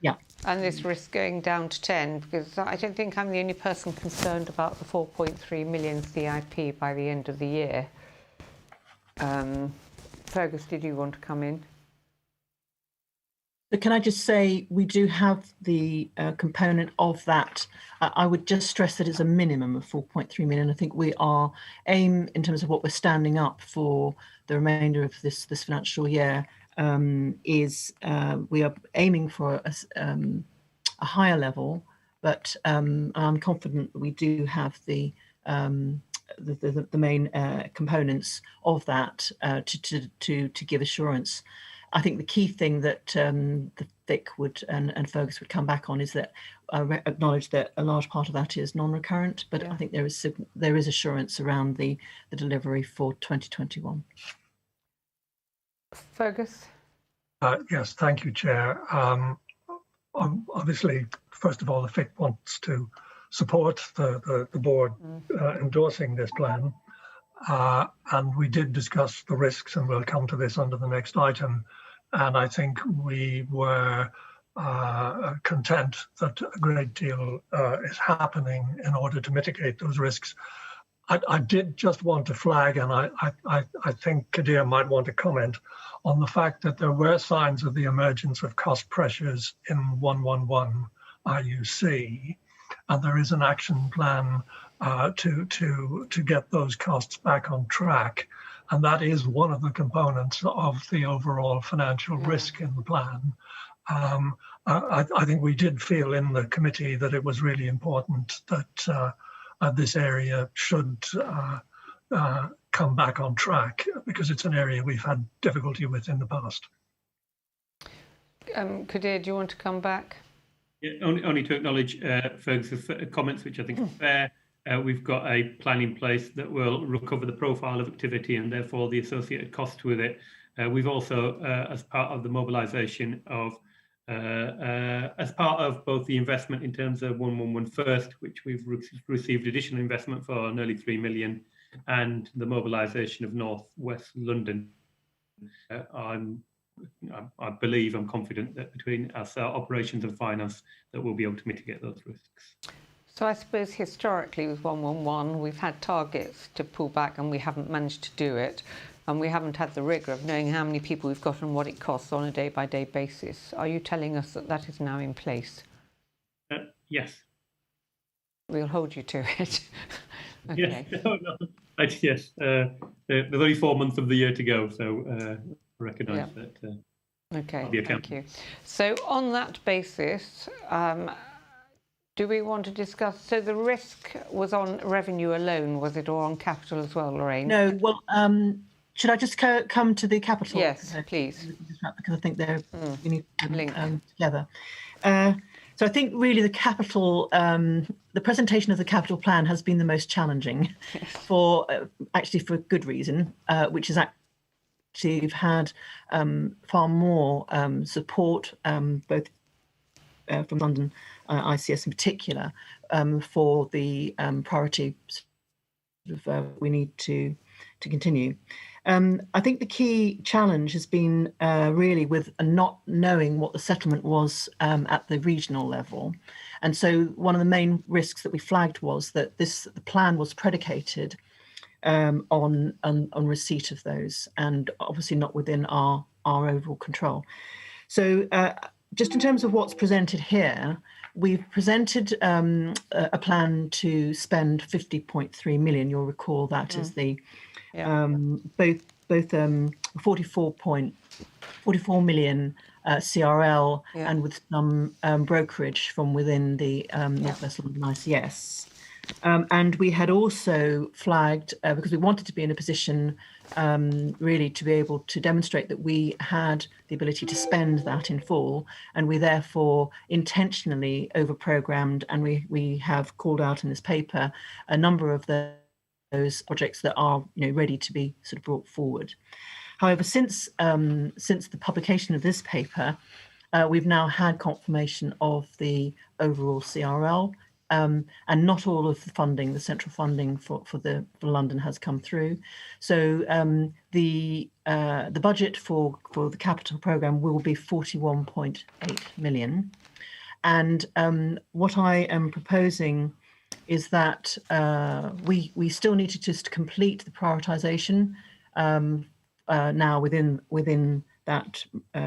Yeah. And this risk going down to 10, because I don't think I'm the only person concerned about the 4.3 million CIP by the end of the year. Fergus, did you want to come in? But can I just say, we do have the component of that. I would just stress that it's a minimum of 4.3 million. I think we are aim in terms of what we're standing up for the remainder of this financial year is we are aiming for a higher level, but I'm confident that we do have the main components of that to give assurance. I think the key thing that the Vic would and Fergus would come back on is that I acknowledge that a large part of that is non-recurrent, but I think there is assurance around the delivery for 2021. Fergus? Yes, thank you, Chair. Obviously, first of all, the FIC wants to support the board endorsing this plan. And we did discuss the risks, and we'll come to this under the next item. And I think we were content that a great deal is happening in order to mitigate those risks. I did just want to flag, and I think Kadir might want to comment on the fact that there were signs of the emergence of cost pressures in 111 IUC, and there is an action plan to get those costs back on track. And that is one of the components of the overall financial risk in the plan. I think we did feel in the committee that it was really important that this area should come back on track, because it's an area we've had difficulty with in the past. Kadir, do you want to come back? Yeah, only to acknowledge Fergus's comments, which I think are fair. We've got a plan in place that will recover the profile of activity and therefore the associated cost with it. We've also, as part of the mobilisation of, as part of both the investment in terms of 111 First, which we've received additional investment for nearly 3 million, and the mobilisation of North West London. I believe, I'm confident that between us, operations and finance, that we'll be able to mitigate those risks. So I suppose historically with 111, we've had targets to pull back and we haven't managed to do it. And we haven't had the rigour of knowing how many people we've got and what it costs on a day-by-day basis. Are you telling us that that is now in place? Yes. We'll hold you to it. Okay. Yes. Yes. There's only 4 months of the year to go, so recognise that. Okay, thank you. So on that basis, do we want to discuss, so the risk was on revenue alone, was it, or on capital as well, Lorraine? No, well, should I just come to the capital? Yes, please. Because I think they're we need to link together. So I think really the capital, the presentation of the capital plan has been the most challenging for actually for good reason, which is actually we've had far more support, both from London ICS in particular, for the priority we need to continue. I think the key challenge has been really with not knowing what the settlement was at the regional level. And so one of the main risks that we flagged was that the plan was predicated on receipt of those, and obviously not within our overall control. So just in terms of what's presented here, we've presented a plan to spend 50.3 million. You'll recall that is the both 44 million CRL and with some brokerage from within the North West London ICS. And we had also flagged, because we wanted to be in a position really to be able to demonstrate that we had the ability to spend that in full, and we therefore intentionally over-programmed, and we have called out in this paper a number of those projects that are ready to be sort of brought forward. However, since the publication of this paper, we've now had confirmation of the overall CRL, and not all of the funding, the central funding for London has come through. So the budget for the capital programme will be 41.8 million. And what I am proposing is that we still need to just complete the prioritisation now within that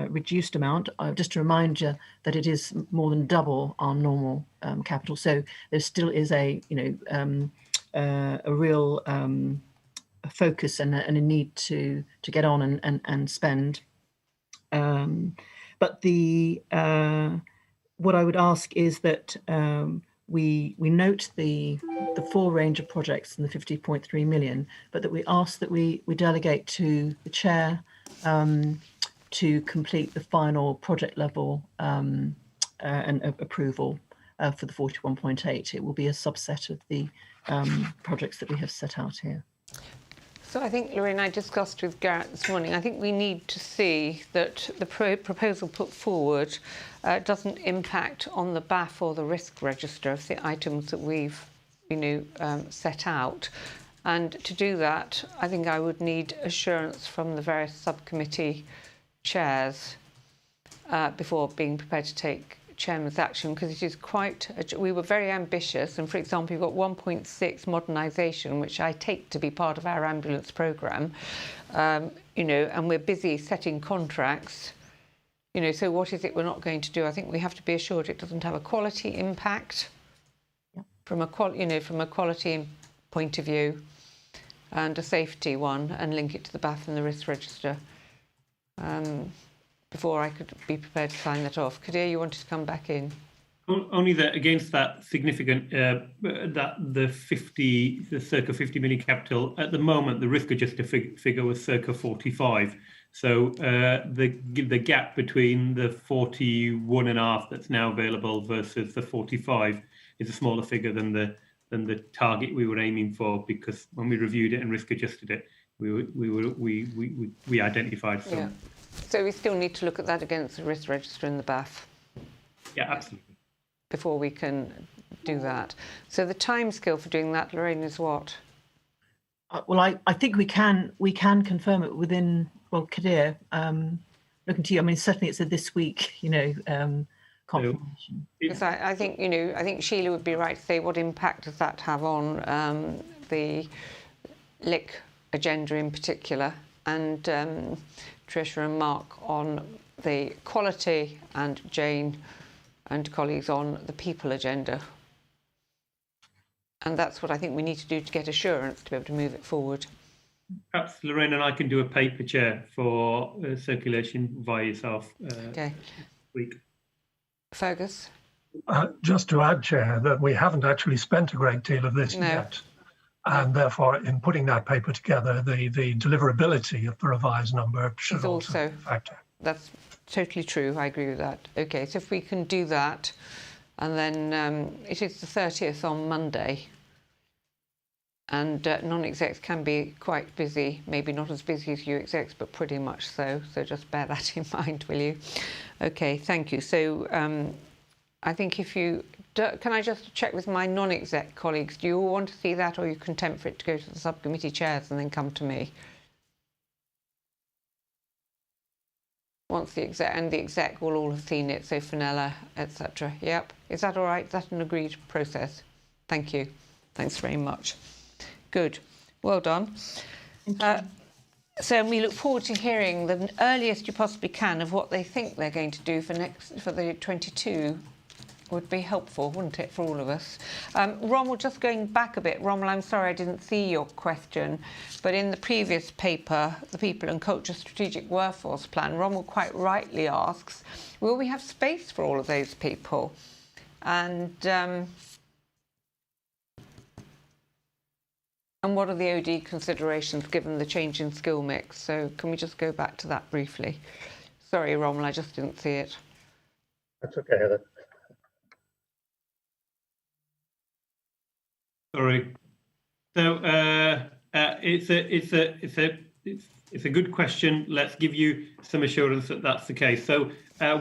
reduced amount. Just to remind you that it is more than double our normal capital. So there still is a real focus and a need to get on and spend. But what I would ask is that we note the full range of projects in the 50.3 million, but that we ask that we delegate to the chair to complete the final project level and approval for the 41.8. It will be a subset of the projects that we have set out here. So I think, Lorraine, I discussed with Garrett this morning, I think we need to see that the proposal put forward doesn't impact on the BAF or the risk register of the items that we've set out. And to do that, I think I would need assurance from the various subcommittee chairs before being prepared to take chairman's action, because it is we were very ambitious, and for example you've got 1.6 modernisation, which I take to be part of our ambulance programme, and we're busy setting contracts, so what is it we're not going to do? I think we have to be assured it doesn't have a quality impact from a quality point of view, and a safety one, and link it to the BAF and the risk register. Before I could be prepared to sign that off. Qadr, you wanted to come back in? Only that against that significant, the circa 50 million capital, at the moment the risk adjusted figure was circa 45. So the gap between the 41.5 that's now available versus the 45 is a smaller figure than the target we were aiming for, because when we reviewed it and risk adjusted it, we identified some. Yeah. So we still need to look at that against the risk register in the BAF. Yeah, absolutely. Before we can do that. So the timescale for doing that, Lorraine, is what? Well, I think we can confirm it within, well, Kadir, looking to you, I mean, certainly it's a this week, confirmation. Because I think, I think Sheila would be right to say, what impact does that have on the LIC agenda in particular, and Tricia and Mark on the quality, and Jane and colleagues on the people agenda. And that's what I think we need to do to get assurance to be able to move it forward. Perhaps Lorraine and I can do a paper, Chair, for circulation via yourself. Okay. Week. Fergus? Just to add, Chair, that we haven't actually spent a great deal of this yet. And therefore, in putting that paper together, the deliverability of the revised number should also factor. That's totally true. I agree with that. Okay, so if we can do that, and then it is the 30th on Monday, and non-execs can be quite busy, maybe not as busy as you execs, but pretty much so. So just bear that in mind, will you? Okay, thank you. So I think if you... Can I just check with my non-exec colleagues? Do you all want to see that, or are you content for it to go to the subcommittee chairs and then come to me? Once the exec will all have seen it, so Fenella, etc. Yep. Is that all right? Is that an agreed process? Thank you. Thanks very much. Good. Well done. So we look forward to hearing the earliest you possibly can of what they think they're going to do for the 22. Would be helpful, wouldn't it, for all of us? Rommel, just going back a bit. Rommel, I'm sorry I didn't see your question, but in the previous paper, the People and Culture Strategic Workforce Plan, Rommel quite rightly asks, will we have space for all of those people? And what are the OD considerations given the change in skill mix? So can we just go back to that briefly? Sorry, Rommel, I just didn't see it. That's okay, Heather. Sorry. So it's a good question. Let's give you some assurance that that's the case. So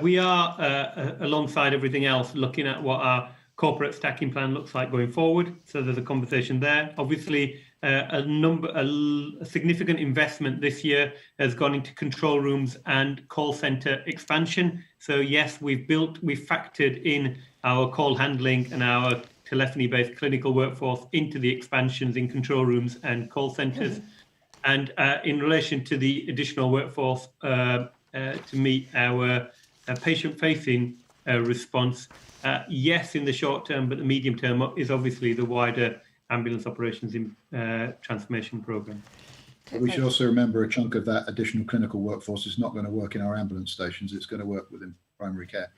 we are alongside everything else looking at what our corporate stacking plan looks like going forward. So there's a conversation there. Obviously, a significant investment this year has gone into control rooms and call centre expansion. So yes, we've factored in our call handling and our telephony-based clinical workforce into the expansions in control rooms and call centres. And in relation to the additional workforce to meet our patient-facing response, yes, in the short term, but the medium term is obviously the wider ambulance operations in transformation programme. We should also remember a chunk of that additional clinical workforce is not going to work in our ambulance stations. It's going to work within primary care.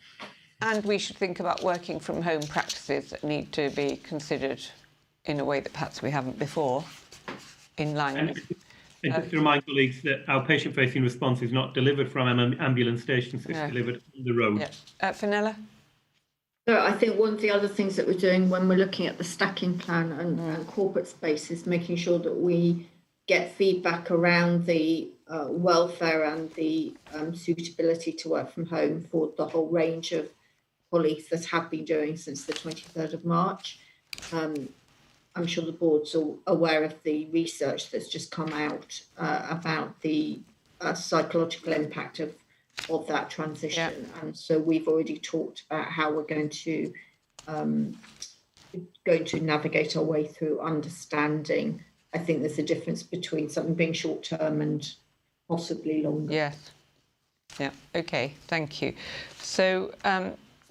And we should think about working from home practices that need to be considered in a way that perhaps we haven't before, in line with... And just to remind colleagues that our patient-facing response is not delivered from ambulance stations, it's delivered on the road. Yeah. Fenella? So I think one of the other things that we're doing when we're looking at the stacking plan and corporate space is making sure that we get feedback around the welfare and the suitability to work from home for the whole range of colleagues that have been doing since the 23rd of March. I'm sure the board's all aware of the research that's just come out about the psychological impact of that transition. Yeah. And so we've already talked about how we're going to navigate our way through understanding. I think there's a difference between something being short term and possibly longer. Yes. Yeah. Okay. Thank you. So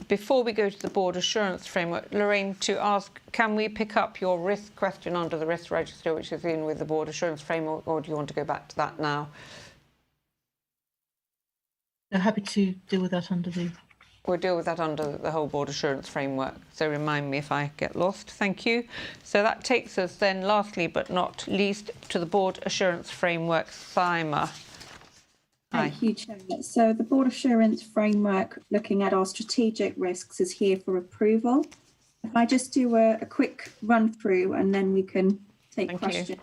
before we go to the board assurance framework, Lorraine, to ask, can we pick up your risk question under the risk register, which is in with the board assurance framework, or do you want to go back to that now? I'm happy to deal with that under the... We'll deal with that under the whole board assurance framework. So remind me if I get lost. Thank you. So that takes us then, lastly but not least, to the board assurance framework, CIMA. Thank you, Chair. So the Board Assurance Framework, looking at our strategic risks, is here for approval. If I just do a quick run through and then we can take questions.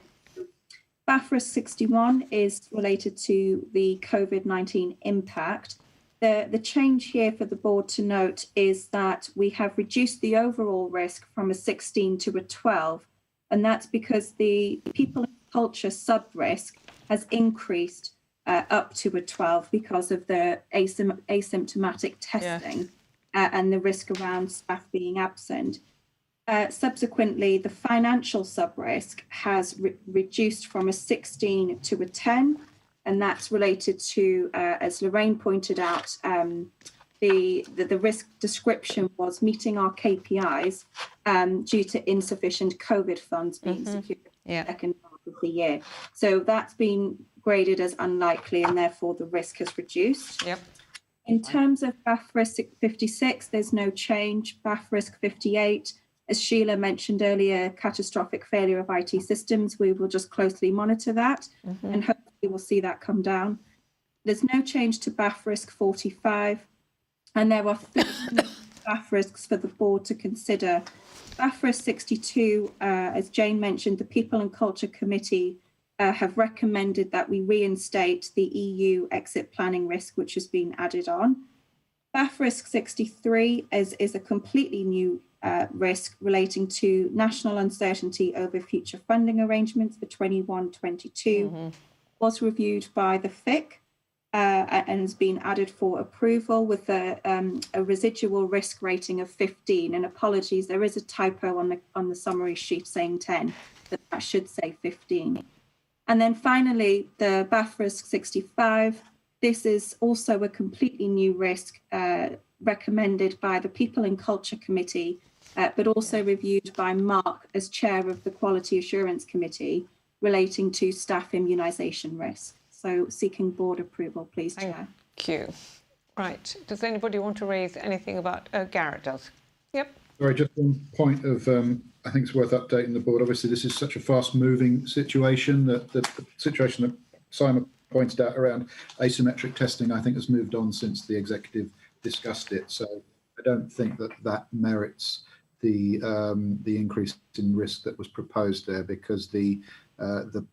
BAF 61 is related to the COVID-19 impact. The change here for the board to note is that we have reduced the overall risk from a 16 to a 12, and that's because the people and culture sub-risk has increased up to a 12 because of the asymptomatic testing and the risk around staff being absent. Subsequently, the financial sub-risk has reduced from a 16 to a 10, and that's related to, as Lorraine pointed out, the risk description was meeting our KPIs due to insufficient COVID funds being secured in the second half of the year. So that's been graded as unlikely, and therefore the risk has reduced. In terms of BAF risk 56, there's no change. BAF risk 58, as Sheila mentioned earlier, catastrophic failure of IT systems. We will just closely monitor that and hopefully we'll see that come down. There's no change to BAF risk 45, and there are 3 BAF risks for the board to consider. BAF risk 62, as Jane mentioned, the People and Culture Committee have recommended that we reinstate the EU exit planning risk, which has been added on. BAF risk 63 is a completely new risk relating to national uncertainty over future funding arrangements for 21-22, was reviewed by the FIC and has been added for approval with a residual risk rating of 15. And apologies, there is a typo on the summary sheet saying 10, but that should say 15. And then finally, the BAF risk 65. This is also a completely new risk recommended by the People and Culture Committee, but also reviewed by Mark as chair of the Quality Assurance Committee relating to staff immunisation risk. So seeking board approval, please, Chair. Thank you. Right. Does anybody want to raise anything about... Garrett does. Yep. Sorry, just one point of, I think it's worth updating the board. Obviously, this is such a fast-moving situation that the situation that Simon pointed out around asymmetric testing, I think, has moved on since the executive discussed it. So I don't think that merits the increase in risk that was proposed there, because the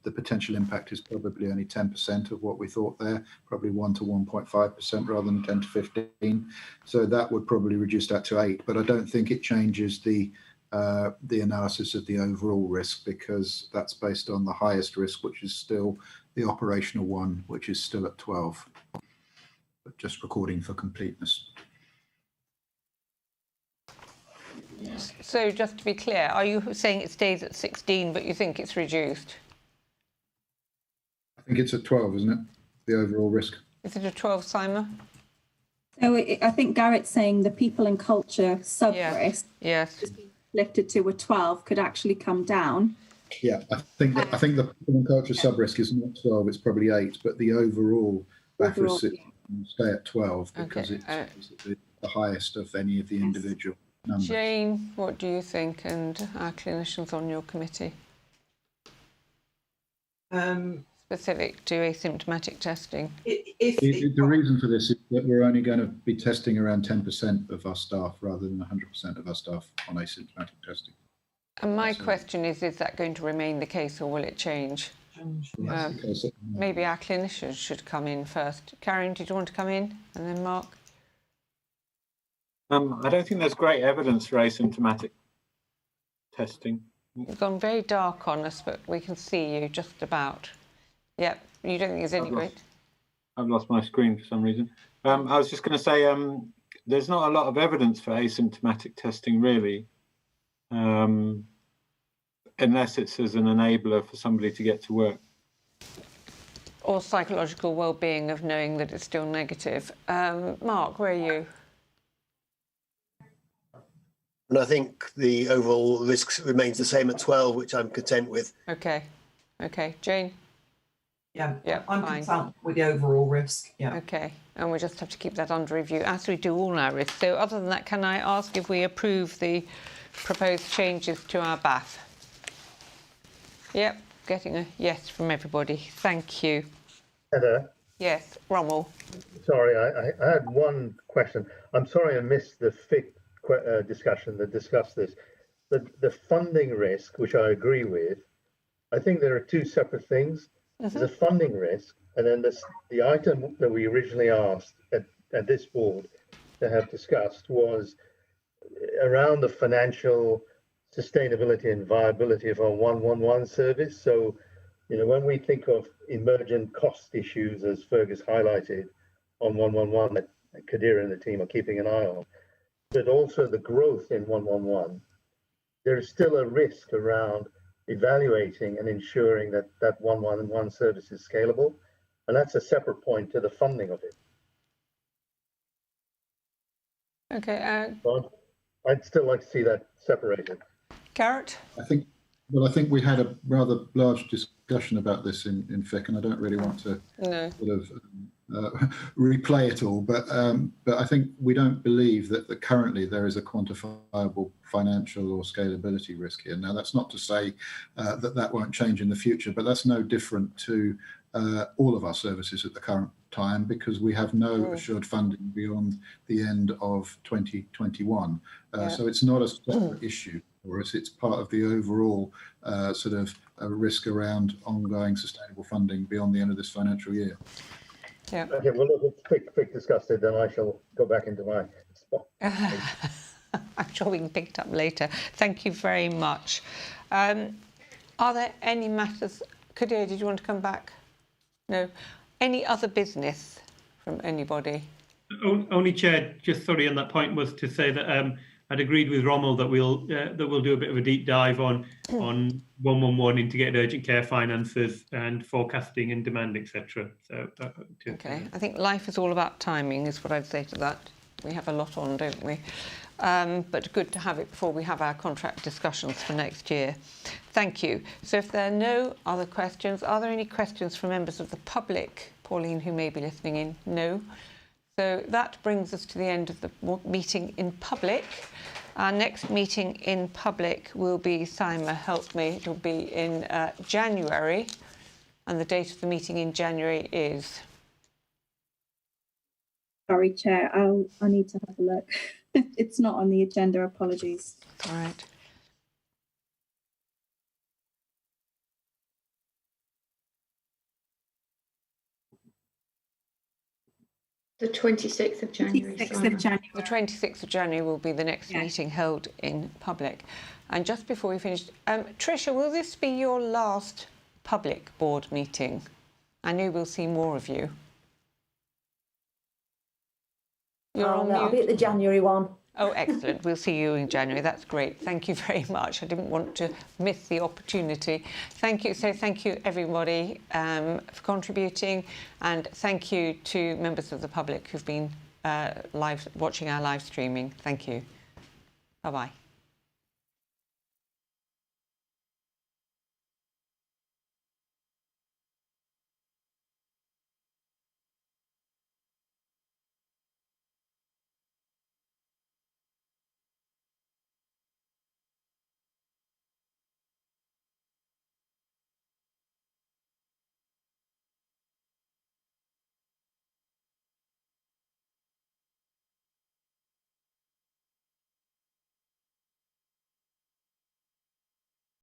potential impact is probably only 10% of what we thought there, probably 1 to 1.5% rather than 10 to 15. So that would probably reduce that to 8. But I don't think it changes the analysis of the overall risk, because that's based on the highest risk, which is still the operational one, which is still at 12. But just recording for completeness. So just to be clear, are you saying it stays at 16, but you think it's reduced? I think it's at 12, isn't it? The overall risk. Is it a 12, Simon? So I think Garrett's saying the people and culture sub-risk yes. lifted to a 12 could actually come down. Yeah, I think the people and culture sub-risk is not 12, it's probably 8, but the overall BAF risk will stay at 12 because it's the highest of any of the individual numbers. Jane, what do you think, and our clinicians on your committee? Specific to asymptomatic testing. The reason for this is that we're only going to be testing around 10% of our staff rather than 100% of our staff on asymptomatic testing. And my question is that going to remain the case, or will it change? Maybe our clinicians should come in first. Karen, did you want to come in? And then Mark? I don't think there's great evidence for asymptomatic testing. You've gone very dark on us, but we can see you just about. Yep, you don't think there's any great... I've lost my screen for some reason. I was just going to say there's not a lot of evidence for asymptomatic testing, really, unless it's as an enabler for somebody to get to work. Or psychological well-being of knowing that it's still negative. Mark, where are you? And I think the overall risk remains the same at 12, which I'm content with. Okay. Jane? Yeah, I'm content with the overall risk. Yeah. Okay, and we just have to keep that under review, as we do all our risks. So other than that, can I ask if we approve the proposed changes to our BAF? Yep, getting a yes from everybody. Thank you. Heather? Yes, Rommel. Sorry, I had one question. I'm sorry I missed the FIC discussion that discussed this. The funding risk, which I agree with, I think there are two separate things. There's a funding risk, and then the item that we originally asked at this board to have discussed was around the financial sustainability and viability of our 111 service. So, you know, when we think of emergent cost issues, as Fergus highlighted on 111, that Kadir and the team are keeping an eye on, but also the growth in 111, there is still a risk around evaluating and ensuring that that 111 service is scalable. And that's a separate point to the funding of it. Okay. I'd still like to see that separated. Garrett? I think we had a rather large discussion about this in FIC, and I don't really want to sort of replay it all, but I think we don't believe that currently there is a quantifiable financial or scalability risk here. Now, that's not to say that won't change in the future, but that's no different to all of our services at the current time, because we have no assured funding beyond the end of 2021. So it's not a separate issue for us. It's part of the overall sort of risk around ongoing sustainable funding beyond the end of this financial year. Yeah. Okay, well, if FIC discussed it, then I shall go back into my spot. I'm sure we can pick it up later. Thank you very much. Are there any matters? Kadir, did you want to come back? No. Any other business from anybody? Only, Chair, just sorry on that point, was to say that I'd agreed with Rommel that we'll do a bit of a deep dive on 111 to get urgent care finances and forecasting and demand, etc. So okay, I think life is all about timing, is what I'd say to that. We have a lot on, don't we? But good to have it before we have our contract discussions for next year. Thank you. So if there are no other questions, are there any questions from members of the public, Pauline, who may be listening in? No. So that brings us to the end of the meeting in public. Our next meeting in public will be, Saima, help me, it'll be in January. And the date of the meeting in January is? Sorry, Chair, I need to have a look. It's not on the agenda, apologies. All right. The 26th of January. 26th of January. The 26th of January will be the next meeting held in public. And just before we finish, Tricia, will this be your last public board meeting? I know we'll see more of you. You're on mute. I'll be at the January one. Oh, excellent. We'll see you in January. That's great. Thank you very much. I didn't want to miss the opportunity. Thank you. So thank you, everybody, for contributing. And thank you to members of the public who've been watching our live streaming. Thank you. Bye-bye.